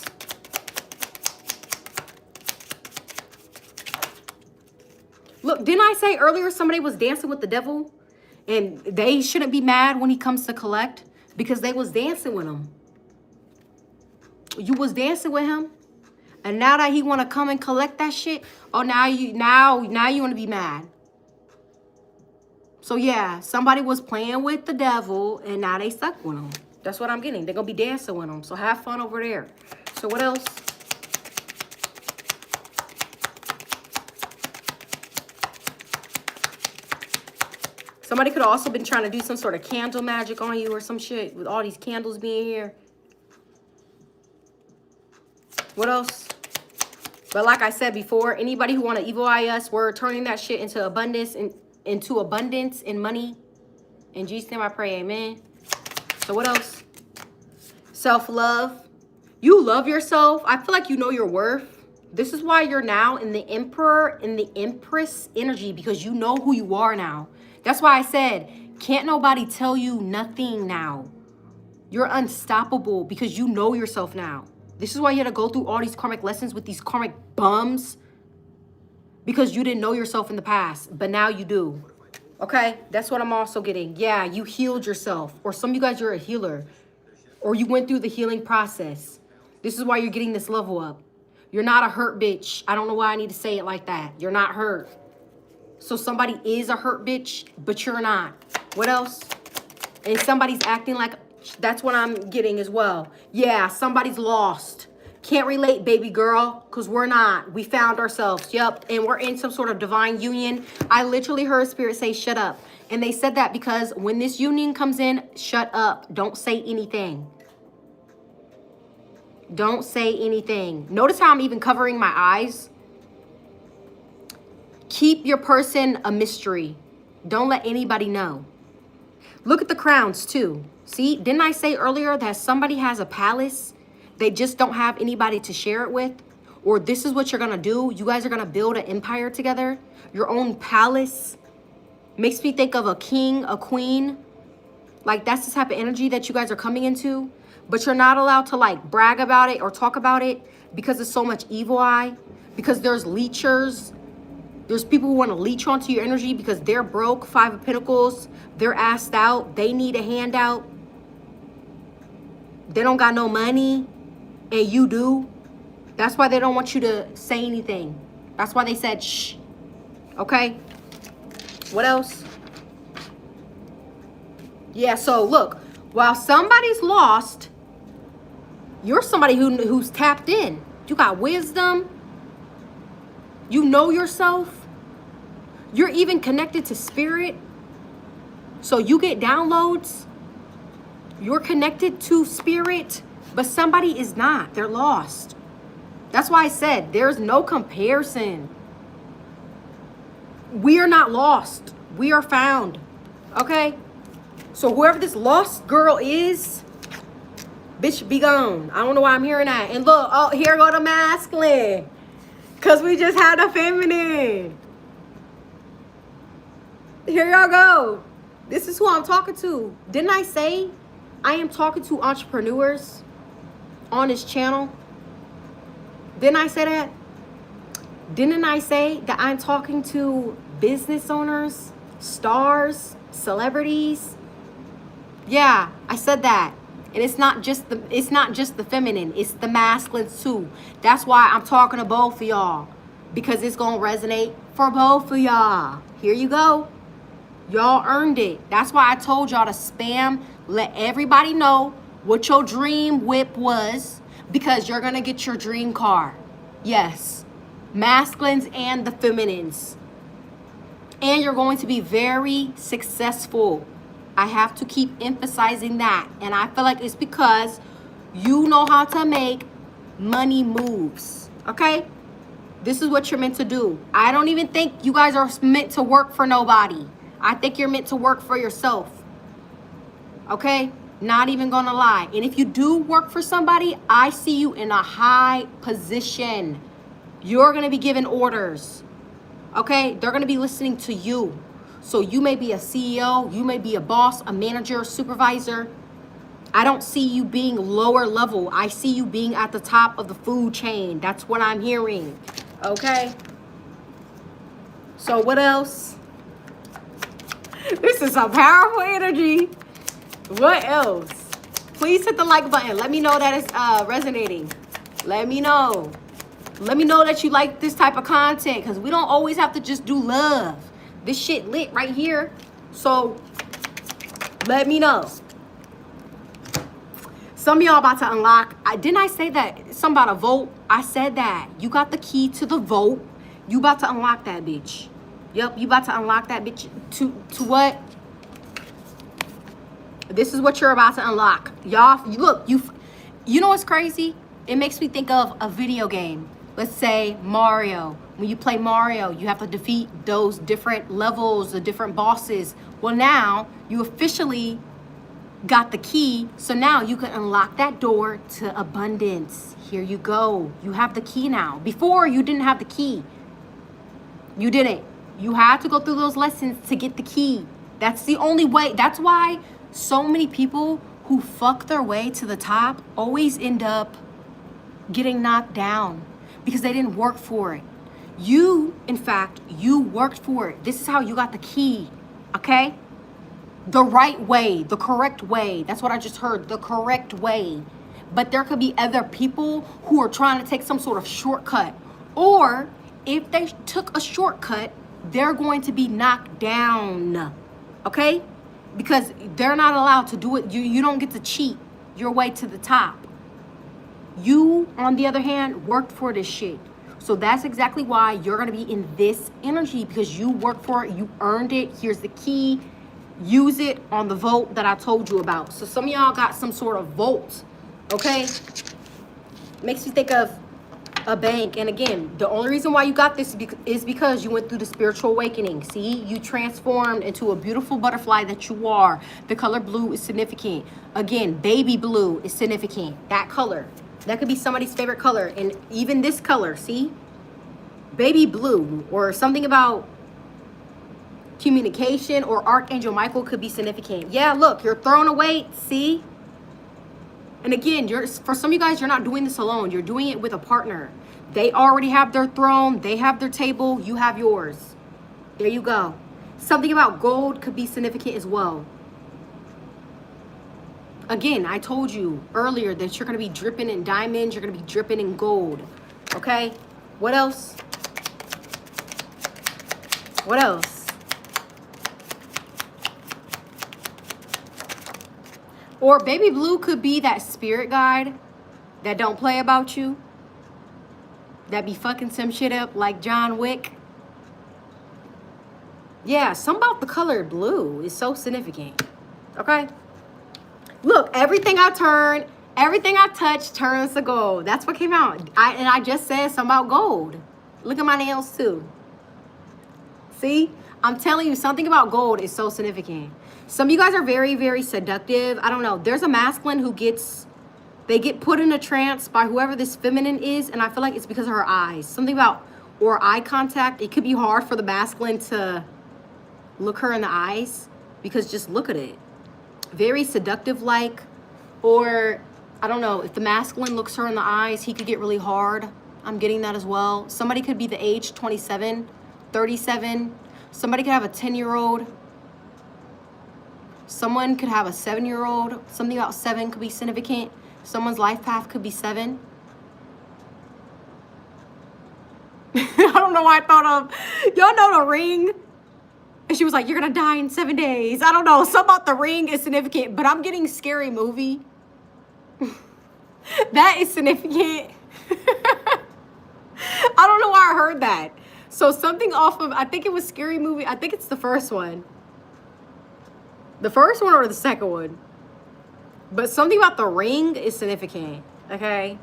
Look, didn't I say earlier somebody was dancing with the devil? And they shouldn't be mad when he comes to collect because they was dancing with him. You was dancing with him. And now that he want to come and collect that shit, oh, now you want to be mad. So yeah, somebody was playing with the devil and now they stuck with him. That's what I'm getting. They're going to be dancing with him. So have fun over there. So what else? Somebody could have also been trying to do some sort of candle magic on you or some shit with all these candles being here. What else? But like I said before, anybody who want to evil eye us, we're turning that shit into abundance and money. In Jesus' name I pray, amen. So what else? Self-love. You love yourself. I feel like you know your worth. This is why you're now in the Emperor and the Empress energy, because you know who you are now. That's why I said, can't nobody tell you nothing now. You're unstoppable because you know yourself now. This is why you had to go through all these karmic lessons with these karmic bums, because you didn't know yourself in the past, but now you do. Okay, that's what I'm also getting. Yeah, you healed yourself, or some of you guys, you're a healer, or you went through the healing process. This is why you're getting this level up. You're not a hurt bitch. I don't know why I need to say it like that. You're not hurt. So somebody is a hurt bitch, but you're not. What else? And somebody's acting like, that's what I'm getting as well. Yeah, somebody's lost. Can't relate, baby girl, because we're not. We found ourselves. Yep, and we're in some sort of divine union. I literally heard Spirit say, shut up. And they said that because when this union comes in, shut up. Don't say anything. Don't say anything. Notice how I'm even covering my eyes. Keep your person a mystery. Don't let anybody know. Look at the crowns too. See, didn't I say earlier that somebody has a palace? They just don't have anybody to share it with. Or this is what you're going to do. You guys are going to build an empire together. Your own palace. Makes me think of a king, a queen. Like that's the type of energy that you guys are coming into. But you're not allowed to like brag about it or talk about it because there's so much evil eye. Because there's leechers. There's people who want to leech onto your energy because they're broke. 5 of Pentacles. They're assed out. They need a handout. They don't got no money. And you do. That's why they don't want you to say anything. That's why they said shh. Okay? What else? Yeah, so look. While somebody's lost, you're somebody who's tapped in. You got wisdom. You know yourself. You're even connected to spirit. So you get downloads. You're connected to spirit, but somebody is not. They're lost. That's why I said there's no comparison. We are not lost. We are found. Okay? So whoever this lost girl is, bitch, be gone. I don't know why I'm hearing that. And look, oh, here go the masculine. Because we just had a feminine. Here y'all go. This is who I'm talking to. Didn't I say I am talking to entrepreneurs on this channel? Didn't I say that? Didn't I say that I'm talking to business owners, stars, celebrities? Yeah, I said that. And it's not just the feminine, it's the masculine too. That's why I'm talking to both of y'all, because it's gonna resonate for both of y'all. Here you go. Y'all earned it. That's why I told y'all to spam, let everybody know what your dream whip was, because you're gonna get your dream car. Yes, masculines and the feminines. And you're going to be very successful. I have to keep emphasizing that. And I feel like it's because you know how to make money moves, okay? This is what you're meant to do. I don't even think you guys are meant to work for nobody. I think you're meant to work for yourself, okay? Not even gonna lie. And if you do work for somebody, I see you in a high position. You're gonna be given orders, okay? They're gonna be listening to you. So you may be a CEO, you may be a boss, a manager, supervisor. I don't see you being lower level. I see you being at the top of the food chain. That's what I'm hearing, okay? So what else? This is some powerful energy. What else? Please hit the like button. Let me know that it's resonating. Let me know. Let me know that you like this type of content, because we don't always have to just do love. This shit lit right here. So let me know. Some of y'all about to unlock. Didn't I say that? Something about a vote. I said that. You got the key to the vote. You about to unlock that bitch. Yep, you about to unlock that bitch to what? This is what you're about to unlock. Y'all, look, you know what's crazy? It makes me think of a video game. Let's say Mario. When you play Mario, you have to defeat those different levels, the different bosses. Well, now you officially got the key. So now you can unlock that door to abundance. Here you go. You have the key now. Before, you didn't have the key. You didn't. You had to go through those lessons to get the key. That's the only way. That's why so many people who fuck their way to the top always end up getting knocked down, because they didn't work for it. You, in fact, you worked for it. This is how you got the key, okay? The right way, the correct way. That's what I just heard, the correct way. But there could be other people who are trying to take some sort of shortcut. Or if they took a shortcut, they're going to be knocked down, okay? Because they're not allowed to do it. You don't get to cheat your way to the top. You, on the other hand, worked for this shit. So that's exactly why you're going to be in this energy, because you worked for it, you earned it. Here's the key. Use it on the vote that I told you about. So some of y'all got some sort of vote, okay? Makes you think of a bank. And again, the only reason why you got this is because you went through the spiritual awakening. See, you transformed into a beautiful butterfly that you are. The color blue is significant. Again, baby blue is significant. That color. That could be somebody's favorite color. And even this color, see? Baby blue, or something about communication, or Archangel Michael could be significant. Yeah, look, you're throwing a weight, see? And again, for some of you guys, you're not doing this alone. You're doing it with a partner. They already have their throne. They have their table. You have yours. There you go. Something about gold could be significant as well. Again, I told you earlier that you're going to be dripping in diamonds. You're going to be dripping in gold. Okay? What else? What else? Or baby blue could be that spirit guide that don't play about you. That be fucking some shit up like John Wick. Yeah, something about the color blue is so significant. Okay? Look, everything I touch turns to gold. That's what came out. I just said something about gold. Look at my nails too. See? I'm telling you, something about gold is so significant. Some of you guys are very, very seductive. I don't know. There's a masculine who gets They get put in a trance by whoever this feminine is, and I feel like it's because of her eyes. Something about, or eye contact. It could be hard for the masculine to look her in the eyes because just look at it. Very seductive like, or I don't know, if the masculine looks her in the eyes, he could get really hard. I'm getting that as well. Somebody could be the age 27, 37. Somebody could have a 10-year-old. Someone could have a 7-year-old. Something about 7 could be significant. Someone's life path could be 7. I don't know why I thought of, y'all know The Ring? And she was like, you're gonna die in 7 days. I don't know, something about The Ring is significant, but I'm getting Scary Movie. That is significant. I don't know why I heard that. So something off of, I think it was Scary Movie. I think it's the first one. The first one or the second one. But something about The Ring is significant, okay?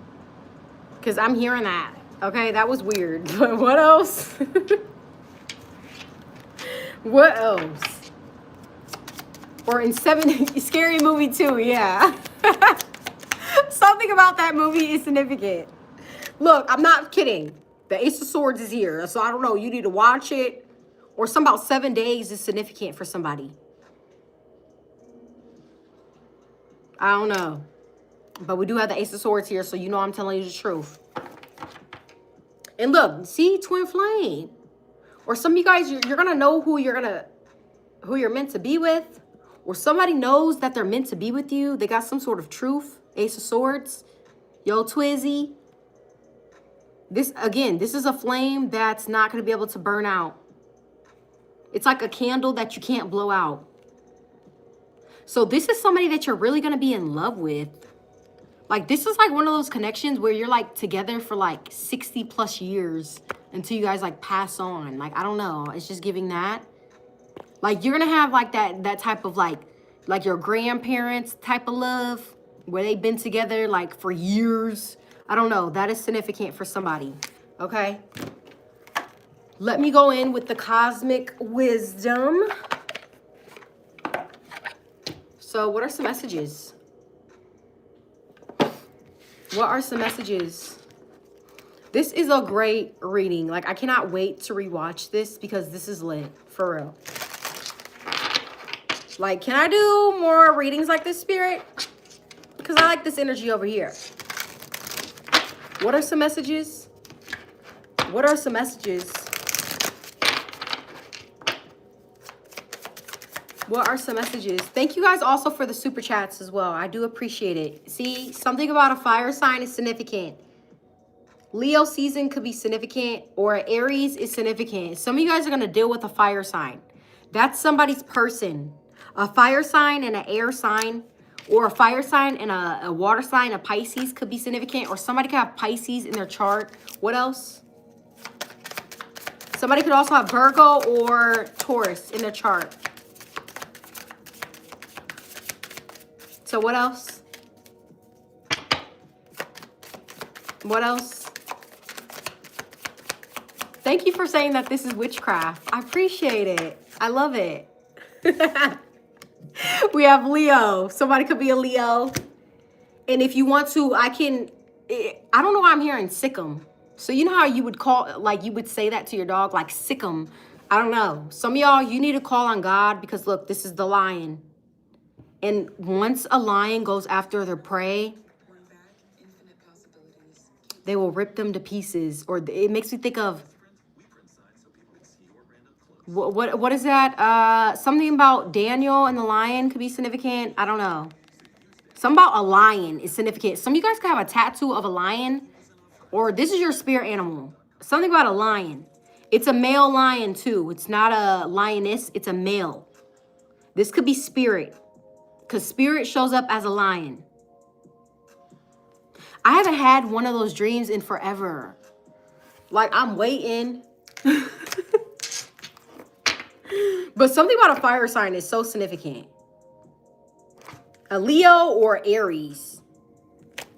Because I'm hearing that, okay? That was weird. But what else? What else? Or in 7, Scary Movie 2, yeah. Something about that movie is significant. Look, I'm not kidding. The Ace of Swords is here. So I don't know, you need to watch it. Or something about 7 days is significant for somebody. I don't know. But we do have the Ace of Swords here, so you know I'm telling you the truth. And look, see, twin flame. Or some of you guys, you're gonna know who you're meant to be with. Or somebody knows that they're meant to be with you. They got some sort of truth. Ace of Swords. Yo, Twizzy. This, again, this is a flame that's not gonna be able to burn out. It's like a candle that you can't blow out. So this is somebody that you're really going to be in love with. Like, this is like one of those connections where you're like together for like 60 plus years until you guys like pass on. Like, I don't know. It's just giving that. Like, you're going to have like that type of like your grandparents type of love where they've been together like for years. I don't know. That is significant for somebody. Okay. Let me go in with the cosmic wisdom. So what are some messages? What are some messages? This is a great reading. Like, I cannot wait to rewatch this because this is lit, for real. Like, can I do more readings like this, Spirit? Because I like this energy over here. What are some messages? What are some messages? What are some messages? Thank you guys also for the super chats as well. I do appreciate it. See, something about a fire sign is significant. Leo season could be significant, or Aries is significant. Some of you guys are going to deal with a fire sign. That's somebody's person. A fire sign and an air sign, or a fire sign and a water sign, a Pisces could be significant, or somebody could have Pisces in their chart. What else? Somebody could also have Virgo or Taurus in their chart. So what else? What else? Thank you for saying that this is witchcraft. I appreciate it. I love it. We have Leo. Somebody could be a Leo. And if you want to, I don't know why I'm hearing Sikkim. So you know how you would call, like you would say that to your dog, like Sikkim. I don't know. Some of y'all, you need to call on God because look, this is the lion. And once a lion goes after their prey, they will rip them to pieces. Or it makes me think of, what is that? Something about Daniel and the lion could be significant. I don't know. Something about a lion is significant. Some of you guys could have a tattoo of a lion, or this is your spirit animal. Something about a lion. It's a male lion too. It's not a lioness. It's a male. This could be spirit. Because spirit shows up as a lion. I haven't had one of those dreams in forever. Like, I'm waiting. But something about a fire sign is so significant. A Leo or Aries.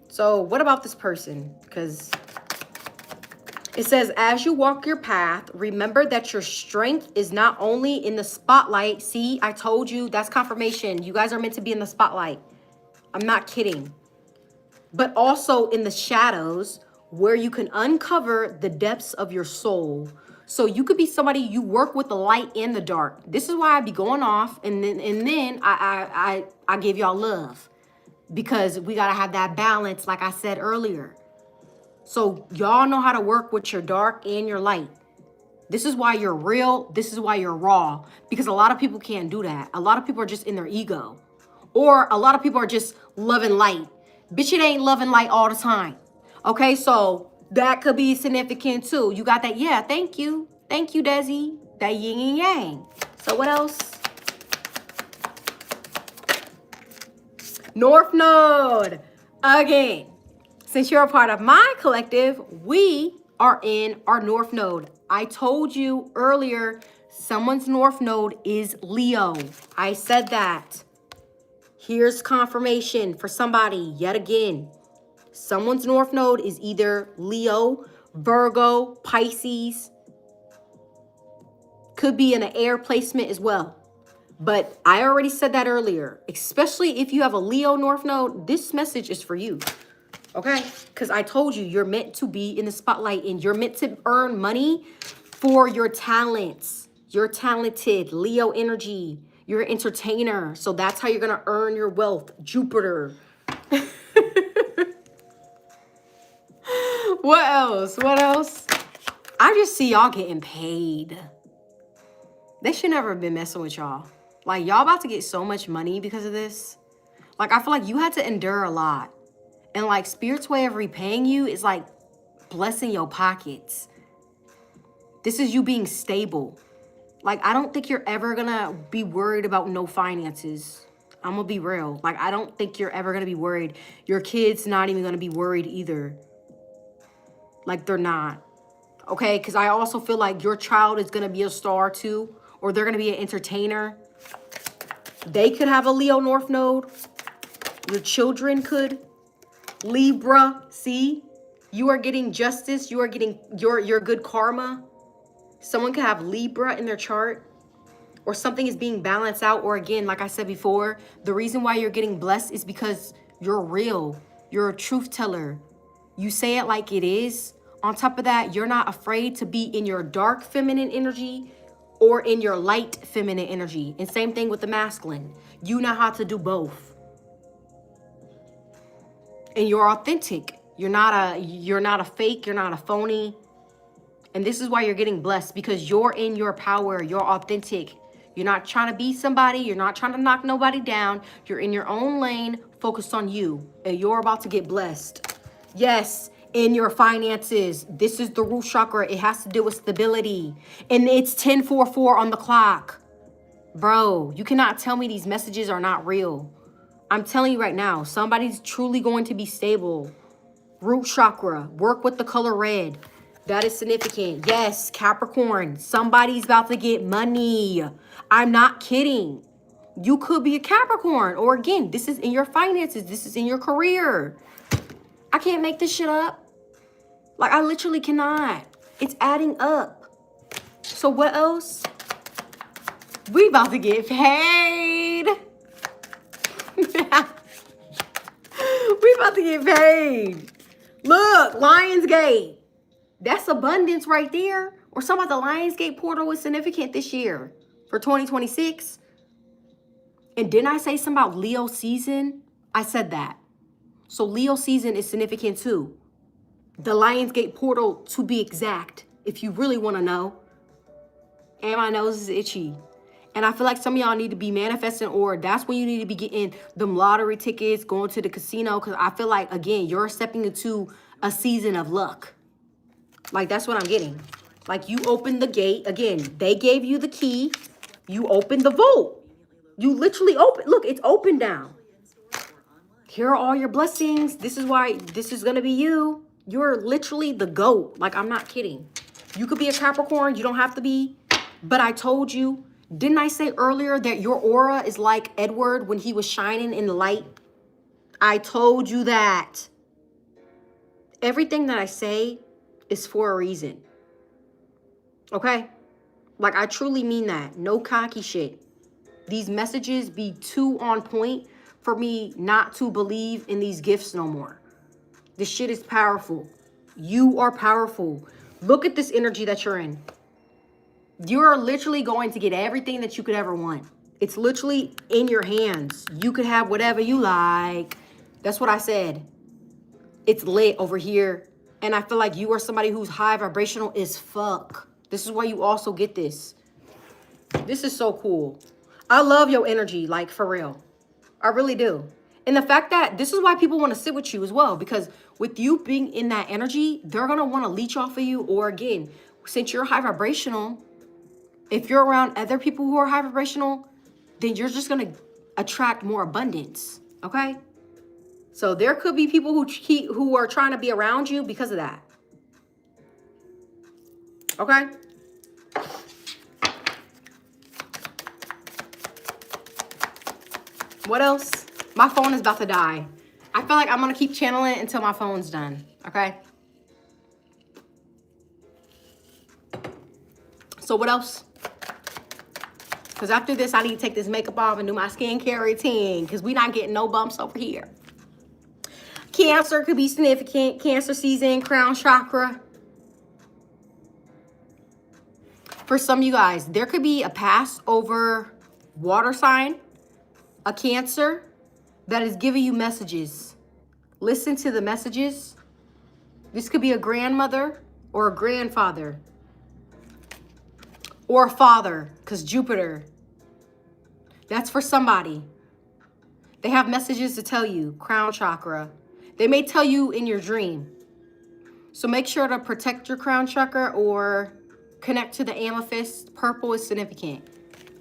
So what about this person? Because it says, as you walk your path, remember that your strength is not only in the spotlight. See, I told you, that's confirmation. You guys are meant to be in the spotlight. I'm not kidding. but also in the shadows where you can uncover the depths of your soul. So you could be somebody, you work with the light and the dark. This is why I be going off, and then I give y'all love, because we gotta have that balance, like I said earlier. So y'all know how to work with your dark and your light. This is why you're real. This is why you're raw, because a lot of people can't do that. A lot of people are just in their ego, or a lot of people are just loving light. Bitch, it ain't loving light all the time. Okay, so that could be significant too. You got that? Yeah, thank you. Thank you, Desi. That yin and yang. So what else? North Node. Again, since you're a part of my collective, we are in our North Node. I told you earlier, someone's North Node is Leo. I said that. Here's confirmation for somebody yet again. Someone's North Node is either Leo, Virgo, Pisces. Could be in an air placement as well. But I already said that earlier. Especially if you have a Leo North Node, this message is for you. Okay? Because I told you, you're meant to be in the spotlight and you're meant to earn money for your talents. You're talented, Leo energy. You're an entertainer. So that's how you're going to earn your wealth. Jupiter. What else? What else? I just see y'all getting paid. They should never have been messing with y'all. Like, y'all about to get so much money because of this. Like, I feel like you had to endure a lot. And, like, Spirit's way of repaying you is, like, blessing your pockets. This is you being stable. Like, I don't think you're ever going to be worried about no finances. I'm going to be real. Like, I don't think you're ever going to be worried. Your kid's not even going to be worried either. Like, they're not. Okay? Because I also feel like your child is going to be a star, too. Or they're going to be an entertainer. They could have a Leo North Node. Your children could. Libra, see? You are getting justice. You are getting your good karma. Someone could have Libra in their chart. Or something is being balanced out. Or again, like I said before, the reason why you're getting blessed is because you're real. You're a truth teller. You say it like it is. On top of that, you're not afraid to be in your dark feminine energy or in your light feminine energy. And same thing with the masculine. You know how to do both. And you're authentic. You're not a fake, you're not a phony. And this is why you're getting blessed, because you're in your power, you're authentic. You're not trying to be somebody, you're not trying to knock nobody down. You're in your own lane, focused on you, and you're about to get blessed. Yes, in your finances. This is the root chakra. It has to do with stability. And it's 10:44 on the clock. Bro, you cannot tell me these messages are not real. I'm telling you right now, somebody's truly going to be stable. Root chakra, work with the color red. That is significant. Yes, Capricorn, somebody's about to get money. I'm not kidding. You could be a Capricorn. Or again, this is in your finances. This is in your career. I can't make this shit up. Like, I literally cannot. It's adding up. So what else? We about to get paid. We about to get paid. Look, Lionsgate. That's abundance right there. Or something about the Lionsgate portal is significant this year for 2026. And didn't I say something about Leo season? I said that. So Leo season is significant too. The Lionsgate portal, to be exact, if you really want to know. And my nose is itchy. And I feel like some of y'all need to be manifesting, or that's when you need to be getting them lottery tickets, going to the casino. Because I feel like, again, you're stepping into a season of luck. Like, that's what I'm getting. Like, you opened the gate. Again, they gave you the key. You opened the vault. You literally open. Look, it's open now. Here are all your blessings. This is why this is going to be you. You're literally the GOAT. Like, I'm not kidding. You could be a Capricorn. You don't have to be. But I told you. Didn't I say earlier that your aura is like Edward when he was shining in the light? I told you that. Everything that I say is for a reason. Okay? Like, I truly mean that. No cocky shit. These messages be too on point for me not to believe in these gifts no more. This shit is powerful. You are powerful. Look at this energy that you're in. You're literally going to get everything that you could ever want. It's literally in your hands. You could have whatever you like. That's what I said. It's lit over here. And I feel like you are somebody who's high vibrational as fuck. This is why you also get this. This is so cool. I love your energy, like for real. I really do. And the fact that this is why people want to sit with you as well. Because with you being in that energy, they're going to want to leech off of you. Or again, since you're high vibrational, if you're around other people who are high vibrational, then you're just going to attract more abundance. Okay? So there could be people who are trying to be around you because of that. Okay? What else? My phone is about to die. I feel like I'm going to keep channeling until my phone's done. Okay? So what else? Because after this, I need to take this makeup off and do my skincare routine. Because we're not getting no bumps over here. Cancer could be significant. Cancer season, crown chakra. For some of you guys, there could be a Passover water sign, a Cancer that is giving you messages. Listen to the messages. This could be a grandmother or a grandfather or a father, because Jupiter. That's for somebody. They have messages to tell you, crown chakra. They may tell you in your dream. So make sure to protect your crown chakra or connect to the amethyst. Purple is significant.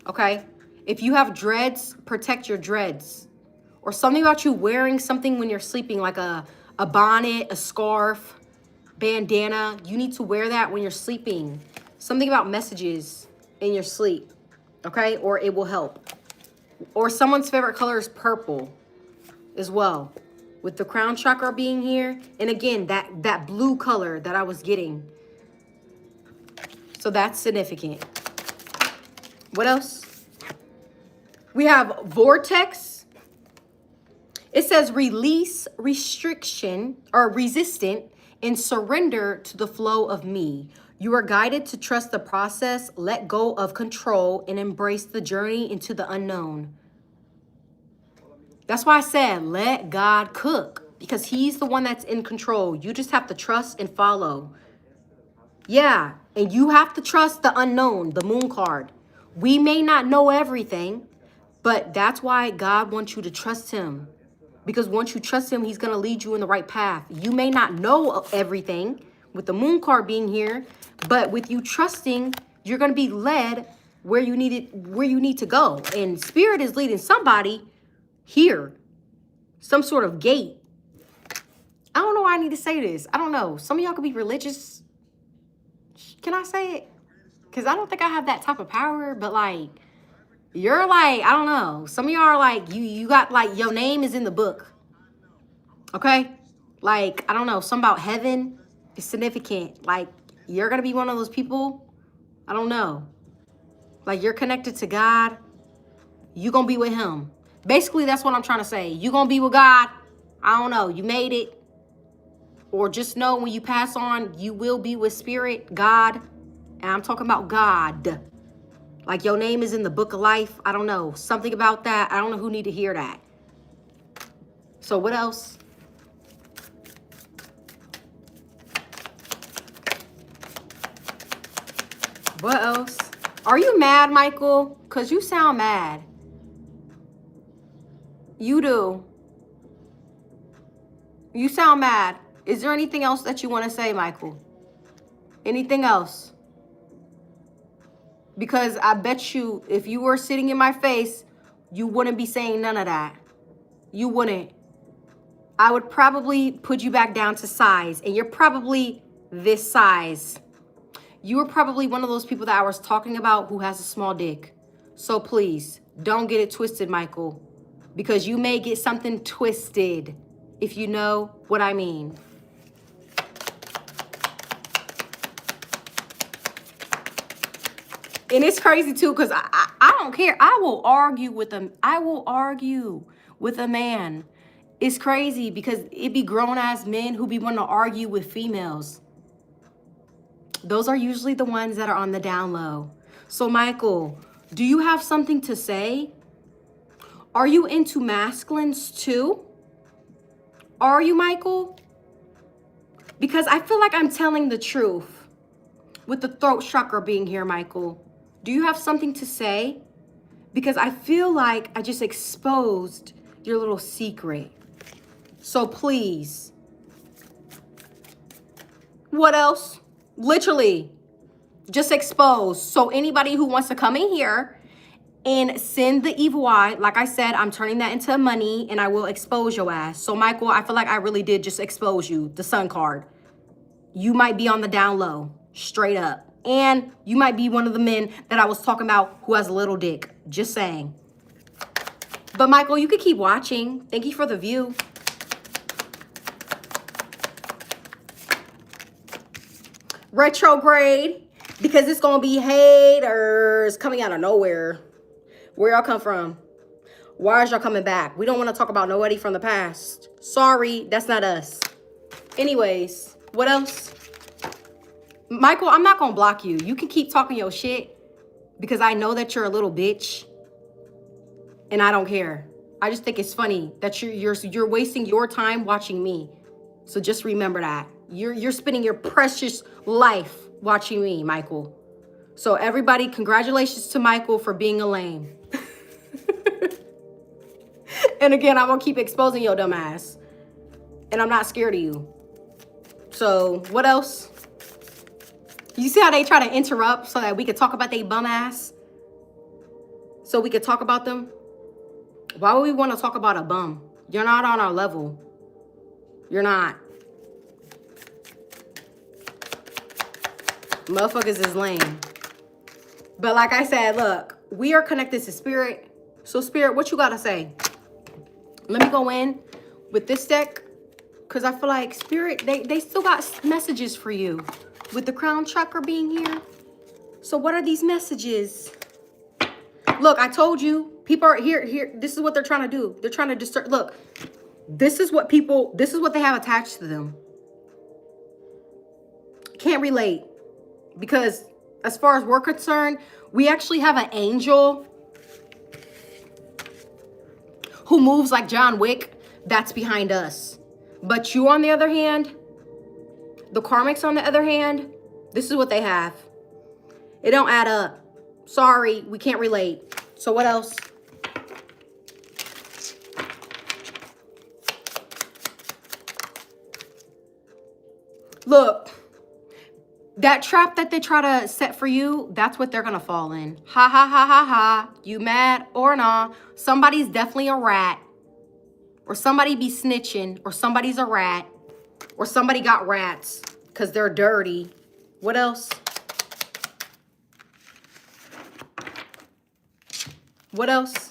Okay? If you have dreads, protect your dreads. Or something about you wearing something when you're sleeping, like a bonnet, a scarf, bandana. You need to wear that when you're sleeping. Something about messages in your sleep. Okay? Or it will help. Or someone's favorite color is purple as well. With the crown chakra being here. And again, that blue color that I was getting. So that's significant. What else? We have vortex. It says release restriction or resistant and surrender to the flow of me. You are guided to trust the process, let go of control, and embrace the journey into the unknown. That's why I said, let God cook, because he's the one that's in control. You just have to trust and follow. Yeah, and you have to trust the unknown, the moon card. We may not know everything, but that's why God wants you to trust him. Because once you trust him, he's going to lead you in the right path. You may not know everything with the moon card being here, but with you trusting, you're going to be led where you need to go. And spirit is leading somebody here, some sort of gate. I don't know why I need to say this. I don't know. Some of y'all could be religious. Can I say it? Because I don't think I have that type of power, but like, you're like, I don't know. Some of y'all are like, you got like, your name is in the book. Okay? Like, I don't know. Something about heaven is significant. Like, you're going to be one of those people. I don't know. Like, you're connected to God. You're going to be with him. Basically, that's what I'm trying to say. You're going to be with God. I don't know. You made it. Or just know when you pass on, you will be with spirit, God. And I'm talking about God. Like your name is in the book of life. I don't know. Something about that. I don't know who need to hear that. So what else? What else? Are you mad, Michael? Because you sound mad. You do. You sound mad. Is there anything else that you want to say, Michael? Anything else? Because I bet you, if you were sitting in my face, you wouldn't be saying none of that. You wouldn't. I would probably put you back down to size. And you're probably this size. You were probably one of those people that I was talking about who has a small dick. So please, don't get it twisted, Michael. Because you may get something twisted, if you know what I mean. And it's crazy too, because I don't care. I will argue with a man It's crazy because it be grown-ass men who be wanting to argue with females. Those are usually the ones that are on the down low. So, Michael, do you have something to say? Are you into masculines too? Are you, Michael? Because I feel like I'm telling the truth with the throat chakra being here, Michael. Do you have something to say? Because I feel like I just exposed your little secret. So please. What else? Literally, just expose. So anybody who wants to come in here and send the evil eye, like I said, I'm turning that into money and I will expose your ass. So Michael, I feel like I really did just expose you, the Sun card. You might be on the down low, straight up. And you might be one of the men that I was talking about who has a little dick. Just saying. But Michael, you could keep watching. Thank you for the view. Retrograde, because it's gonna be haters coming out of nowhere. Where y'all come from? Why is y'all coming back? We don't want to talk about nobody from the past. Sorry, that's not us. Anyways, what else? Michael, I'm not gonna block you. You can keep talking your shit because I know that you're a little bitch and I don't care. I just think it's funny that you're wasting your time watching me. So just remember that. You're spending your precious life watching me, Michael. So everybody, congratulations to Michael for being a lame. And again, I'm gonna keep exposing your dumb ass. And I'm not scared of you. So what else? You see how they try to interrupt so that we could talk about they bum ass? So we could talk about them? Why would we want to talk about a bum? You're not on our level. You're not. Motherfuckers is lame. But like I said, look, we are connected to spirit. So spirit, what you gotta say? Let me go in with this deck because I feel like spirit, they still got messages for you with the crown chakra being here. So what are these messages? Look, I told you, people are here. This is what they're trying to do. They're trying to disturb. Look, this is what they have attached to them. Can't relate. Because as far as we're concerned, we actually have an angel who moves like John Wick that's behind us. But you, on the other hand, the karmics, on the other hand, this is what they have. It don't add up. Sorry, we can't relate. So what else? Look. That trap that they try to set for you, that's what they're going to fall in. Ha, ha, ha, ha, ha. You mad or nah? Somebody's definitely a rat. Or somebody be snitching. Or somebody's a rat. Or somebody got rats because they're dirty. What else? What else?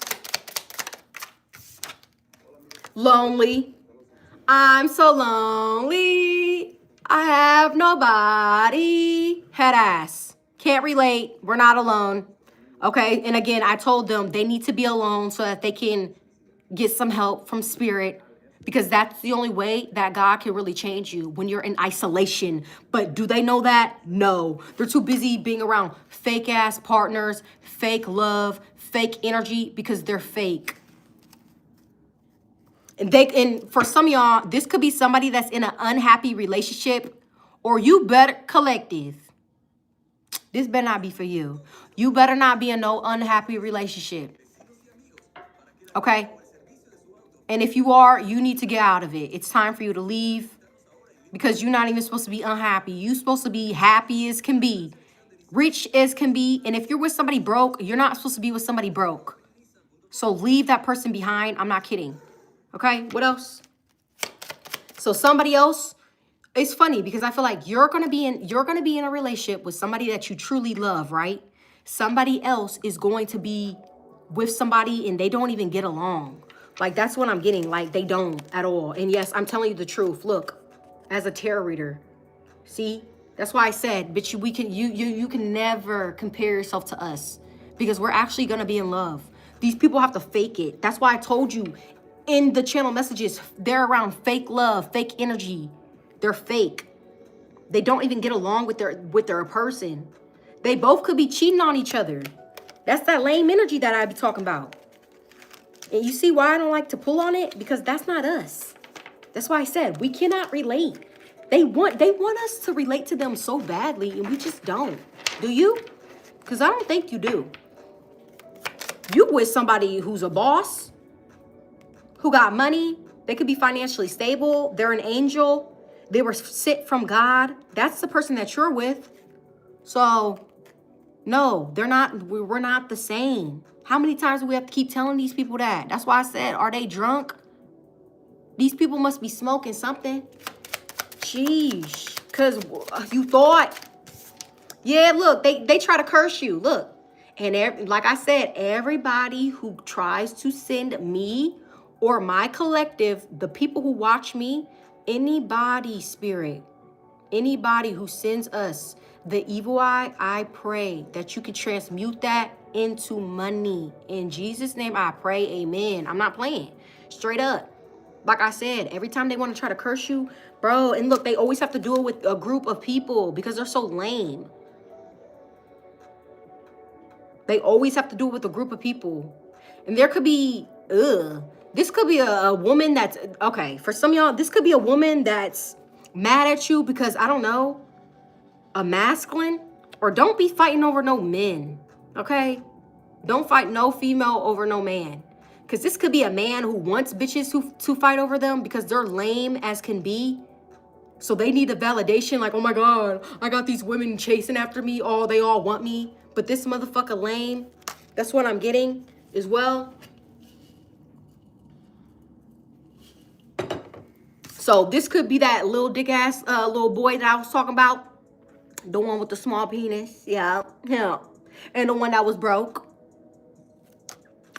Lonely. I'm so lonely. I have nobody. Head ass. Can't relate. We're not alone. Okay. And again, I told them they need to be alone so that they can get some help from spirit. Because that's the only way that God can really change you, when you're in isolation. But do they know that? No. They're too busy being around fake ass partners, fake love, fake energy, because they're fake. And for some of y'all, this could be somebody that's in an unhappy relationship, or you better, collective, this better not be for you. You better not be in no unhappy relationship. Okay? And if you are, you need to get out of it. It's time for you to leave, because you're not even supposed to be unhappy. You're supposed to be happy as can be, rich as can be. And if you're with somebody broke, you're not supposed to be with somebody broke. So leave that person behind. I'm not kidding. Okay, what else? So somebody else, it's funny because I feel like you're gonna be in a relationship with somebody that you truly love, right? Somebody else is going to be with somebody and they don't even get along. Like, that's what I'm getting. Like, they don't at all. And yes, I'm telling you the truth. Look, as a tarot reader, see, that's why I said, bitch, you can never compare yourself to us, because we're actually gonna be in love. These people have to fake it. That's why I told you, in the channel messages, they're around fake love, fake energy. They're fake. They don't even get along with their person. They both could be cheating on each other. That's that lame energy that I be talking about. And you see why I don't like to pull on it? Because that's not us. That's why I said we cannot relate. They want us to relate to them so badly, and we just don't. Do you? Because I don't think you do. You with somebody who's a boss, who got money. They could be financially stable. They're an angel. They were sent from God. That's the person that you're with. So, no, they're not. We're not the same. How many times do we have to keep telling these people that? That's why I said, are they drunk? These people must be smoking something. Sheesh. Because you thought. Yeah, look, they try to curse you. Look. And like I said, everybody who tries to send me or my collective, the people who watch me, anybody, spirit, anybody who sends us the evil eye, I pray that you can transmute that into money. In Jesus' name, I pray, amen. I'm not playing. Straight up. Like I said, every time they want to try to curse you, bro, and look, they always have to do it with a group of people because they're so lame. They always have to do it with a group of people. And there could be, this could be a woman that's, okay, for some of y'all, this could be a woman that's mad at you because, I don't know, a masculine. Or don't be fighting over no men, okay? Don't fight no female over no man. Because this could be a man who wants bitches to fight over them because they're lame as can be. So they need a validation like, oh my God, I got these women chasing after me. Oh, they all want me. But this motherfucker lame. That's what I'm getting as well. So this could be that little dick ass little boy that I was talking about. The one with the small penis. Yeah. And the one that was broke.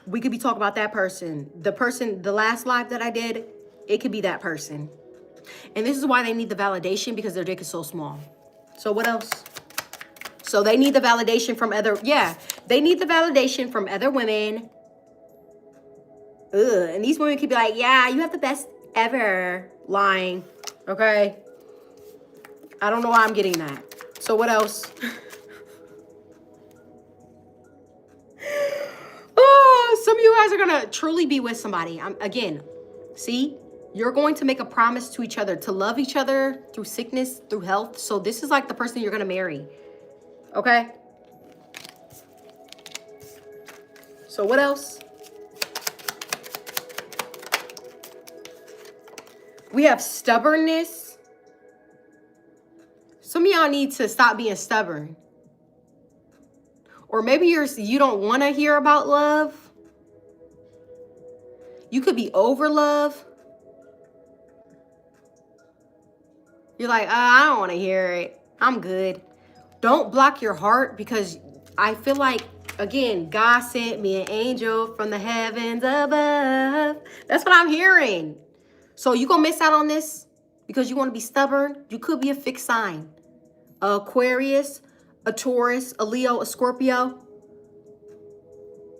We could be talking about that person. The last live that I did, it could be that person. And this is why they need the validation, because their dick is so small. So what else? So they need the validation from they need the validation from other women. And these women could be like, yeah, you have the best ever. Lying. Okay. I don't know why I'm getting that. So what else? Oh, some of you guys are going to truly be with somebody. Again, see, you're going to make a promise to each other to love each other through sickness, through health. So this is like the person you're going to marry. Okay. So what else? We have stubbornness. Some of y'all need to stop being stubborn. Or maybe you don't want to hear about love. You could be over love. You're like, I don't want to hear it. I'm good. Don't block your heart, because I feel like, again, God sent me an angel from the heavens above. That's what I'm hearing. So you gonna miss out on this because you want to be stubborn. You could be a fixed sign. A Aquarius, a Taurus, a Leo, a Scorpio.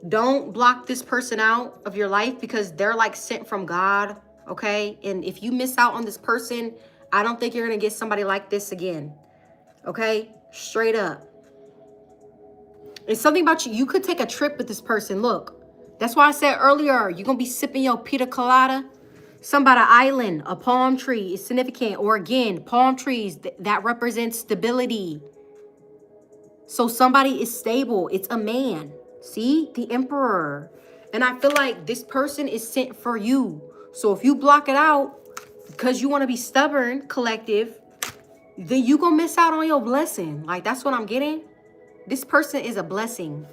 Don't block this person out of your life because they're like sent from God, okay? And if you miss out on this person, I don't think you're gonna get somebody like this again, okay? Straight up. It's something about you. You could take a trip with this person. Look, that's why I said earlier, you're gonna be sipping your pina colada. Somebody island, a palm tree is significant. Or again, palm trees, that represents stability. So somebody is stable. It's a man. See? The Emperor. And I feel like this person is sent for you. So if you block it out because you want to be stubborn, collective, then you gonna miss out on your blessing. Like, that's what I'm getting. This person is a blessing.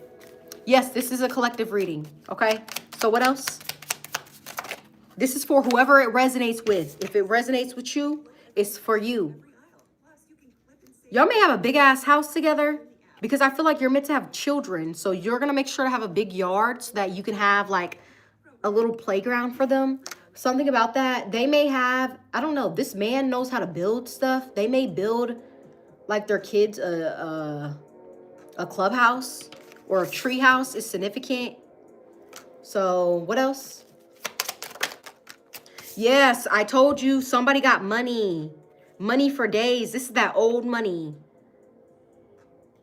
Yes, this is a collective reading. Okay? So what else? This is for whoever it resonates with. If it resonates with you, it's for you. Y'all may have a big ass house together, because I feel like you're meant to have children. So you're going to make sure to have a big yard so that you can have like a little playground for them. Something about that. They may have, I don't know, this man knows how to build stuff. They may build like their kids a clubhouse or a tree house is significant. So what else? Yes, I told you somebody got money. Money for days. This is that old money.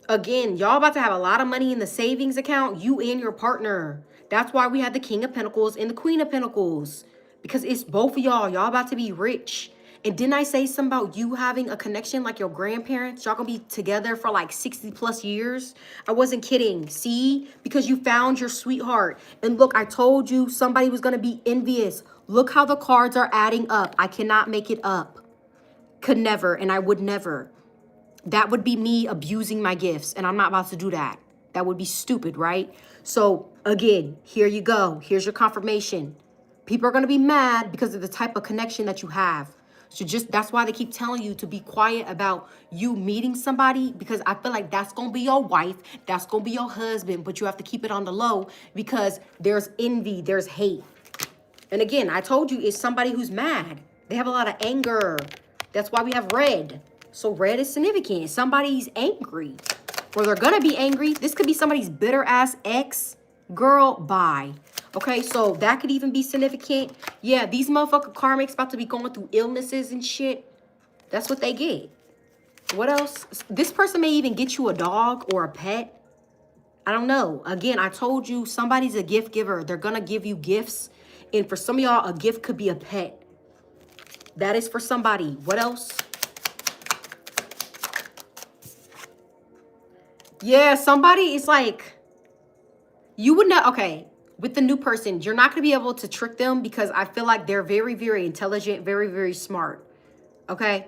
Again, y'all about to have a lot of money in the savings account, you and your partner. That's why we had the King of Pentacles and the Queen of Pentacles. Because it's both of y'all. Y'all about to be rich. And didn't I say something about you having a connection like your grandparents? Y'all gonna be together for like 60 plus years? I wasn't kidding. See? Because you found your sweetheart. And look, I told you somebody was gonna be envious. Look how the cards are adding up. I cannot make it up. Could never, and I would never. That would be me abusing my gifts, and I'm not about to do that. That would be stupid, right? So again, here you go. Here's your confirmation. People are going to be mad because of the type of connection that you have. So that's why they keep telling you to be quiet about you meeting somebody, because I feel like that's going to be your wife. That's going to be your husband, but you have to keep it on the low because there's envy, there's hate. And again, I told you it's somebody who's mad. They have a lot of anger. That's why we have red. So red is significant. Somebody's angry, or they're gonna be angry. This could be somebody's bitter ass ex. Girl, bye. Okay, so that could even be significant. Yeah, these motherfucker karmics about to be going through illnesses and shit. That's what they get. What else? This person may even get you a dog or a pet. I don't know. Again, I told you somebody's a gift giver. They're gonna give you gifts. And for some of y'all, a gift could be a pet. That is for somebody. What else? Yeah, somebody is like, you would know. Okay, with the new person, you're not going to be able to trick them because I feel like they're very, very intelligent, very, very smart. Okay?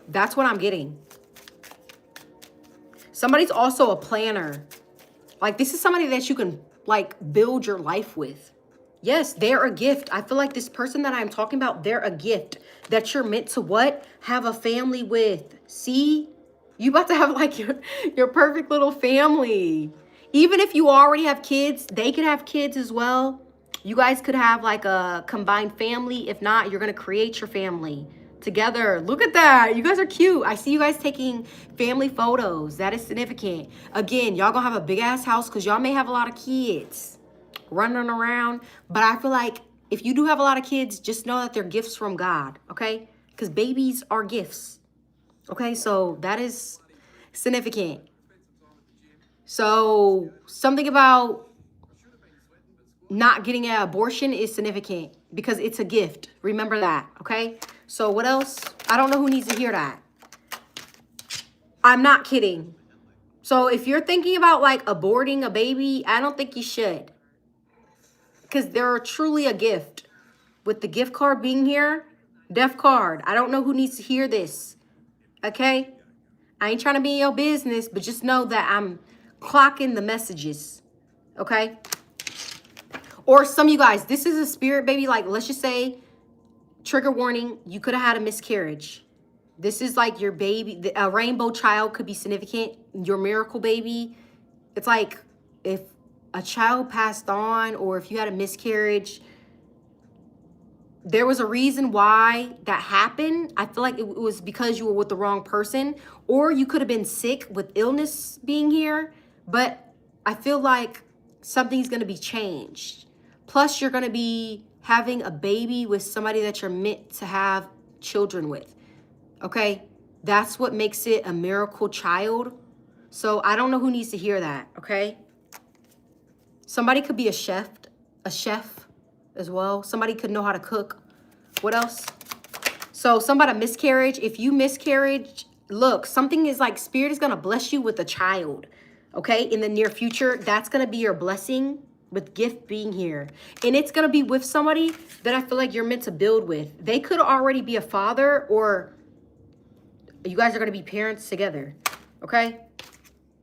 That's what I'm getting. Somebody's also a planner. Like, this is somebody that you can, like, build your life with. Yes, they're a gift. I feel like this person that I'm talking about, they're a gift that you're meant to what? Have a family with. See? You about to have like your perfect little family. Even if you already have kids, they could have kids as well. You guys could have like a combined family. If not, you're going to create your family together. Look at that. You guys are cute. I see you guys taking family photos. That is significant. Again, y'all going to have a big ass house because y'all may have a lot of kids running around. But I feel like if you do have a lot of kids, just know that they're gifts from God. Okay? Because babies are gifts. Okay, so that is significant. So something about not getting an abortion is significant because it's a gift. Remember that, okay? So what else? I don't know who needs to hear that. I'm not kidding. So if you're thinking about like aborting a baby, I don't think you should. Because they're truly a gift. With the gift card being here, death card. I don't know who needs to hear this. Okay? I ain't trying to be in your business, but just know that I'm clocking the messages. Okay? Or some of you guys, this is a spirit baby. Like, let's just say, trigger warning, you could have had a miscarriage. This is like your baby. A rainbow child could be significant. Your miracle baby. It's like if a child passed on or if you had a miscarriage, there was a reason why that happened. I feel like it was because you were with the wrong person, or you could have been sick with illness being here. But I feel like something's going to be changed. Plus, you're going to be having a baby with somebody that you're meant to have children with. Okay? That's what makes it a miracle child. So I don't know who needs to hear that. Okay? Somebody could be a chef as well. Somebody could know how to cook. What else? So somebody miscarriage. If you miscarriage, look, something is like spirit is going to bless you with a child. Okay? In the near future, that's going to be your blessing with gift being here. And it's going to be with somebody that I feel like you're meant to build with. They could already be a father, or you guys are going to be parents together. Okay?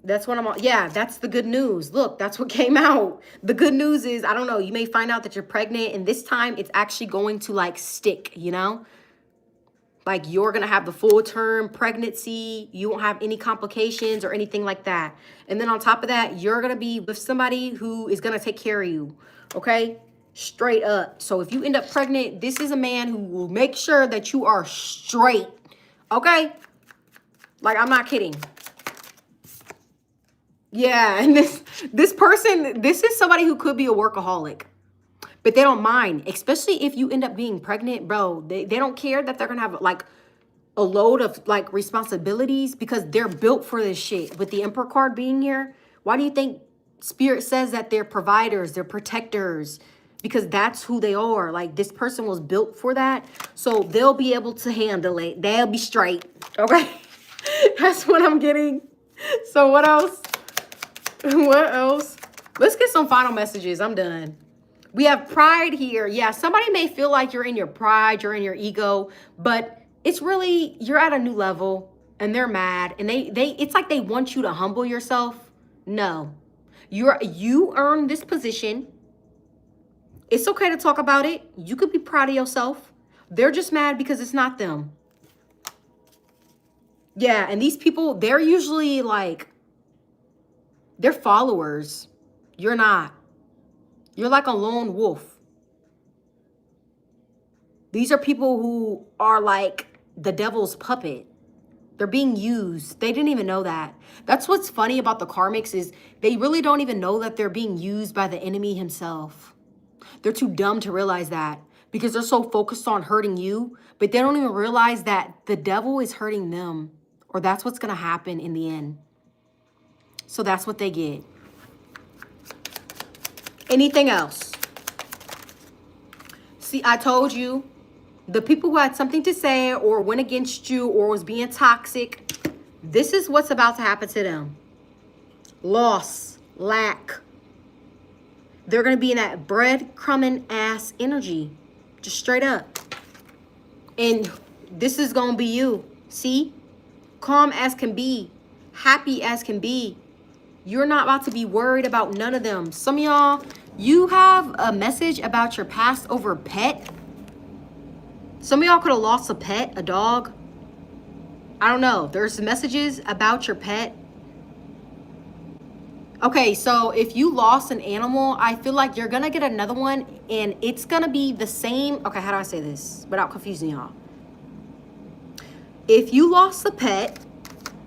That's what I'm on. Yeah, that's the good news. Look, that's what came out. The good news is, I don't know, you may find out that you're pregnant, and this time it's actually going to like stick, you know? Like you're going to have the full term pregnancy. You won't have any complications or anything like that. And then on top of that, you're going to be with somebody who is going to take care of you. Okay? Straight up. So if you end up pregnant, this is a man who will make sure that you are straight. Okay? Like, I'm not kidding. Yeah, and this person, this is somebody who could be a workaholic. But they don't mind, especially if you end up being pregnant, bro. They don't care that they're gonna have like a load of like responsibilities because they're built for this shit. With the Emperor card being here, why do you think Spirit says that they're providers, they're protectors? Because that's who they are. Like, this person was built for that. So they'll be able to handle it. They'll be straight. Okay. That's what I'm getting. So what else? What else? Let's get some final messages. I'm done. We have pride here. Yeah, somebody may feel like you're in your pride, you're in your ego, but it's really, you're at a new level and they're mad and it's like they want you to humble yourself. No. You earned this position. It's okay to talk about it. You could be proud of yourself. They're just mad because it's not them. Yeah, and these people, they're usually like, they're followers. You're not. You're like a lone wolf. These are people who are like the devil's puppet. They're being used. They didn't even know that. That's what's funny about the karmics is they really don't even know that they're being used by the enemy himself. They're too dumb to realize that because they're so focused on hurting you, but they don't even realize that the devil is hurting them, or that's what's going to happen in the end. So that's what they get. Anything else? See, I told you, the people who had something to say or went against you or was being toxic, this is what's about to happen to them. Loss, lack. They're going to be in that breadcrumbing ass energy. Just straight up. And this is going to be you. See? Calm as can be. Happy as can be. You're not about to be worried about none of them. Some of y'all, you have a message about your past over pet. Some of y'all could have lost a pet, a dog. I don't know. There's messages about your pet. Okay, so if you lost an animal, I feel like you're going to get another one and it's going to be the same. Okay, how do I say this without confusing y'all? If you lost a pet,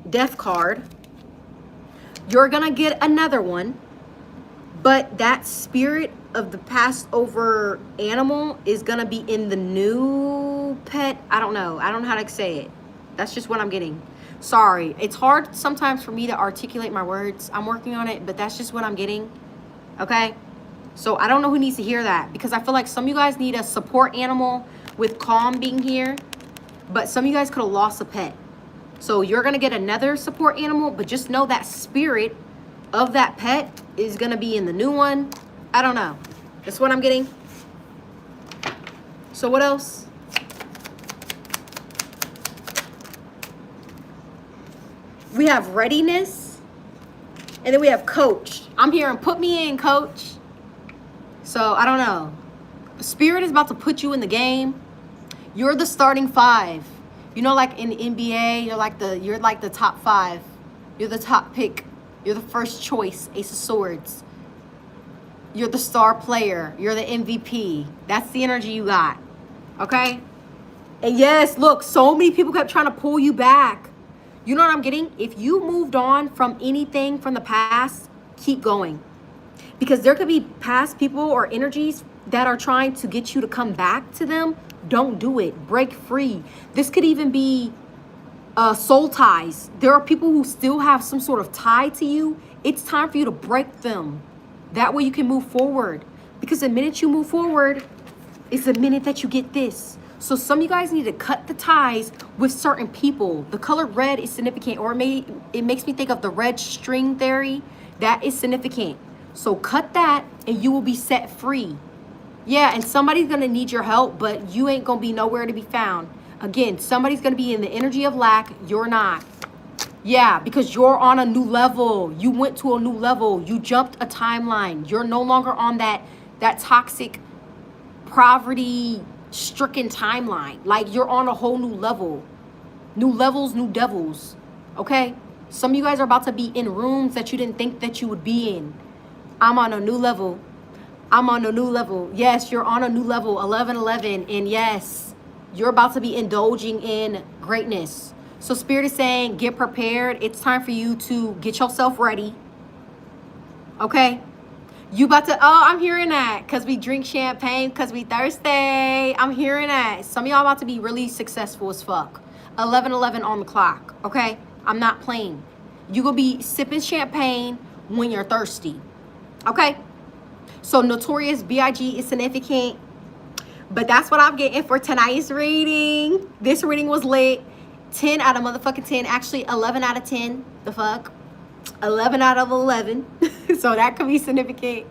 death card, you're going to get another one. But that spirit of the past over animal is going to be in the new pet. I don't know. I don't know how to say it. That's just what I'm getting. Sorry. It's hard sometimes for me to articulate my words. I'm working on it, but that's just what I'm getting. Okay? So I don't know who needs to hear that because I feel like some of you guys need a support animal with calm being here, but some of you guys could have lost a pet. So you're going to get another support animal, but just know that spirit of that pet is going to be in the new one. I don't know. That's what I'm getting. So what else? We have readiness. And then we have coach. I'm hearing put me in, coach. So I don't know. Spirit is about to put you in the game. You're the starting five. You know, like in the NBA, you're like the top five. You're the top pick. You're the first choice, Ace of Swords. You're the star player. You're the MVP. That's the energy you got. Okay? And yes, look, so many people kept trying to pull you back. You know what I'm getting? If you moved on from anything from the past, keep going. Because there could be past people or energies that are trying to get you to come back to them. Don't do it. Break free. This could even be soul ties. There are people who still have some sort of tie to you. It's time for you to break them. That way you can move forward. Because the minute you move forward, it's the minute that you get this. So some of you guys need to cut the ties with certain people. The color red is significant, or it makes me think of the red string theory. That is significant. So cut that and you will be set free. Yeah, and somebody's going to need your help, but you ain't going to be nowhere to be found. Again, somebody's going to be in the energy of lack. You're not. Yeah, because you're on a new level. You went to a new level. You jumped a timeline. You're no longer on that toxic, poverty-stricken timeline. Like, you're on a whole new level. New levels, new devils. Okay? Some of you guys are about to be in rooms that you didn't think that you would be in. I'm on a new level. I'm on a new level. Yes, you're on a new level, 1111. And yes, you're about to be indulging in greatness. So Spirit is saying, get prepared. It's time for you to get yourself ready. Okay? You about to, oh, I'm hearing that. Because we drink champagne, because we thirsty. I'm hearing that. Some of y'all about to be really successful as fuck. 11:11 on the clock, okay? I'm not playing. You gonna be sipping champagne when you're thirsty, okay? So Notorious B.I.G. is significant. But that's what I'm getting for tonight's reading. This reading was lit. 10 out of motherfucking 10. Actually, 11 out of 10. The fuck? 11 out of 11. So that could be significant.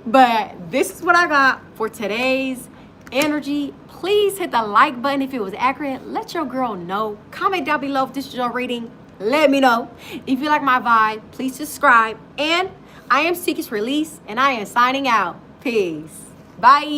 But this is what I got for today's energy. Please hit the like button if it was accurate. Let your girl know. Comment down below if this is your reading. Let me know. If you like my vibe, please subscribe. And I am NIKKI'S Release, and I am signing out. Peace. Bye.